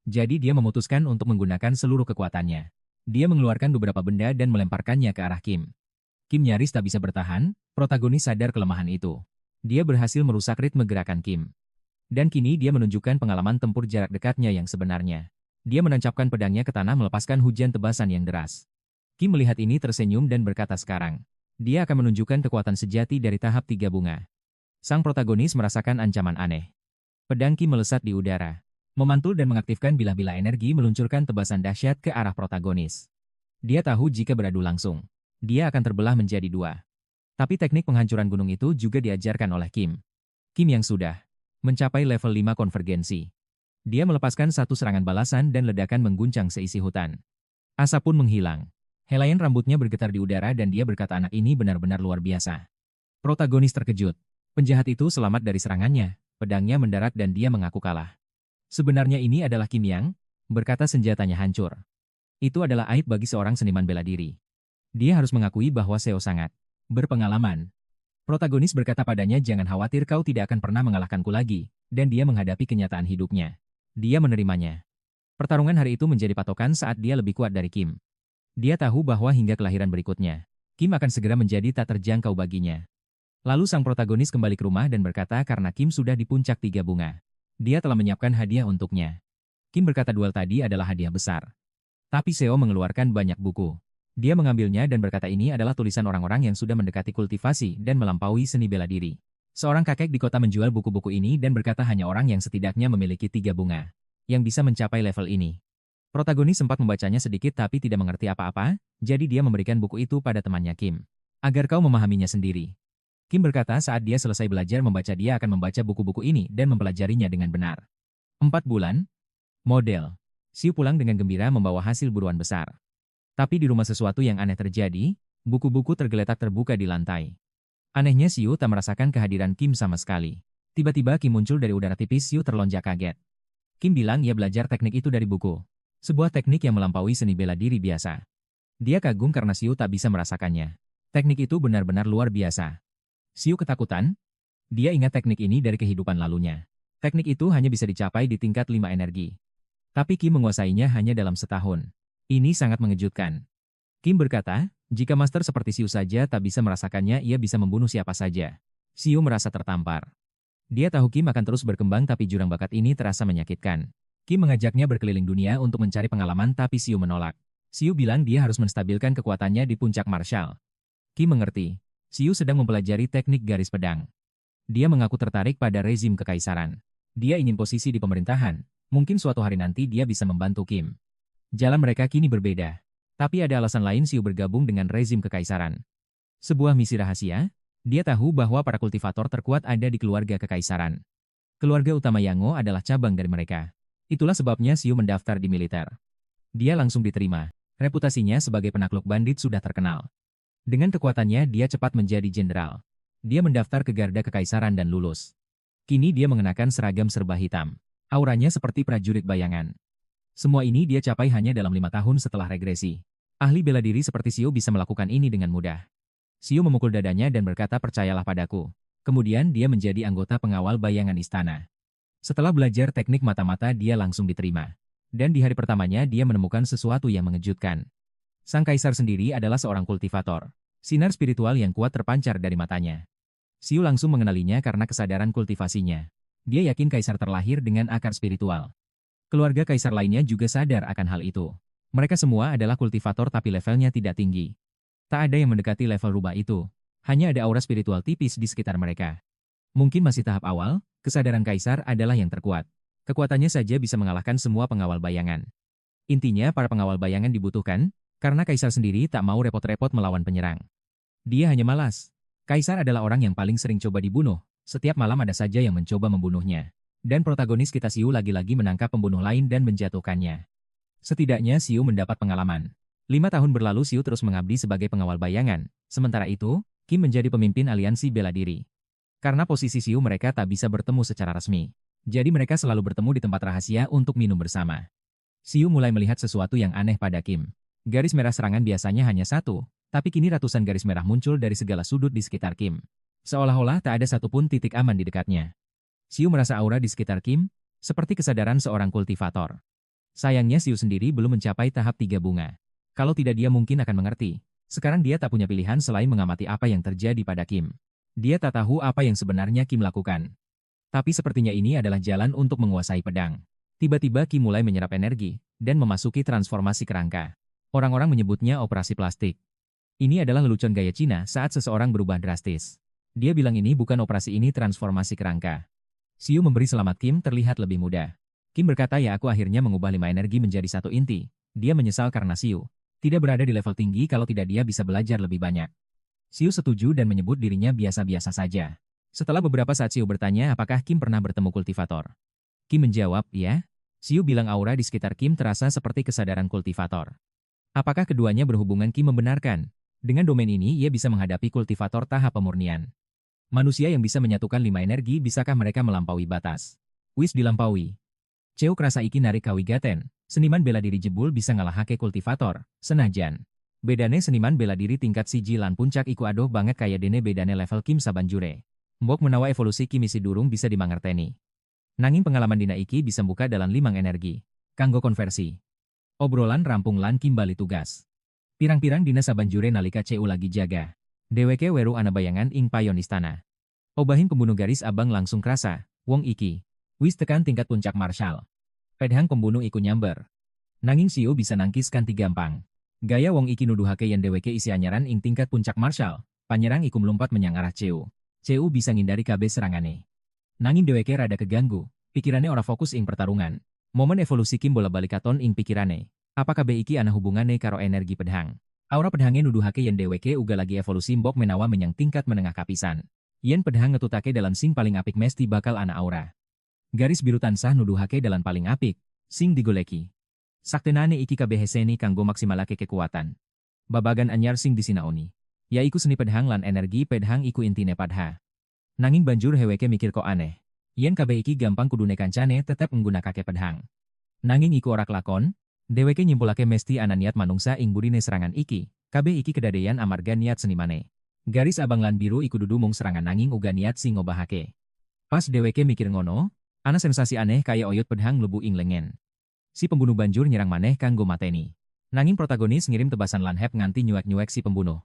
Jadi dia memutuskan untuk menggunakan seluruh kekuatannya. Dia mengeluarkan beberapa benda dan melemparkannya ke arah Kim. Kim nyaris tak bisa bertahan, protagonis sadar kelemahan itu. Dia berhasil merusak ritme gerakan Kim. Dan kini dia menunjukkan pengalaman tempur jarak dekatnya yang sebenarnya. Dia menancapkan pedangnya ke tanah melepaskan hujan tebasan yang deras. Kim melihat ini tersenyum dan berkata sekarang. Dia akan menunjukkan kekuatan sejati dari tahap 3 bunga. Sang protagonis merasakan ancaman aneh. Pedang Kim melesat di udara. Memantul dan mengaktifkan bilah-bilah energi meluncurkan tebasan dahsyat ke arah protagonis. Dia tahu jika beradu langsung, dia akan terbelah menjadi dua. Tapi teknik penghancuran gunung itu juga diajarkan oleh Kim. Kim yang sudah mencapai level 5 konvergensi. Dia melepaskan satu serangan balasan dan ledakan mengguncang seisi hutan. Asap pun menghilang. Helaian rambutnya bergetar di udara dan dia berkata anak ini benar-benar luar biasa. Protagonis terkejut. Penjahat itu selamat dari serangannya. Pedangnya mendarat dan dia mengaku kalah. Sebenarnya ini adalah Kim Yang, berkata senjatanya hancur. Itu adalah aib bagi seorang seniman bela diri. Dia harus mengakui bahwa Seo sangat berpengalaman. Protagonis berkata padanya jangan khawatir kau tidak akan pernah mengalahkanku lagi, dan dia menghadapi kenyataan hidupnya. Dia menerimanya. Pertarungan hari itu menjadi patokan saat dia lebih kuat dari Kim. Dia tahu bahwa hingga kelahiran berikutnya, Kim akan segera menjadi tak terjangkau baginya. Lalu sang protagonis kembali ke rumah dan berkata karena Kim sudah di puncak 3 bunga. Dia telah menyiapkan hadiah untuknya. Kim berkata duel tadi adalah hadiah besar. Tapi Seo mengeluarkan banyak buku. Dia mengambilnya dan berkata ini adalah tulisan orang-orang yang sudah mendekati kultivasi dan melampaui seni bela diri. Seorang kakek di kota menjual buku-buku ini dan berkata hanya orang yang setidaknya memiliki 3 bunga yang bisa mencapai level ini. Protagonis sempat membacanya sedikit tapi tidak mengerti apa-apa, jadi dia memberikan buku itu pada temannya Kim. Agar kau memahaminya sendiri. Kim berkata saat dia selesai belajar membaca dia akan membaca buku-buku ini dan mempelajarinya dengan benar. 4 bulan. Model. Siu pulang dengan gembira membawa hasil buruan besar. Tapi di rumah sesuatu yang aneh terjadi, buku-buku tergeletak terbuka di lantai. Anehnya Siu tak merasakan kehadiran Kim sama sekali. Tiba-tiba Kim muncul dari udara tipis. Siu terlonjak kaget. Kim bilang ia belajar teknik itu dari buku. Sebuah teknik yang melampaui seni bela diri biasa. Dia kagum karena Siu tak bisa merasakannya. Teknik itu benar-benar luar biasa. Siu ketakutan. Dia ingat teknik ini dari kehidupan lalunya. Teknik itu hanya bisa dicapai di tingkat 5 energi. Tapi Kim menguasainya hanya dalam setahun. Ini sangat mengejutkan. Kim berkata, jika master seperti Siu saja tak bisa merasakannya ia bisa membunuh siapa saja. Siu merasa tertampar. Dia tahu Kim akan terus berkembang tapi jurang bakat ini terasa menyakitkan. Kim mengajaknya berkeliling dunia untuk mencari pengalaman tapi Siu menolak. Siu bilang dia harus menstabilkan kekuatannya di puncak martial. Kim mengerti. Siu sedang mempelajari teknik garis pedang. Dia mengaku tertarik pada rezim kekaisaran. Dia ingin posisi di pemerintahan. Mungkin suatu hari nanti dia bisa membantu Kim. Jalan mereka kini berbeda. Tapi ada alasan lain Siu bergabung dengan rezim kekaisaran. Sebuah misi rahasia, dia tahu bahwa para kultivator terkuat ada di keluarga kekaisaran. Keluarga utama Yango adalah cabang dari mereka. Itulah sebabnya Siu mendaftar di militer. Dia langsung diterima. Reputasinya sebagai penakluk bandit sudah terkenal. Dengan kekuatannya dia cepat menjadi jenderal. Dia mendaftar ke garda kekaisaran dan lulus. Kini dia mengenakan seragam serba hitam. Auranya seperti prajurit bayangan. Semua ini dia capai hanya dalam 5 tahun setelah regresi. Ahli bela diri seperti Siu bisa melakukan ini dengan mudah. Siu memukul dadanya dan berkata percayalah padaku. Kemudian dia menjadi anggota pengawal bayangan istana. Setelah belajar teknik mata-mata dia langsung diterima. Dan di hari pertamanya dia menemukan sesuatu yang mengejutkan. Sang kaisar sendiri adalah seorang kultivator. Sinar spiritual yang kuat terpancar dari matanya. Siu langsung mengenalinya karena kesadaran kultivasinya. Dia yakin kaisar terlahir dengan akar spiritual. Keluarga kaisar lainnya juga sadar akan hal itu. Mereka semua adalah kultivator tapi levelnya tidak tinggi. Tak ada yang mendekati level rubah itu. Hanya ada aura spiritual tipis di sekitar mereka. Mungkin masih tahap awal, kesadaran kaisar adalah yang terkuat. Kekuatannya saja bisa mengalahkan semua pengawal bayangan. Intinya para pengawal bayangan dibutuhkan, karena kaisar sendiri tak mau repot-repot melawan penyerang. Dia hanya malas. Kaisar adalah orang yang paling sering coba dibunuh. Setiap malam ada saja yang mencoba membunuhnya. Dan protagonis kita Siu lagi-lagi menangkap pembunuh lain dan menjatuhkannya. Setidaknya Siu mendapat pengalaman. 5 tahun berlalu Siu terus mengabdi sebagai pengawal bayangan. Sementara itu, Kim menjadi pemimpin aliansi bela diri. Karena posisi Siu mereka tak bisa bertemu secara resmi. Jadi mereka selalu bertemu di tempat rahasia untuk minum bersama. Siu mulai melihat sesuatu yang aneh pada Kim. Garis merah serangan biasanya hanya satu, tapi kini ratusan garis merah muncul dari segala sudut di sekitar Kim. Seolah-olah tak ada satupun titik aman di dekatnya. Siu merasa aura di sekitar Kim, seperti kesadaran seorang kultivator. Sayangnya Siu sendiri belum mencapai tahap 3 bunga. Kalau tidak dia mungkin akan mengerti. Sekarang dia tak punya pilihan selain mengamati apa yang terjadi pada Kim. Dia tak tahu apa yang sebenarnya Kim lakukan. Tapi sepertinya ini adalah jalan untuk menguasai pedang. Tiba-tiba Kim mulai menyerap energi, dan memasuki transformasi kerangka. Orang-orang menyebutnya operasi plastik. Ini adalah lelucon gaya Cina saat seseorang berubah drastis. Dia bilang ini bukan operasi ini transformasi kerangka. Siu memberi selamat Kim terlihat lebih mudah. Kim berkata ya aku akhirnya mengubah 5 energi menjadi satu inti. Dia menyesal karena Siu tidak berada di level tinggi kalau tidak dia bisa belajar lebih banyak. Siu setuju dan menyebut dirinya biasa-biasa saja. Setelah beberapa saat Siu bertanya apakah Kim pernah bertemu kultivator. Kim menjawab, ya. Siu bilang aura di sekitar Kim terasa seperti kesadaran kultivator. Apakah keduanya berhubungan? Kim membenarkan. Dengan domain ini ia bisa menghadapi kultivator tahap pemurnian. Manusia yang bisa menyatukan 5 energi bisakah mereka melampaui batas? Wis dilampaui. Ceuk rasa iki narik kawigaten. Seniman bela diri jebul bisa ngalahake kultivator. Senajan. Bedane seniman bela diri tingkat siji lan puncak iku adoh banget kaya dene bedane level Kim sabanjure. Mbok menawa evolusi Kim isi durung bisa dimangerteni. Nanging pengalaman dina iki bisa buka dalam 5 energi. Kanggo konversi. Obrolan rampung lan Kim bali tugas. Pirang-pirang dina sabanjure nalika Cu lagi jaga. Deweke weru ana bayangan ing payon istana. Obahin pembunuh garis abang langsung kerasa. Wong iki. Wis tekan tingkat puncak marshal. Pedhang pembunuh iku nyamber. Nanging Siu bisa nangkis kanthi gampang. Gaya wong iki nuduhake yen deweke isi anyaran ing tingkat puncak marshal. Panyerang iku melompat menyang arah Cu. Cu bisa ngindari kabeh serangane. Nanging deweke rada keganggu. Pikirane ora fokus ing pertarungan. Momen evolusi Kim bola-balik katon ing pikirane. Apakah iki ana hubungane karo energi pedhang? Aura pedhange nuduhake yen deweke uga lagi evolusi mbok menawa menyang tingkat menengah kapisan. Yen pedhang ngetutake dalam sing paling apik mesti bakal ana aura. Garis biru tansah nuduhake dalam paling apik, sing digoleki. Saktenane iki kabeh heseni kanggo maksimalake kekuatan. Babagan anyar sing disinaoni. Yaiku seni pedhang lan energi pedhang iku intine padha. Nanging banjur heweke mikir kok aneh. Yen kabeh iki gampang kudune kancane tetep nggunakake pedhang. Nanging iku ora kelakon, deweke nyimpulake mesti ana niat manungsa ing burine serangan iki, kabeh iki kedadeyan amarga niat senimane. Garis abang lan biru iku dudu mung serangan nanging uga niat sing ngobahake. Pas deweke mikir ngono, ana sensasi aneh kaya oyot pedhang mlebu ing lengen. Si pembunuh banjur nyerang maneh kanggo mateni. Nanging protagonis ngirim tebasan lan hep nganti nyuek-nyuek si pembunuh.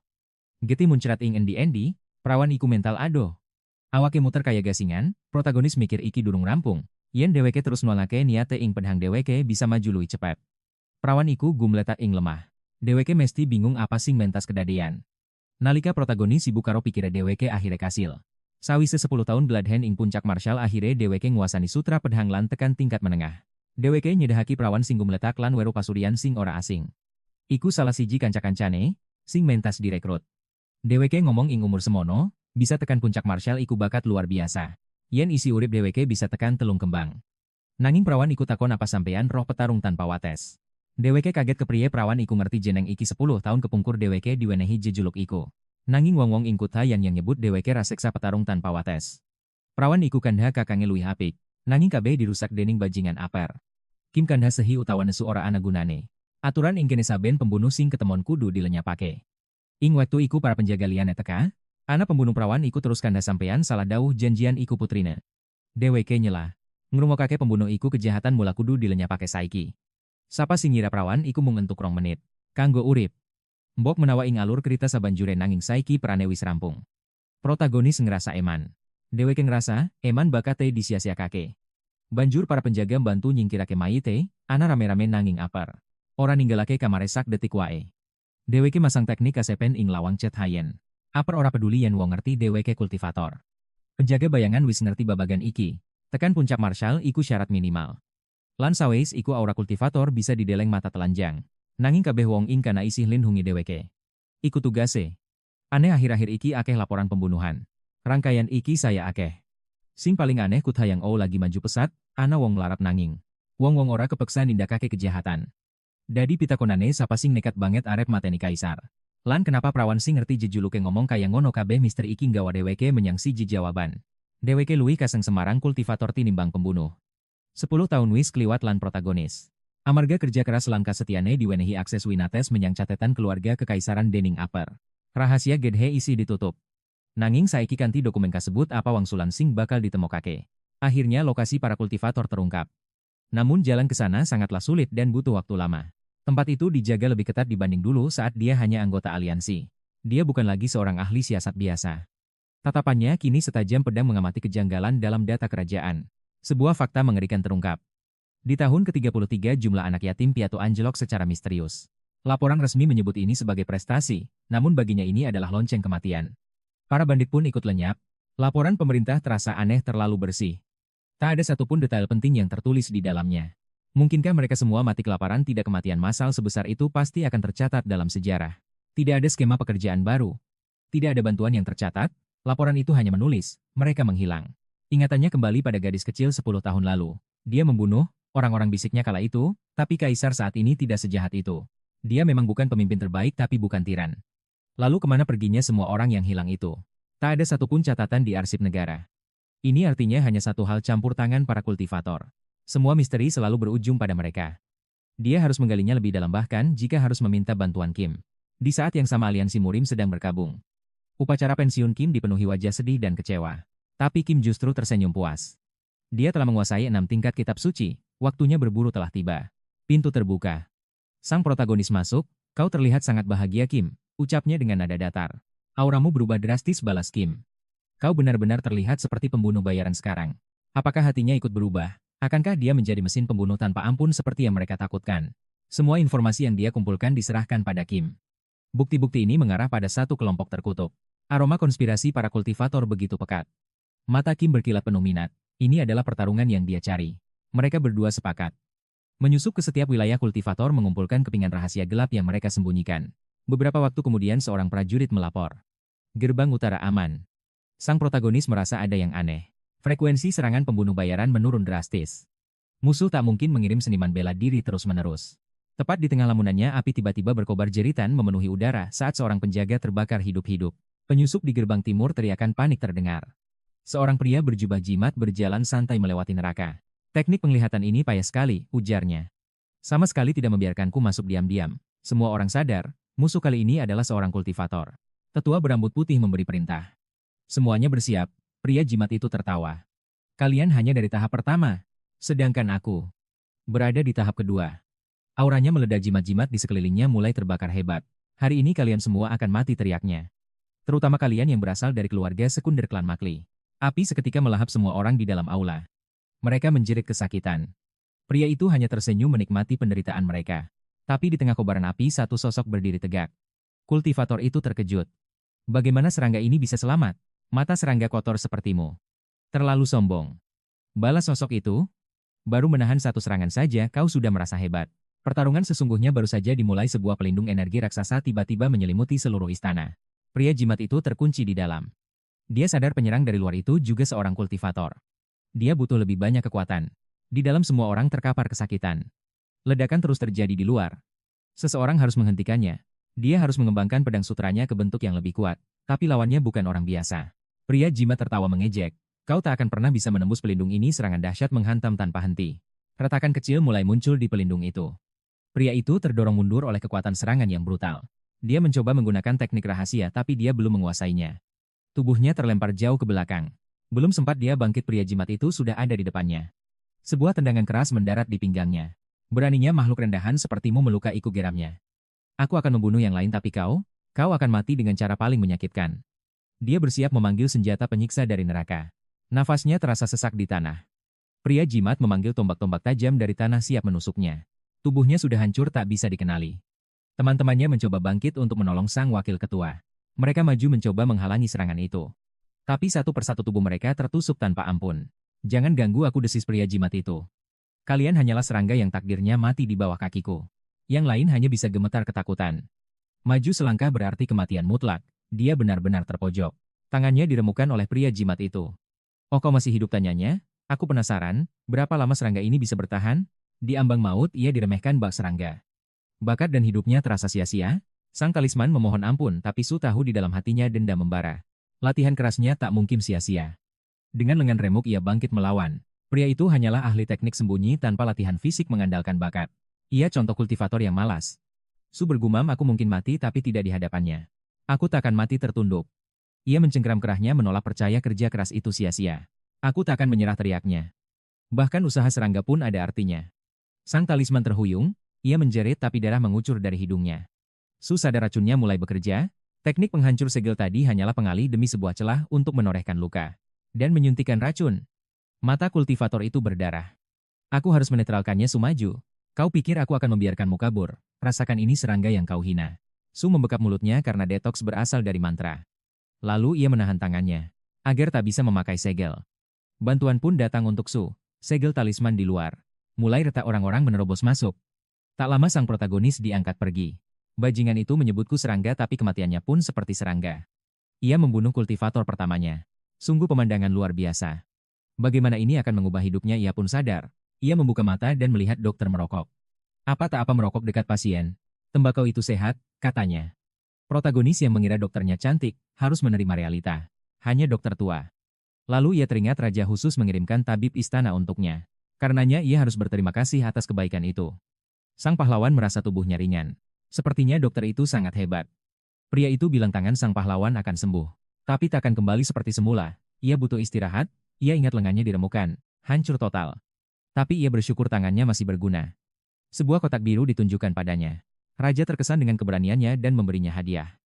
Geti muncrat ing endi-endi, prawan iku mental adoh. Awake muter kaya gasingan, protagonis mikir iki durung rampung. Yen deweke terus nolake niate ing pedhang deweke bisa maju luwih cepet. Prawan iku gumletak ing lemah. Deweke mesti bingung apa sing mentas kedadean. Nalika protagonis sibuk karo pikire deweke akhire kasil. Sawise 10 tahun bloodhand ing puncak marshal akhire deweke nguasani sutra pedhang lan tekan tingkat menengah. Deweke nyedahaki prawan sing gumletak lan weru pasurian sing ora asing. Iku salah siji kanca-kancane, sing mentas direkrut. Deweke ngomong ing umur semono, bisa tekan puncak marshal iku bakat luar biasa. Yen isi urip deweke bisa tekan telung kembang. Nanging prawan iku takon apa sampean roh petarung tanpa wates. Deweke kaget kepriye prawan iku ngerti jeneng iki 10 tahun kepungkur deweke diwenehi jejuluk iku. Nanging wong-wong ing kutha yang nyebut deweke raseksa petarung tanpa wates. Prawan iku kandha kakange luwih apik, nanging kabeh dirusak dening bajingan aper. Kim kandha sehi utawa nesu ora ana gunane. Aturan ing kene saben pembunuh sing ketemon kudu dilenyapake. Ing wektu iku para penjaga liyane teka, ana pembunuh prawan iku terus kandha sampean salah dawuh janjian iku putrine. Deweke nyela. Ngrungokake pembunuh iku kejahatan mula kudu dilenyapake saiki. Sapa sing ngira prawan iku mung entuk 2 menit. Kanggo urip. Mbok menawa ing alur kerita sabanjure nanging saiki perane wis rampung. Protagonis ngerasa eman. Deweke ngerasa, eman bakate disia-siakake. Banjur para penjaga bantu nyingkirake mayite, ana rame-rame nanging apar. Ora ninggalake kamare sak detik wae. Deweke masang teknik kasepen ing lawang cet hayen. Aper ora peduli yen wong ngerti deweke kultivator. Penjaga bayangan wis ngerti babagan iki. Tekan puncak marshal iku syarat minimal. Lan sawise iku aura kultivator bisa dideleng mata telanjang. Nanging kabeh wong ing kana isih linhungi deweke. Iku tugase. Aneh akhir-akhir iki akeh laporan pembunuhan. Rangkaian iki saya akeh. Sing paling aneh Kut Hayang O lagi maju pesat, ana wong larap nanging. Wong ora kepeksa nindakake kejahatan. Dadi pitakonane sapa sing nekat banget arep mateni kaisar. Lan kenapa prawan sing ngerti jejuluke ngomong kaya ngono kabeh mister iki nggawa dheweke menyang siji jawaban. Dheweke luwih kaseng Semarang kultivator tinimbang pembunuh. 10 tahun wis kliwat lan protagonis. Amarga kerja keras lan kasetiane diwenehi akses winates menyang catatan keluarga kekaisaran dening Upper. Rahasia gedhe isi ditutup. Nanging saiki kanthi dokumen kasebut apa wangsulan sing bakal ditemokake. Akhirnya lokasi para kultivator terungkap. Namun jalan ke sana sangatlah sulit dan butuh waktu lama. Tempat itu dijaga lebih ketat dibanding dulu saat dia hanya anggota aliansi. Dia bukan lagi seorang ahli siasat biasa. Tatapannya kini setajam pedang mengamati kejanggalan dalam data kerajaan. Sebuah fakta mengerikan terungkap. Di tahun ke-33 jumlah anak yatim piatu anjlok secara misterius. Laporan resmi menyebut ini sebagai prestasi, namun baginya ini adalah lonceng kematian. Para bandit pun ikut lenyap. Laporan pemerintah terasa aneh terlalu bersih. Tak ada satupun detail penting yang tertulis di dalamnya. Mungkinkah mereka semua mati kelaparan? Tidak, kematian massal sebesar itu pasti akan tercatat dalam sejarah. Tidak ada skema pekerjaan baru. Tidak ada bantuan yang tercatat. Laporan itu hanya menulis, mereka menghilang. Ingatannya kembali pada gadis kecil 10 tahun lalu. Dia membunuh, orang-orang bisiknya kala itu, tapi kaisar saat ini tidak sejahat itu. Dia memang bukan pemimpin terbaik tapi bukan tiran. Lalu kemana perginya semua orang yang hilang itu? Tak ada satupun catatan di arsip negara. Ini artinya hanya satu hal, campur tangan para kultivator. Semua misteri selalu berujung pada mereka. Dia harus menggalinya lebih dalam bahkan jika harus meminta bantuan Kim. Di saat yang sama aliansi Murim sedang berkabung. Upacara pensiun Kim dipenuhi wajah sedih dan kecewa. Tapi Kim justru tersenyum puas. Dia telah menguasai 6 tingkat kitab suci, waktunya berburu telah tiba. Pintu terbuka. Sang protagonis masuk, kau terlihat sangat bahagia Kim, ucapnya dengan nada datar. Auramu berubah drastis, balas Kim. Kau benar-benar terlihat seperti pembunuh bayaran sekarang. Apakah hatinya ikut berubah? Akankah dia menjadi mesin pembunuh tanpa ampun seperti yang mereka takutkan? Semua informasi yang dia kumpulkan diserahkan pada Kim. Bukti-bukti ini mengarah pada satu kelompok terkutuk. Aroma konspirasi para kultivator begitu pekat. Mata Kim berkilat penuh minat. Ini adalah pertarungan yang dia cari. Mereka berdua sepakat. Menyusup ke setiap wilayah kultivator mengumpulkan kepingan rahasia gelap yang mereka sembunyikan. Beberapa waktu kemudian seorang prajurit melapor. Gerbang utara aman. Sang protagonis merasa ada yang aneh. Frekuensi serangan pembunuh bayaran menurun drastis. Musuh tak mungkin mengirim seniman bela diri terus-menerus. Tepat di tengah lamunannya api tiba-tiba berkobar jeritan memenuhi udara saat seorang penjaga terbakar hidup-hidup. Penyusup di gerbang timur teriakan panik terdengar. Seorang pria berjubah jimat berjalan santai melewati neraka. Teknik penglihatan ini payah sekali, ujarnya. Sama sekali tidak membiarkanku masuk diam-diam. Semua orang sadar, musuh kali ini adalah seorang kultivator. Tetua berambut putih memberi perintah. Semuanya bersiap, pria jimat itu tertawa. Kalian hanya dari tahap pertama, sedangkan aku berada di tahap kedua. Auranya meledak, jimat-jimat di sekelilingnya mulai terbakar hebat. Hari ini kalian semua akan mati, teriaknya. Terutama kalian yang berasal dari keluarga sekunder klan Makli. Api seketika melahap semua orang di dalam aula. Mereka menjerit kesakitan. Pria itu hanya tersenyum menikmati penderitaan mereka. Tapi di tengah kobaran api satu sosok berdiri tegak. Kultivator itu terkejut. Bagaimana serangga ini bisa selamat? Mata serangga kotor sepertimu. Terlalu sombong. Balas sosok itu. Baru menahan satu serangan saja kau sudah merasa hebat. Pertarungan sesungguhnya baru saja dimulai. Sebuah pelindung energi raksasa tiba-tiba menyelimuti seluruh istana. Pria jimat itu terkunci di dalam. Dia sadar penyerang dari luar itu juga seorang kultivator. Dia butuh lebih banyak kekuatan. Di dalam semua orang terkapar kesakitan. Ledakan terus terjadi di luar. Seseorang harus menghentikannya. Dia harus mengembangkan pedang sutranya ke bentuk yang lebih kuat. Tapi lawannya bukan orang biasa. Pria jimat tertawa mengejek. Kau tak akan pernah bisa menembus pelindung ini. Serangan dahsyat menghantam tanpa henti. Retakan kecil mulai muncul di pelindung itu. Pria itu terdorong mundur oleh kekuatan serangan yang brutal. Dia mencoba menggunakan teknik rahasia tapi dia belum menguasainya. Tubuhnya terlempar jauh ke belakang. Belum sempat dia bangkit, pria jimat itu sudah ada di depannya. Sebuah tendangan keras mendarat di pinggangnya. Beraninya makhluk rendahan sepertimu melukai iku, geramnya. Aku akan membunuh yang lain tapi kau akan mati dengan cara paling menyakitkan. Dia bersiap memanggil senjata penyiksa dari neraka. Nafasnya terasa sesak di tanah. Pria jimat memanggil tombak-tombak tajam dari tanah siap menusuknya. Tubuhnya sudah hancur tak bisa dikenali. Teman-temannya mencoba bangkit untuk menolong sang wakil ketua. Mereka maju mencoba menghalangi serangan itu. Tapi satu persatu tubuh mereka tertusuk tanpa ampun. Jangan ganggu aku, desis pria jimat itu. Kalian hanyalah serangga yang takdirnya mati di bawah kakiku. Yang lain hanya bisa gemetar ketakutan. Maju selangkah berarti kematian mutlak. Dia benar-benar terpojok. Tangannya diremukkan oleh pria jimat itu. Oh, kau masih hidup, tanyanya? Aku penasaran, berapa lama serangga ini bisa bertahan? Di ambang maut ia diremehkan bak serangga. Bakat dan hidupnya terasa sia-sia? Sang talisman memohon ampun, tapi Su tahu di dalam hatinya dendam membara. Latihan kerasnya tak mungkin sia-sia. Dengan lengan remuk ia bangkit melawan. Pria itu hanyalah ahli teknik sembunyi tanpa latihan fisik mengandalkan bakat. Ia contoh kultivator yang malas. Su bergumam, aku mungkin mati tapi tidak di hadapannya. Aku takkan mati tertunduk. Ia mencengkeram kerahnya menolak percaya kerja keras itu sia-sia. Aku takkan menyerah, teriaknya. Bahkan usaha serangga pun ada artinya. Sang talisman terhuyung, ia menjerit tapi darah mengucur dari hidungnya. Su sadar racunnya mulai bekerja. Teknik penghancur segel tadi hanyalah pengalih demi sebuah celah untuk menorehkan luka. Dan menyuntikkan racun. Mata kultivator itu berdarah. Aku harus menetralkannya, Su maju. Kau pikir aku akan membiarkanmu kabur? Rasakan ini, serangga yang kau hina. Su membekap mulutnya karena detoks berasal dari mantra. Lalu ia menahan tangannya, agar tak bisa memakai segel. Bantuan pun datang untuk Su. Segel talisman di luar. Mulai retak orang-orang menerobos masuk. Tak lama sang protagonis diangkat pergi. Bajingan itu menyebutku serangga tapi kematiannya pun seperti serangga. Ia membunuh kultivator pertamanya. Sungguh pemandangan luar biasa. Bagaimana ini akan mengubah hidupnya, ia pun sadar. Ia membuka mata dan melihat dokter merokok. Apa tak apa merokok dekat pasien. Tembakau itu sehat, katanya. Protagonis yang mengira dokternya cantik, harus menerima realita. Hanya dokter tua. Lalu ia teringat Raja khusus mengirimkan tabib istana untuknya. Karenanya ia harus berterima kasih atas kebaikan itu. Sang pahlawan merasa tubuhnya ringan. Sepertinya dokter itu sangat hebat. Pria itu bilang tangan sang pahlawan akan sembuh. Tapi takkan kembali seperti semula. Ia butuh istirahat, ia ingat lengannya diremukan, hancur total. Tapi ia bersyukur tangannya masih berguna. Sebuah kotak biru ditunjukkan padanya. Raja terkesan dengan keberaniannya dan memberinya hadiah.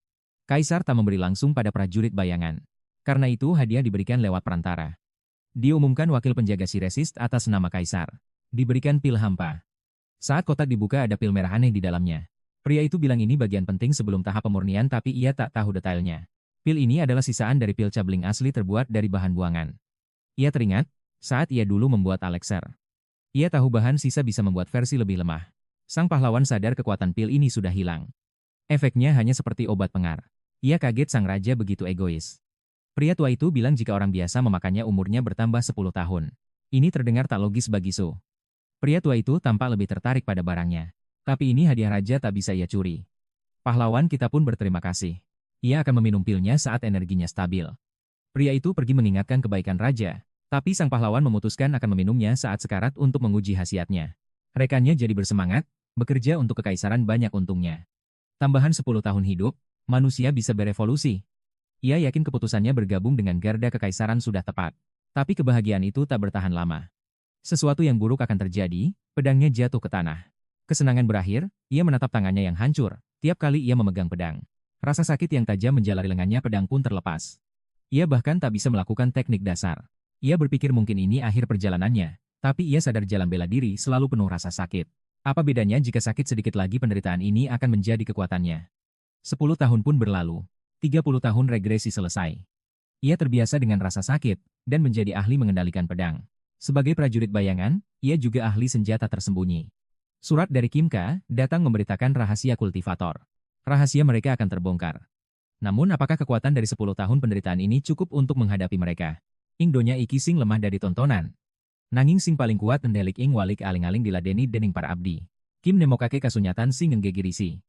Kaisar tak memberi langsung pada prajurit bayangan. Karena itu hadiah diberikan lewat perantara. Diumumkan wakil penjaga Siresist atas nama Kaisar. Diberikan pil hampa. Saat kotak dibuka ada pil merah aneh di dalamnya. Pria itu bilang ini bagian penting sebelum tahap pemurnian tapi ia tak tahu detailnya. Pil ini adalah sisaan dari pil cabling asli terbuat dari bahan buangan. Ia teringat, saat ia dulu membuat elixir. Ia tahu bahan sisa bisa membuat versi lebih lemah. Sang pahlawan sadar kekuatan pil ini sudah hilang. Efeknya hanya seperti obat pengar. Ia kaget sang raja begitu egois. Pria tua itu bilang jika orang biasa memakannya umurnya bertambah 10 tahun. Ini terdengar tak logis bagi Su. Pria tua itu tampak lebih tertarik pada barangnya. Tapi ini hadiah raja tak bisa ia curi. Pahlawan kita pun berterima kasih. Ia akan meminum pilnya saat energinya stabil. Pria itu pergi mengingatkan kebaikan raja, tapi sang pahlawan memutuskan akan meminumnya saat sekarat untuk menguji khasiatnya. Rekannya jadi bersemangat, bekerja untuk kekaisaran banyak untungnya. Tambahan 10 tahun hidup, manusia bisa berevolusi. Ia yakin keputusannya bergabung dengan garda kekaisaran sudah tepat. Tapi kebahagiaan itu tak bertahan lama. Sesuatu yang buruk akan terjadi, pedangnya jatuh ke tanah. Kesenangan berakhir, ia menatap tangannya yang hancur, tiap kali ia memegang pedang. Rasa sakit yang tajam menjalari lengannya, pedang pun terlepas. Ia bahkan tak bisa melakukan teknik dasar. Ia berpikir mungkin ini akhir perjalanannya, tapi ia sadar jalan bela diri selalu penuh rasa sakit. Apa bedanya jika sakit sedikit lagi penderitaan ini akan menjadi kekuatannya. 10 tahun pun berlalu. 30 tahun regresi selesai. Ia terbiasa dengan rasa sakit, dan menjadi ahli mengendalikan pedang. Sebagai prajurit bayangan, ia juga ahli senjata tersembunyi. Surat dari Kimka datang memberitakan rahasia kultivator. Rahasia mereka akan terbongkar. Namun apakah kekuatan dari 10 tahun penderitaan ini cukup untuk menghadapi mereka? Ingdonya Iki Sing lemah dari tontonan. Nanging sing paling kuat endelik ing walik aling-aling diladeni dening para abdi. Kim nemokake kasunyatan sing ngenggegirisi.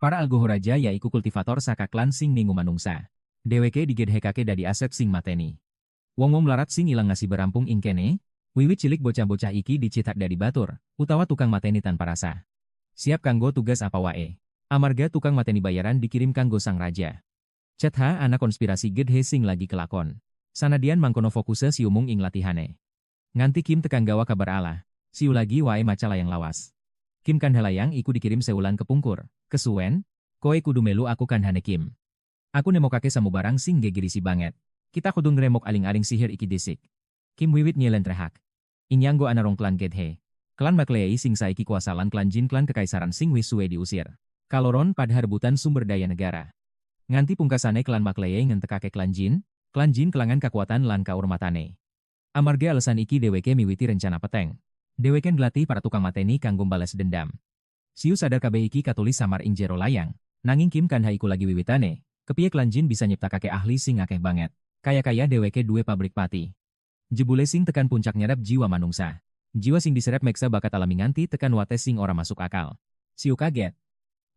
Para algoho raja yaiku kultivator saka klan sing ningu manungsa. Dheweke digedhekake dadi aset sing mateni. Wong-wong melarat sing ilang ngasih berampung ing kene, wiwit cilik bocah-bocah iki dicitak dari batur, utawa tukang mateni tanpa rasa. Siap kanggo tugas apa wae. Amarga tukang mateni bayaran dikirim kanggo sang raja. Cetha anak konspirasi gedhe sing lagi kelakon. Sanadian mangkono fokusnya siumung ing latihane. Nganti Kim tekang gawa kabar Allah, siu lagi wae maca layang lawas. Kim kan halayang iku dikirim seulan kepungkur, kesuwen, koe kudu melu aku kan hane Kim. Aku nemokake samubarang sing gegirisi banget. Kita kudu ngremok aling-aling sihir iki disik. Kim wiwit nyelentrehak. Inyanggo anarong klan gedhe. Klan Maklei sing saiki kuasalan klan Jin klan kekaisaran sing wis suwe diusir. Kaloron pada rebutan sumber daya negara. Nganti pungkasane klan Maklei ngentekake klan Jin kelangan kekuatan lan kaurmatane. Amarga alasan iki dheweke miwiti rencana peteng. Dheweke nglatih para tukang mateni kanggo balas dendam. Siu sadar kabeh iki katulis samar ing jero layang, nanging Kim kan haiku lagi wiwitane, kepiye klan Jin bisa nyiptakake ahli sing akeh banget. Kaya-kaya dheweke duwe pabrik pati. Jebule sing tekan puncak nyerap jiwa manungsa. Jiwa sing diserap meksa bakat alami nganti tekan wates sing ora masuk akal. Siu kaget.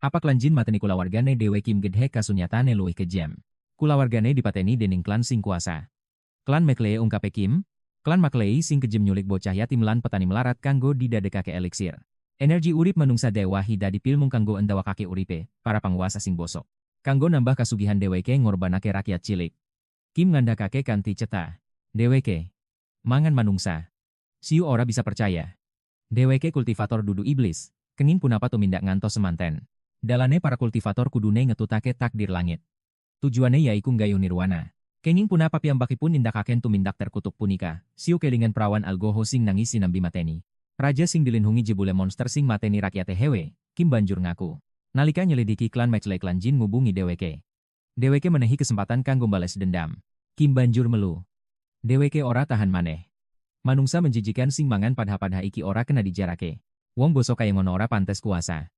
Apa klanjin mateni kulawargane dewe Kim gedhe kasunyatane luwih kejam. Kulawargane dipateni dening klan sing kuasa. Klan McLeay ungkape Kim. Klan McLeay sing kejem nyulik bocah yatim lan petani melarat kanggo didadekake eliksir. Energi urip manungsa dewa hida dipilmung kanggo endawakake uripe, para panguasa sing bosok. Kanggo nambah kasugihan dheweke ngorbanake rakyat cilik. Kim ngandhakake kanthi cetha. Dheweke mangan manungsa. Siu ora bisa percaya. Dheweke kultivator dudu iblis, kenging punapa tumindak ngantos semanten. Dalane para kultivator kudune ngetutake takdir langit. Tujuane yaiku nggayuh nirwana. Kenging punapa piyambakipun nindakaken tumindak terkutuk punika. Siu kelingan prawan algoho sing nangis sinambi mateni. Raja sing dilinhungi jebule monster sing mateni rakyate hewe, Kim banjur ngaku. Nalika nyelidiki klan McLeay klan Jin ngubungi dheweke. Dheweke menehi kesempatan kanggo bales dendam. Kim banjur melu. Dheweke ora tahan maneh. Manungsa menjijikan sing mangan padha-padha iki ora kena dijarake. Wong bosok kaya ngono ora pantes kuasa.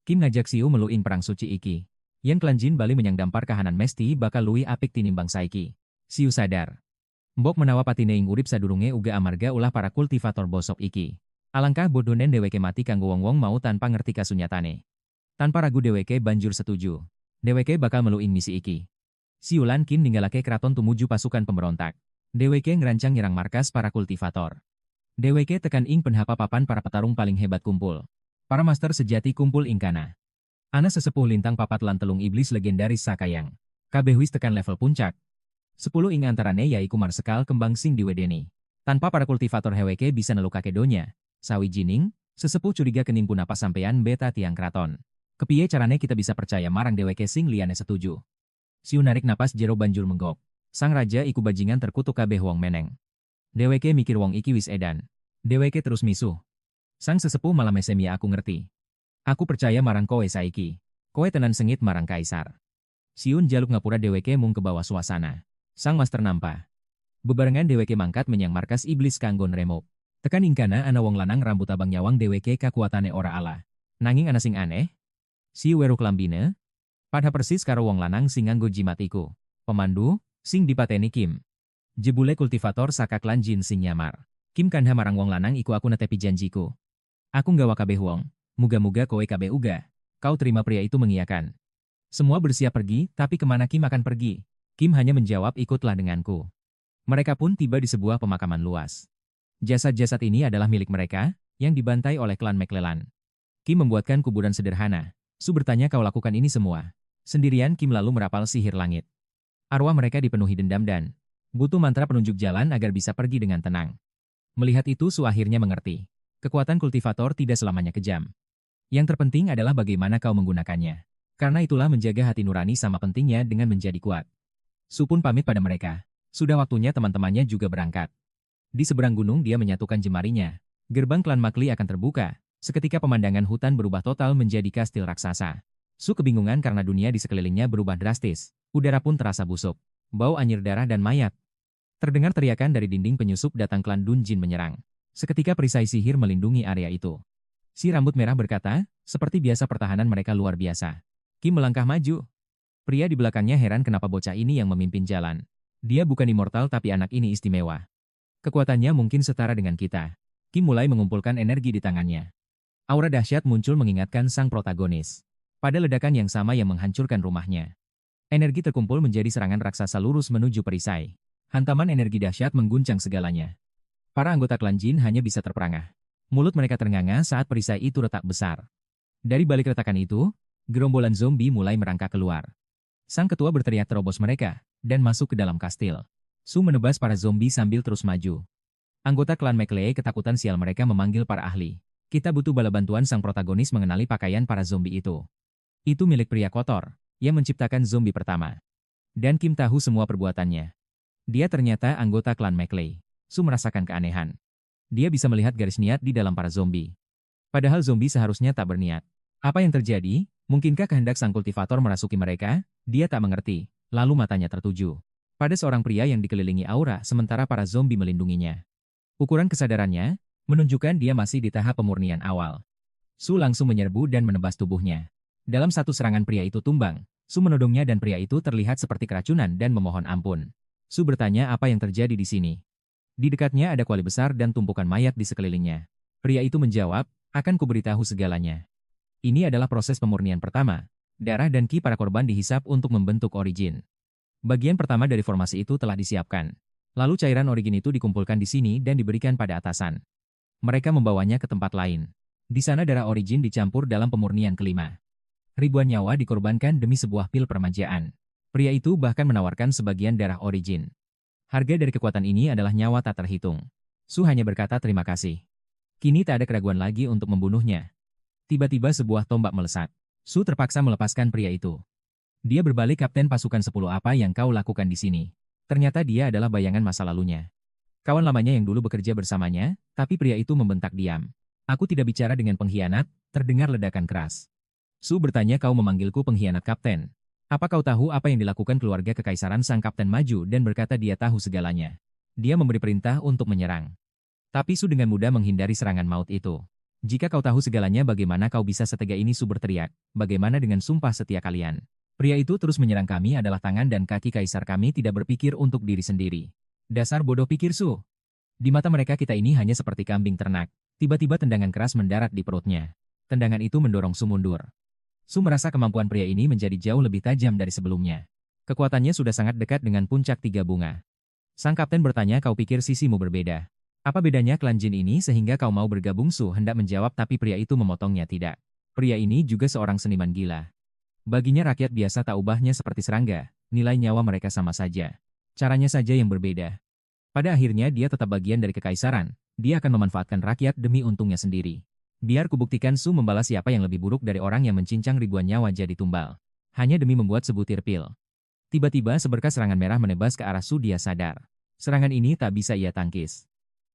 Kim ngajak Siu melu ing perang suci iki. Yen klan Jin bali menyang dampar kahanan mesti bakal luwih apik tinimbang saiki. Siu sadar. Mbok menawa patine ing urip sadurunge uga amarga ulah para kultivator bosok iki. Alangkah bodonen dheweke mati kanggo wong-wong mau tanpa ngerti kasunyatane. Tanpa ragu dheweke banjur setuju. Dheweke bakal melu ing misi iki. Siu lan Kim ninggalake kraton tumuju pasukan pemberontak. Dheweke ngerancang nyerang markas para kultivator. Dheweke tekan ing penhapa papan para petarung paling hebat kumpul. Para master sejati kumpul ing kana. Ana sesepuh lintang papat lan telung iblis legendaris sakayang. Kabeh wis tekan level puncak. 10 ing antarane yaiku marsekal kembang sing diwedeni. Tanpa para kultivator heweke bisa nelukake donya. Sawijining, sesepuh curiga kening punapa sampeyan beta tiang kraton. Kepiye carane kita bisa percaya marang dheweke sing liyane setuju. Siu narik napas jero banjur menggok. Sang raja iku bajingan terkutuk kabeh wong meneng. Dheweke mikir wong iki wis edan. Dheweke terus misuh. Sang sesepuh malah mesemia aku ngerti. Aku percaya marang kowe saiki. Kowe tenan sengit marang kaisar. Siun jaluk ngapura dheweke mung ke bawah suasana. Sang master nampa. Bebarengan dheweke mangkat menyang markas iblis kanggo nremuk. Tekan ing kana ana wong lanang rambut abang nyawang dheweke kakuatane ora ala. Nanging ana sing aneh. Siu weruh klambine. Padha persis karo wong lanang sing nganggo jimat iku. Pemandu sing dipateni Kim. Jebule kultivator saka klan Jin sing nyamar. Kim kandha marang wong lanang iku aku netepi janjiku. Aku nggawa kabeh wong. Muga-muga kowe kabeh uga. Kau terima pria itu mengiyakan. Semua bersiap pergi, tapi kemana Kim akan pergi? Kim hanya menjawab ikutlah denganku. Mereka pun tiba di sebuah pemakaman luas. Jasad-jasad ini adalah milik mereka, yang dibantai oleh klan McLellan. Kim membuatkan kuburan sederhana. Su bertanya kau lakukan ini semua. Sendirian Kim lalu merapal sihir langit. Arwah mereka dipenuhi dendam dan butuh mantra penunjuk jalan agar bisa pergi dengan tenang. Melihat itu Su akhirnya mengerti. Kekuatan kultivator tidak selamanya kejam. Yang terpenting adalah bagaimana kau menggunakannya. Karena itulah menjaga hati nurani sama pentingnya dengan menjadi kuat. Su pun pamit pada mereka. Sudah waktunya teman-temannya juga berangkat. Di seberang gunung dia menyatukan jemarinya. Gerbang klan McLeay akan terbuka. Seketika pemandangan hutan berubah total menjadi kastil raksasa. Su kebingungan karena dunia di sekelilingnya berubah drastis. Udara pun terasa busuk. Bau anyir darah dan mayat. Terdengar teriakan dari dinding penyusup datang klan Dun Jin menyerang. Seketika perisai sihir melindungi area itu. Si rambut merah berkata, seperti biasa pertahanan mereka luar biasa. Kim melangkah maju. Pria di belakangnya heran kenapa bocah ini yang memimpin jalan. Dia bukan immortal tapi anak ini istimewa. Kekuatannya mungkin setara dengan kita. Kim mulai mengumpulkan energi di tangannya. Aura dahsyat muncul mengingatkan sang protagonis. Pada ledakan yang sama yang menghancurkan rumahnya. Energi terkumpul menjadi serangan raksasa lurus menuju perisai. Hantaman energi dahsyat mengguncang segalanya. Para anggota klan Jin hanya bisa terperangah. Mulut mereka ternganga saat perisai itu retak besar. Dari balik retakan itu, gerombolan zombie mulai merangkak keluar. Sang ketua berteriak terobos mereka, dan masuk ke dalam kastil. Su menebas para zombie sambil terus maju. Anggota klan McLeay ketakutan sial mereka memanggil para ahli. Kita butuh bala bantuan sang protagonis mengenali pakaian para zombie itu. Itu milik pria kotor, yang menciptakan zombie pertama. Dan Kim tahu semua perbuatannya. Dia ternyata anggota klan McLeay. Su merasakan keanehan. Dia bisa melihat garis niat di dalam para zombie. Padahal zombie seharusnya tak berniat. Apa yang terjadi? Mungkinkah kehendak sang kultivator merasuki mereka? Dia tak mengerti. Lalu matanya tertuju pada seorang pria yang dikelilingi aura sementara para zombie melindunginya. Ukuran kesadarannya menunjukkan dia masih di tahap pemurnian awal. Su langsung menyerbu dan menebas tubuhnya. Dalam satu serangan pria itu tumbang. Su menodongnya dan pria itu terlihat seperti keracunan dan memohon ampun. Su bertanya apa yang terjadi di sini. Di dekatnya ada kuali besar dan tumpukan mayat di sekelilingnya. Pria itu menjawab, akan kuberitahu segalanya. Ini adalah proses pemurnian pertama. Darah dan ki para korban dihisap untuk membentuk origin. Bagian pertama dari formasi itu telah disiapkan. Lalu cairan origin itu dikumpulkan di sini dan diberikan pada atasan. Mereka membawanya ke tempat lain. Di sana darah origin dicampur dalam pemurnian kelima. Ribuan nyawa dikorbankan demi sebuah pil permajaan. Pria itu bahkan menawarkan sebagian darah origin. Harga dari kekuatan ini adalah nyawa tak terhitung. Su hanya berkata terima kasih. Kini tak ada keraguan lagi untuk membunuhnya. Tiba-tiba sebuah tombak melesat. Su terpaksa melepaskan pria itu. Dia berbalik, Kapten Pasukan 10, apa yang kau lakukan di sini? Ternyata dia adalah bayangan masa lalunya. Kawan lamanya yang dulu bekerja bersamanya, tapi pria itu membentak diam. Aku tidak bicara dengan pengkhianat, terdengar ledakan keras. Su bertanya, kau memanggilku pengkhianat, Kapten? Apa kau tahu apa yang dilakukan keluarga kekaisaran? Sang kapten maju dan berkata dia tahu segalanya. Dia memberi perintah untuk menyerang. Tapi Su dengan mudah menghindari serangan maut itu. Jika kau tahu segalanya, bagaimana kau bisa setega ini? Su berteriak. Bagaimana dengan sumpah setia kalian? Pria itu terus menyerang, kami adalah tangan dan kaki kaisar, kami tidak berpikir untuk diri sendiri. Dasar bodoh, pikir Su. Di mata mereka kita ini hanya seperti kambing ternak. Tiba-tiba tendangan keras mendarat di perutnya. Tendangan itu mendorong Su mundur. Su merasa kemampuan pria ini menjadi jauh lebih tajam dari sebelumnya. Kekuatannya sudah sangat dekat dengan puncak tiga bunga. Sang kapten bertanya, kau pikir sisimu berbeda? Apa bedanya klan jin ini sehingga kau mau bergabung? Su hendak menjawab tapi pria itu memotongnya, tidak. Pria ini juga seorang seniman gila. Baginya rakyat biasa tak ubahnya seperti serangga, nilai nyawa mereka sama saja. Caranya saja yang berbeda. Pada akhirnya dia tetap bagian dari kekaisaran, dia akan memanfaatkan rakyat demi untungnya sendiri. Biar kubuktikan. Su membalas siapa yang lebih buruk dari orang yang mencincang ribuan nyawa jadi tumbal. Hanya demi membuat sebutir pil. Tiba-tiba seberkas serangan merah menebas ke arah Su, dia sadar. Serangan ini tak bisa ia tangkis.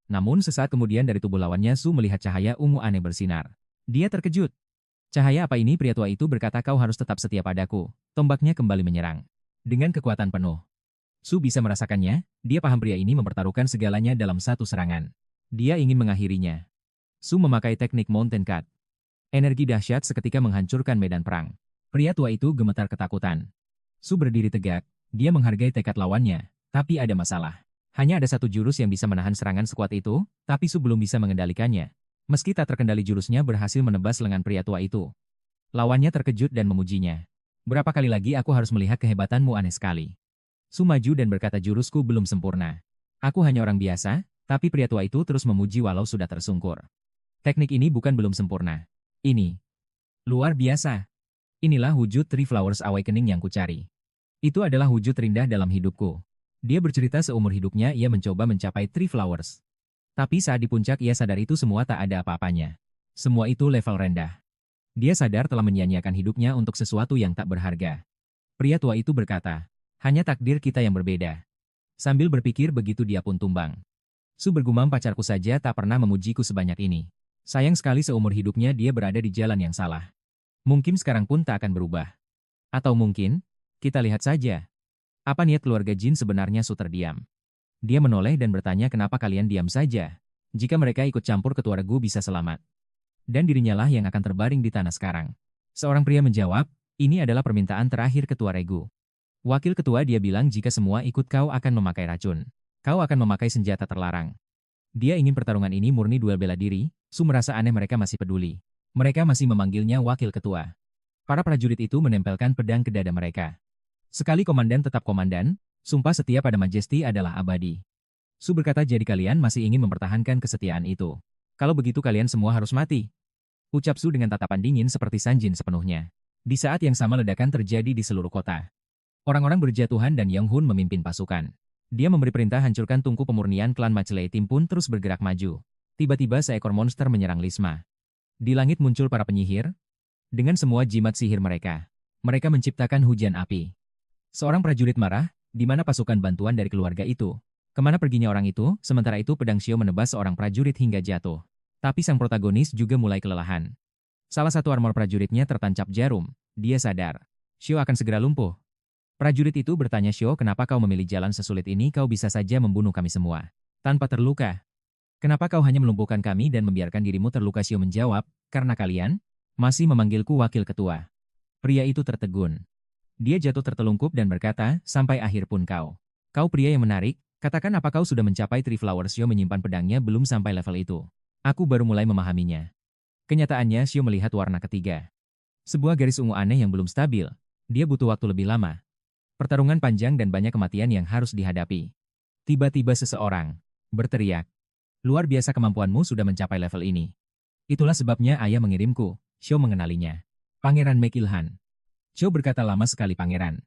Namun sesaat kemudian dari tubuh lawannya Su melihat cahaya ungu aneh bersinar. Dia terkejut. Cahaya apa ini? Pria tua itu berkata, kau harus tetap setia padaku. Tombaknya kembali menyerang. Dengan kekuatan penuh. Su bisa merasakannya, dia paham pria ini mempertaruhkan segalanya dalam satu serangan. Dia ingin mengakhirinya. Su memakai teknik Mountain Cut. Energi dahsyat seketika menghancurkan medan perang. Pria tua itu gemetar ketakutan. Su berdiri tegak, dia menghargai tekad lawannya, tapi ada masalah. Hanya ada satu jurus yang bisa menahan serangan sekuat itu, tapi Su belum bisa mengendalikannya. Meski tak terkendali, jurusnya berhasil menebas lengan pria tua itu. Lawannya terkejut dan memujinya. Berapa kali lagi aku harus melihat kehebatanmu? Aneh sekali. Su maju dan berkata, jurusku belum sempurna. Aku hanya orang biasa, tapi pria tua itu terus memuji walau sudah tersungkur. Teknik ini bukan belum sempurna. Ini luar biasa. Inilah wujud Three Flowers Awakening yang kucari. Itu adalah wujud terindah dalam hidupku. Dia bercerita seumur hidupnya ia mencoba mencapai Three Flowers. Tapi saat di puncak ia sadar itu semua tak ada apa-apanya. Semua itu level rendah. Dia sadar telah menyia-nyiakan hidupnya untuk sesuatu yang tak berharga. Pria tua itu berkata, hanya takdir kita yang berbeda. Sambil berpikir begitu dia pun tumbang. Su bergumam, pacarku saja tak pernah memujiku sebanyak ini. Sayang sekali seumur hidupnya dia berada di jalan yang salah. Mungkin sekarang pun tak akan berubah. Atau mungkin, kita lihat saja. Apa niat keluarga jin sebenarnya? Su terdiam. Dia menoleh dan bertanya, kenapa kalian diam saja? Jika mereka ikut campur, ketua regu bisa selamat. Dan dirinya lah yang akan terbaring di tanah sekarang. Seorang pria menjawab, ini adalah permintaan terakhir ketua regu. Wakil ketua dia bilang jika semua ikut kau akan memakai racun. Kau akan memakai senjata terlarang. Dia ingin pertarungan ini murni duel bela diri. Su merasa aneh mereka masih peduli. Mereka masih memanggilnya wakil ketua. Para prajurit itu menempelkan pedang ke dada mereka. Sekali komandan tetap komandan, sumpah setia pada Majesty adalah abadi. Su berkata, jadi kalian masih ingin mempertahankan kesetiaan itu. Kalau begitu kalian semua harus mati. Ucap Su dengan tatapan dingin seperti Sanjin sepenuhnya. Di saat yang sama ledakan terjadi di seluruh kota. Orang-orang berjatuhan dan Yang Hun memimpin pasukan. Dia memberi perintah hancurkan tungku pemurnian klan Maclei. Tim pun terus bergerak maju. Tiba-tiba seekor monster menyerang Lisma. Di langit muncul para penyihir. Dengan semua jimat sihir mereka. Mereka menciptakan hujan api. Seorang prajurit marah, di mana pasukan bantuan dari keluarga itu? Kemana perginya orang itu? Sementara itu pedang Shio menebas seorang prajurit hingga jatuh. Tapi sang protagonis juga mulai kelelahan. Salah satu armor prajuritnya tertancap jarum. Dia sadar. Shio akan segera lumpuh. Prajurit itu bertanya, Shio, kenapa kau memilih jalan sesulit ini? Kau bisa saja membunuh kami semua. Tanpa terluka. Kenapa kau hanya melumpuhkan kami dan membiarkan dirimu terluka? Shio menjawab, karena kalian masih memanggilku wakil ketua. Pria itu tertegun. Dia jatuh tertelungkup dan berkata, sampai akhir pun kau. Kau pria yang menarik, Katakan apa kau sudah mencapai Three Flower Xiao menyimpan pedangnya belum sampai level itu. Aku baru mulai memahaminya. Kenyataannya Xiao melihat warna ketiga. Sebuah garis ungu aneh yang belum stabil. Dia butuh waktu lebih lama. Pertarungan panjang dan banyak kematian yang harus dihadapi. Tiba-tiba seseorang berteriak. Luar biasa kemampuanmu sudah mencapai level ini. Itulah sebabnya ayah mengirimku. Xiao mengenalinya. Pangeran Mekilhan. Xiao berkata lama sekali pangeran.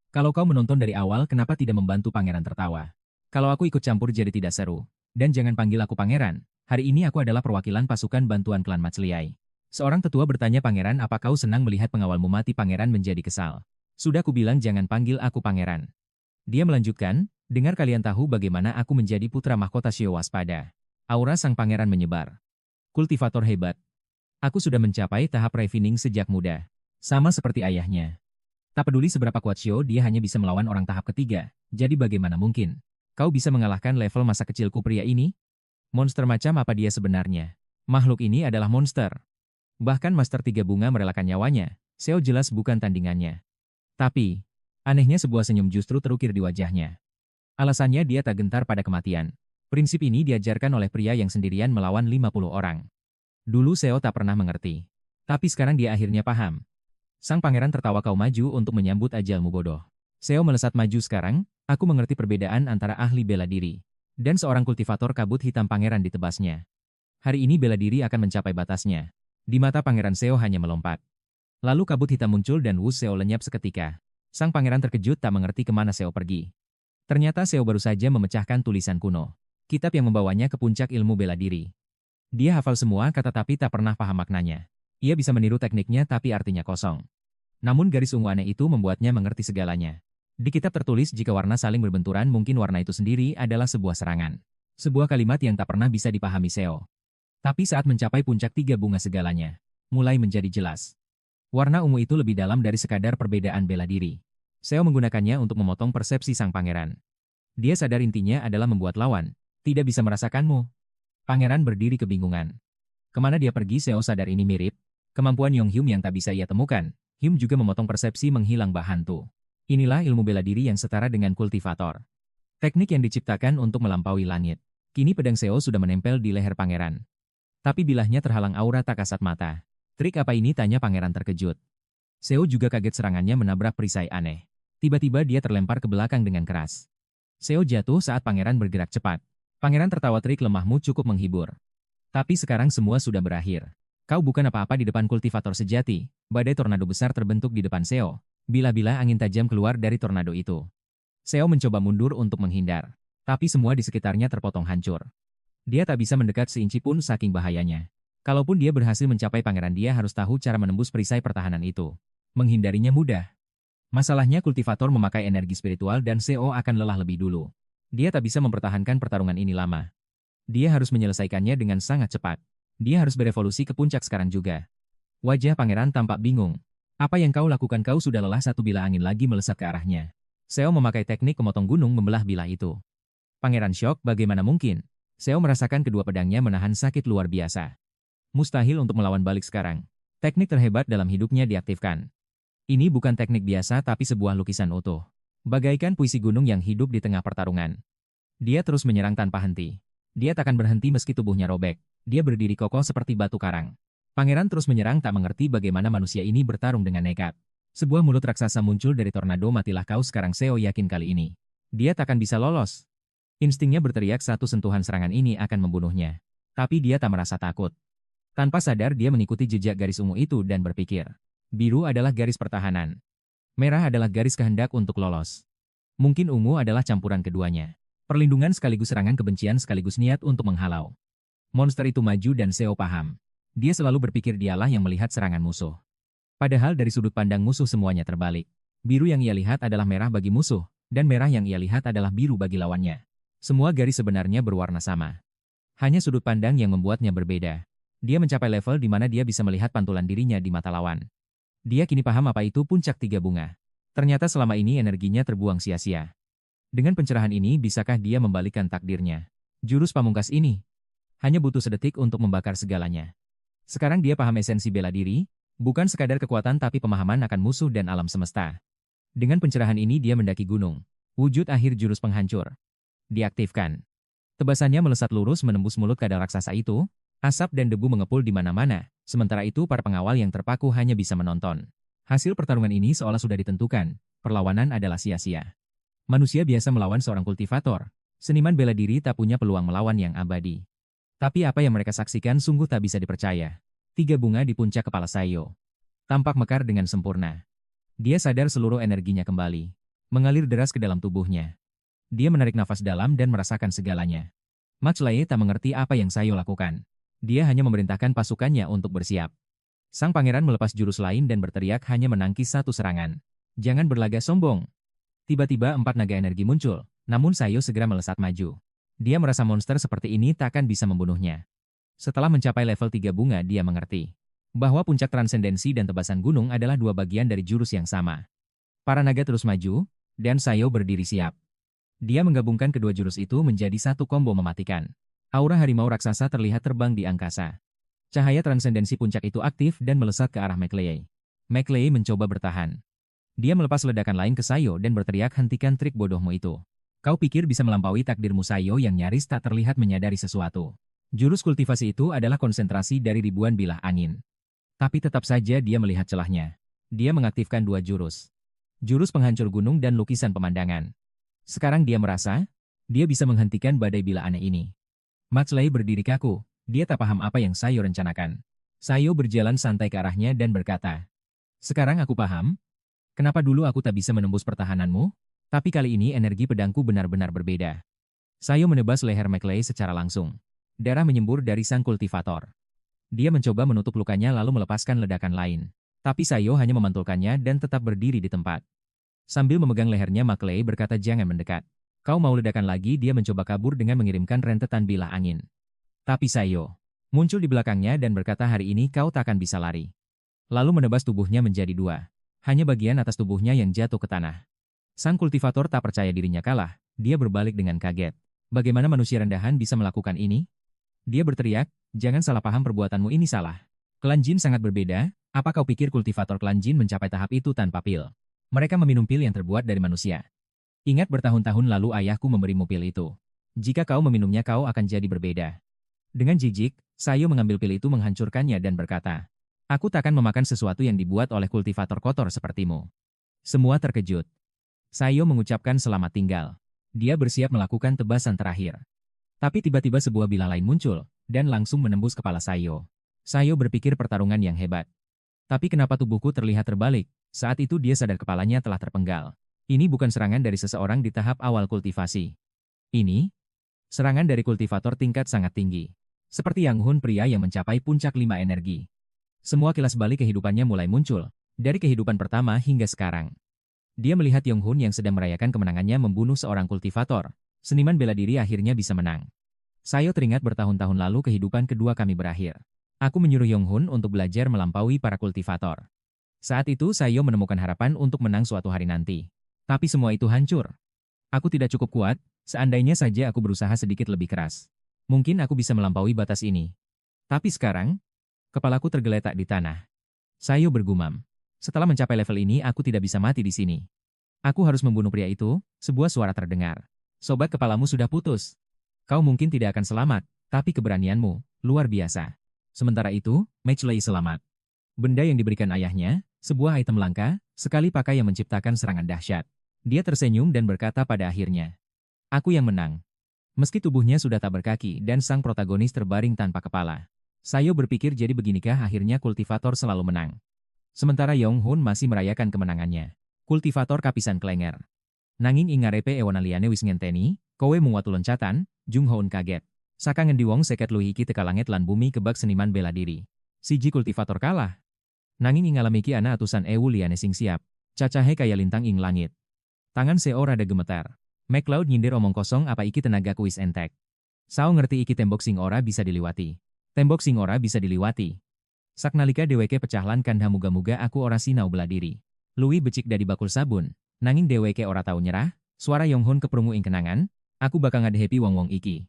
Kalau kau menonton dari awal kenapa tidak membantu pangeran tertawa? Kalau aku ikut campur jadi tidak seru. Dan jangan panggil aku pangeran. Hari ini aku adalah perwakilan pasukan bantuan klan Matsliai. Seorang tetua bertanya pangeran apa kau senang melihat pengawalmu mati pangeran menjadi kesal. Sudah kubilang jangan panggil aku pangeran. Dia melanjutkan, dengar kalian tahu bagaimana aku menjadi putra mahkota Xiao waspada. Aura sang pangeran menyebar. Kultivator hebat. Aku sudah mencapai tahap refining sejak muda. Sama seperti ayahnya. Tak peduli seberapa kuat Xiao, dia hanya bisa melawan orang tahap ketiga. Jadi bagaimana mungkin? Kau bisa mengalahkan level masa kecilku pria ini? Monster macam apa dia sebenarnya? Makhluk ini adalah monster. Bahkan Master Tiga Bunga merelakan nyawanya. Xiao jelas bukan tandingannya. Tapi, anehnya sebuah senyum justru terukir di wajahnya. Alasannya dia tak gentar pada kematian. Prinsip ini diajarkan oleh pria yang sendirian melawan 50 orang. Dulu Xiao tak pernah mengerti. Tapi sekarang dia akhirnya paham. Sang pangeran tertawa kau maju untuk menyambut ajalmu bodoh. Xiao melesat maju sekarang, aku mengerti perbedaan antara ahli bela diri. Dan seorang kultivator kabut hitam pangeran ditebasnya. Hari ini bela diri akan mencapai batasnya. Di mata pangeran Xiao hanya melompat. Lalu kabut hitam muncul dan Wu Xiao lenyap seketika. Sang pangeran terkejut tak mengerti kemana Xiao pergi. Ternyata Xiao baru saja memecahkan tulisan kuno. Kitab yang membawanya ke puncak ilmu bela diri. Dia hafal semua kata tapi tak pernah paham maknanya. Ia bisa meniru tekniknya tapi artinya kosong. Namun garis ungu aneh itu membuatnya mengerti segalanya. Di kitab tertulis jika warna saling berbenturan mungkin warna itu sendiri adalah sebuah serangan. Sebuah kalimat yang tak pernah bisa dipahami Xiao. Tapi saat mencapai puncak tiga bunga segalanya, mulai menjadi jelas. Warna ungu itu lebih dalam dari sekadar perbedaan bela diri. Xiao menggunakannya untuk memotong persepsi sang pangeran. Dia sadar intinya adalah membuat lawan. Tidak bisa merasakanmu. Pangeran berdiri kebingungan. Kemana dia pergi Xiao sadar ini mirip. Kemampuan Yong Hyum yang tak bisa ia temukan. Hyum juga memotong persepsi menghilang bah hantu. Inilah ilmu bela diri yang setara dengan kultivator. Teknik yang diciptakan untuk melampaui langit. Kini pedang Xiao sudah menempel di leher pangeran. Tapi bilahnya terhalang aura tak kasat mata. Trik apa ini tanya pangeran terkejut. Xiao juga kaget serangannya menabrak perisai aneh. Tiba-tiba dia terlempar ke belakang dengan keras. Xiao jatuh saat pangeran bergerak cepat. Pangeran tertawa trik lemahmu cukup menghibur. Tapi sekarang semua sudah berakhir. Kau bukan apa-apa di depan kultivator sejati. Badai tornado besar terbentuk di depan Xiao. Bila-bila angin tajam keluar dari tornado itu. Xiao mencoba mundur untuk menghindar. Tapi semua di sekitarnya terpotong hancur. Dia tak bisa mendekat seinci pun saking bahayanya. Kalaupun dia berhasil mencapai pangeran dia harus tahu cara menembus perisai pertahanan itu. Menghindarinya mudah. Masalahnya kultivator memakai energi spiritual dan Xiao akan lelah lebih dulu. Dia tak bisa mempertahankan pertarungan ini lama. Dia harus menyelesaikannya dengan sangat cepat. Dia harus berevolusi ke puncak sekarang juga. Wajah pangeran tampak bingung. Apa yang kau lakukan kau sudah lelah satu bila angin lagi melesat ke arahnya. Xiao memakai teknik memotong gunung membelah bilah itu. Pangeran syok bagaimana mungkin. Xiao merasakan kedua pedangnya menahan sakit luar biasa. Mustahil untuk melawan balik sekarang. Teknik terhebat dalam hidupnya diaktifkan. Ini bukan teknik biasa tapi sebuah lukisan utuh. Bagaikan puisi gunung yang hidup di tengah pertarungan. Dia terus menyerang tanpa henti. Dia takkan berhenti meski tubuhnya robek. Dia berdiri kokoh seperti batu karang. Pangeran terus menyerang tak mengerti bagaimana manusia ini bertarung dengan nekat. Sebuah mulut raksasa muncul dari tornado matilah kau sekarang Xiao yakin kali ini. Dia takkan bisa lolos. Instingnya berteriak satu sentuhan serangan ini akan membunuhnya. Tapi dia tak merasa takut. Tanpa sadar dia mengikuti jejak garis ungu itu dan berpikir. Biru adalah garis pertahanan. Merah adalah garis kehendak untuk lolos. Mungkin ungu adalah campuran keduanya. Perlindungan sekaligus serangan kebencian sekaligus niat untuk menghalau. Monster itu maju dan Xiao paham. Dia selalu berpikir dialah yang melihat serangan musuh. Padahal dari sudut pandang musuh semuanya terbalik. Biru yang ia lihat adalah merah bagi musuh, dan merah yang ia lihat adalah biru bagi lawannya. Semua garis sebenarnya berwarna sama. Hanya sudut pandang yang membuatnya berbeda. Dia mencapai level di mana dia bisa melihat pantulan dirinya di mata lawan. Dia kini paham apa itu puncak tiga bunga. Ternyata selama ini energinya terbuang sia-sia. Dengan pencerahan ini bisakah dia membalikkan takdirnya? Jurus pamungkas ini hanya butuh sedetik untuk membakar segalanya. Sekarang dia paham esensi bela diri, bukan sekadar kekuatan tapi pemahaman akan musuh dan alam semesta. Dengan pencerahan ini dia mendaki gunung. Wujud akhir jurus penghancur. Diaktifkan. Tebasannya melesat lurus menembus mulut kadal raksasa itu, asap dan debu mengepul di mana-mana, sementara itu para pengawal yang terpaku hanya bisa menonton. Hasil pertarungan ini seolah sudah ditentukan, perlawanan adalah sia-sia. Manusia biasa melawan seorang kultivator. Seniman bela diri tak punya peluang melawan yang abadi. Tapi apa yang mereka saksikan sungguh tak bisa dipercaya. 3 bunga di puncak kepala Sayo. Tampak mekar dengan sempurna. Dia sadar seluruh energinya kembali. Mengalir deras ke dalam tubuhnya. Dia menarik nafas dalam dan merasakan segalanya. Max Lai tak mengerti apa yang Sayo lakukan. Dia hanya memerintahkan pasukannya untuk bersiap. Sang pangeran melepas jurus lain dan berteriak hanya menangkis satu serangan. Jangan berlagak sombong. Tiba-tiba 4 naga energi muncul, namun Sayo segera melesat maju. Dia merasa monster seperti ini takkan bisa membunuhnya. Setelah mencapai level 3 bunga dia mengerti bahwa puncak transendensi dan tebasan gunung adalah 2 bagian dari jurus yang sama. Para naga terus maju, dan Sayo berdiri siap. Dia menggabungkan kedua jurus itu menjadi satu combo mematikan. Aura harimau raksasa terlihat terbang di angkasa. Cahaya transendensi puncak itu aktif dan melesat ke arah McLeay. McLeay mencoba bertahan. Dia melepas ledakan lain ke Sayo dan berteriak hentikan trik bodohmu itu. Kau pikir bisa melampaui takdirmu? Sayo yang nyaris tak terlihat menyadari sesuatu. Jurus kultivasi itu adalah konsentrasi dari ribuan bilah angin. Tapi tetap saja dia melihat celahnya. Dia mengaktifkan 2 jurus. Jurus penghancur gunung dan lukisan pemandangan. Sekarang dia merasa, dia bisa menghentikan badai bilah aneh ini. Max Lai berdiri kaku, dia tak paham apa yang Sayo rencanakan. Sayo berjalan santai ke arahnya dan berkata, sekarang aku paham. Kenapa dulu aku tak bisa menembus pertahananmu? Tapi kali ini energi pedangku benar-benar berbeda. Sayo menebas leher McLeay secara langsung. Darah menyembur dari sang kultivator. Dia mencoba menutup lukanya lalu melepaskan ledakan lain. Tapi Sayo hanya memantulkannya dan tetap berdiri di tempat. Sambil memegang lehernya McLeay berkata jangan mendekat. Kau mau ledakan lagi? Dia mencoba kabur dengan mengirimkan rentetan bilah angin. Tapi Sayo muncul di belakangnya dan berkata hari ini kau takkan bisa lari. Lalu menebas tubuhnya menjadi 2. Hanya bagian atas tubuhnya yang jatuh ke tanah. Sang kultivator tak percaya dirinya kalah, dia berbalik dengan kaget. Bagaimana manusia rendahan bisa melakukan ini? Dia berteriak, jangan salah paham perbuatanmu ini salah. Klan Jin sangat berbeda, apa kau pikir kultivator klan Jin mencapai tahap itu tanpa pil? Mereka meminum pil yang terbuat dari manusia. Ingat bertahun-tahun lalu ayahku memberimu pil itu. Jika kau meminumnya kau akan jadi berbeda. Dengan jijik, Sayo mengambil pil itu menghancurkannya dan berkata, aku takkan memakan sesuatu yang dibuat oleh kultivator kotor sepertimu. Semua terkejut. Sayo mengucapkan selamat tinggal. Dia bersiap melakukan tebasan terakhir. Tapi tiba-tiba sebuah bilah lain muncul, dan langsung menembus kepala Sayo. Sayo berpikir pertarungan yang hebat. Tapi kenapa tubuhku terlihat terbalik? Saat itu dia sadar kepalanya telah terpenggal. Ini bukan serangan dari seseorang di tahap awal kultivasi. Ini serangan dari kultivator tingkat sangat tinggi. Seperti Yang Hun pria yang mencapai puncak 5 energi. Semua kilas balik kehidupannya mulai muncul, dari kehidupan pertama hingga sekarang. Dia melihat Yong Hun yang sedang merayakan kemenangannya membunuh seorang kultivator. Seniman bela diri akhirnya bisa menang. Sayo teringat bertahun-tahun lalu kehidupan kedua kami berakhir. Aku menyuruh Yong Hun untuk belajar melampaui para kultivator. Saat itu Sayo menemukan harapan untuk menang suatu hari nanti. Tapi semua itu hancur. Aku tidak cukup kuat, seandainya saja aku berusaha sedikit lebih keras. Mungkin aku bisa melampaui batas ini. Tapi sekarang, kepalaku tergeletak di tanah. Sayo bergumam. Setelah mencapai level ini aku tidak bisa mati di sini. Aku harus membunuh pria itu, sebuah suara terdengar. Sobat kepalamu sudah putus. Kau mungkin tidak akan selamat, tapi keberanianmu, luar biasa. Sementara itu, Max Lai selamat. Benda yang diberikan ayahnya, sebuah item langka, sekali pakai yang menciptakan serangan dahsyat. Dia tersenyum dan berkata pada akhirnya, aku yang menang. Meski tubuhnya sudah tak berkaki dan sang protagonis terbaring tanpa kepala. Sayo berpikir jadi beginikah akhirnya kultivator selalu menang. Sementara Yong Hun masih merayakan kemenangannya. Kultivator kapisan klenger. Nanging ingarepe ewana liane wis ngenteni, kowe mung watu loncatan, Jung Houn kaget. Saka ngendi wong seket luwih iki teka langit lan bumi kebak seniman bela diri. Siji kultivator kalah. Nanging ing alam iki ana atusan ewu liane sing siap. Cacahe kaya lintang ing langit. Tangan Seo rada gemetar. McLeod nyindir omong kosong apa iki tenaga kuis entek. Sao ngerti iki tembok sing ora bisa diliwati. Tembok sing ora bisa diliwati. Saknalika dheweke pecah lan kandha muga-muga aku ora sinau bela diri. Luwi becik dari bakul sabun, nanging dheweke ora tau nyerah. Suara Yong Hun keprungu ing kenangan, aku bakal ngadehepi wong-wong iki.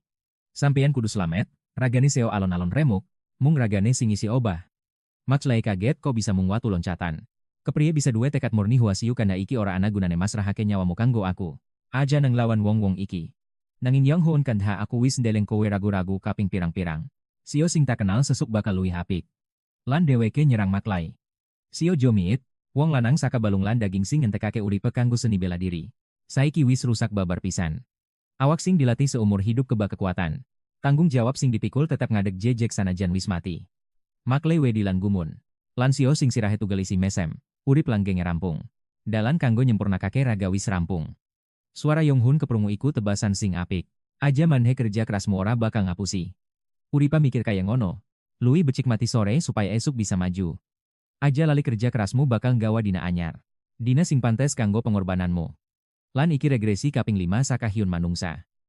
Sampeyan kudu slamet, ragane Seo alon-alon remuk, mung ragane sing isi obah. Max Lai kaget kok bisa mung watu loncatan. Kepriye bisa duwe tekad murni huasiu kana iki ora ana gunane masrahake nyawamu kanggo aku. Aja nang lawan wong-wong iki. Nanging Yang Hoon kandha aku wis ndeleng kowe ragu-ragu kaping pirang-pirang. Sio sing tak kenal sesuk bakal luwih apik. Lan dheweke nyerang Maklai. Sio Jomit, wong lanang saka balung lan daging sing ngentekake uripe kanggo seni bela diri. Saiki wis rusak babar pisan. Awak sing dilatih seumur hidup kebak kekuatan. Tanggung jawab sing dipikul tetap ngadeg jejek sanajan wis mati. Maklai wedi lan gumun. Lan Sio sing sirahe tugel isi mesem, urip langgenge rampung. Dalan kanggo nyempurnakake raga wis rampung. Suara Yong Hoon keprungu iku tebasan sing apik. Aja manhe kerja kerasmu ora bakal ngapusi. Uripa mikir kaya ngono. Lui becik mati sore supaya esuk bisa maju. Aja lali kerja kerasmu bakal nggawa dina anyar. Dina sing pantes kanggo pengorbananmu. Lan iki regresi kaping 5 saka Hyun manungsa.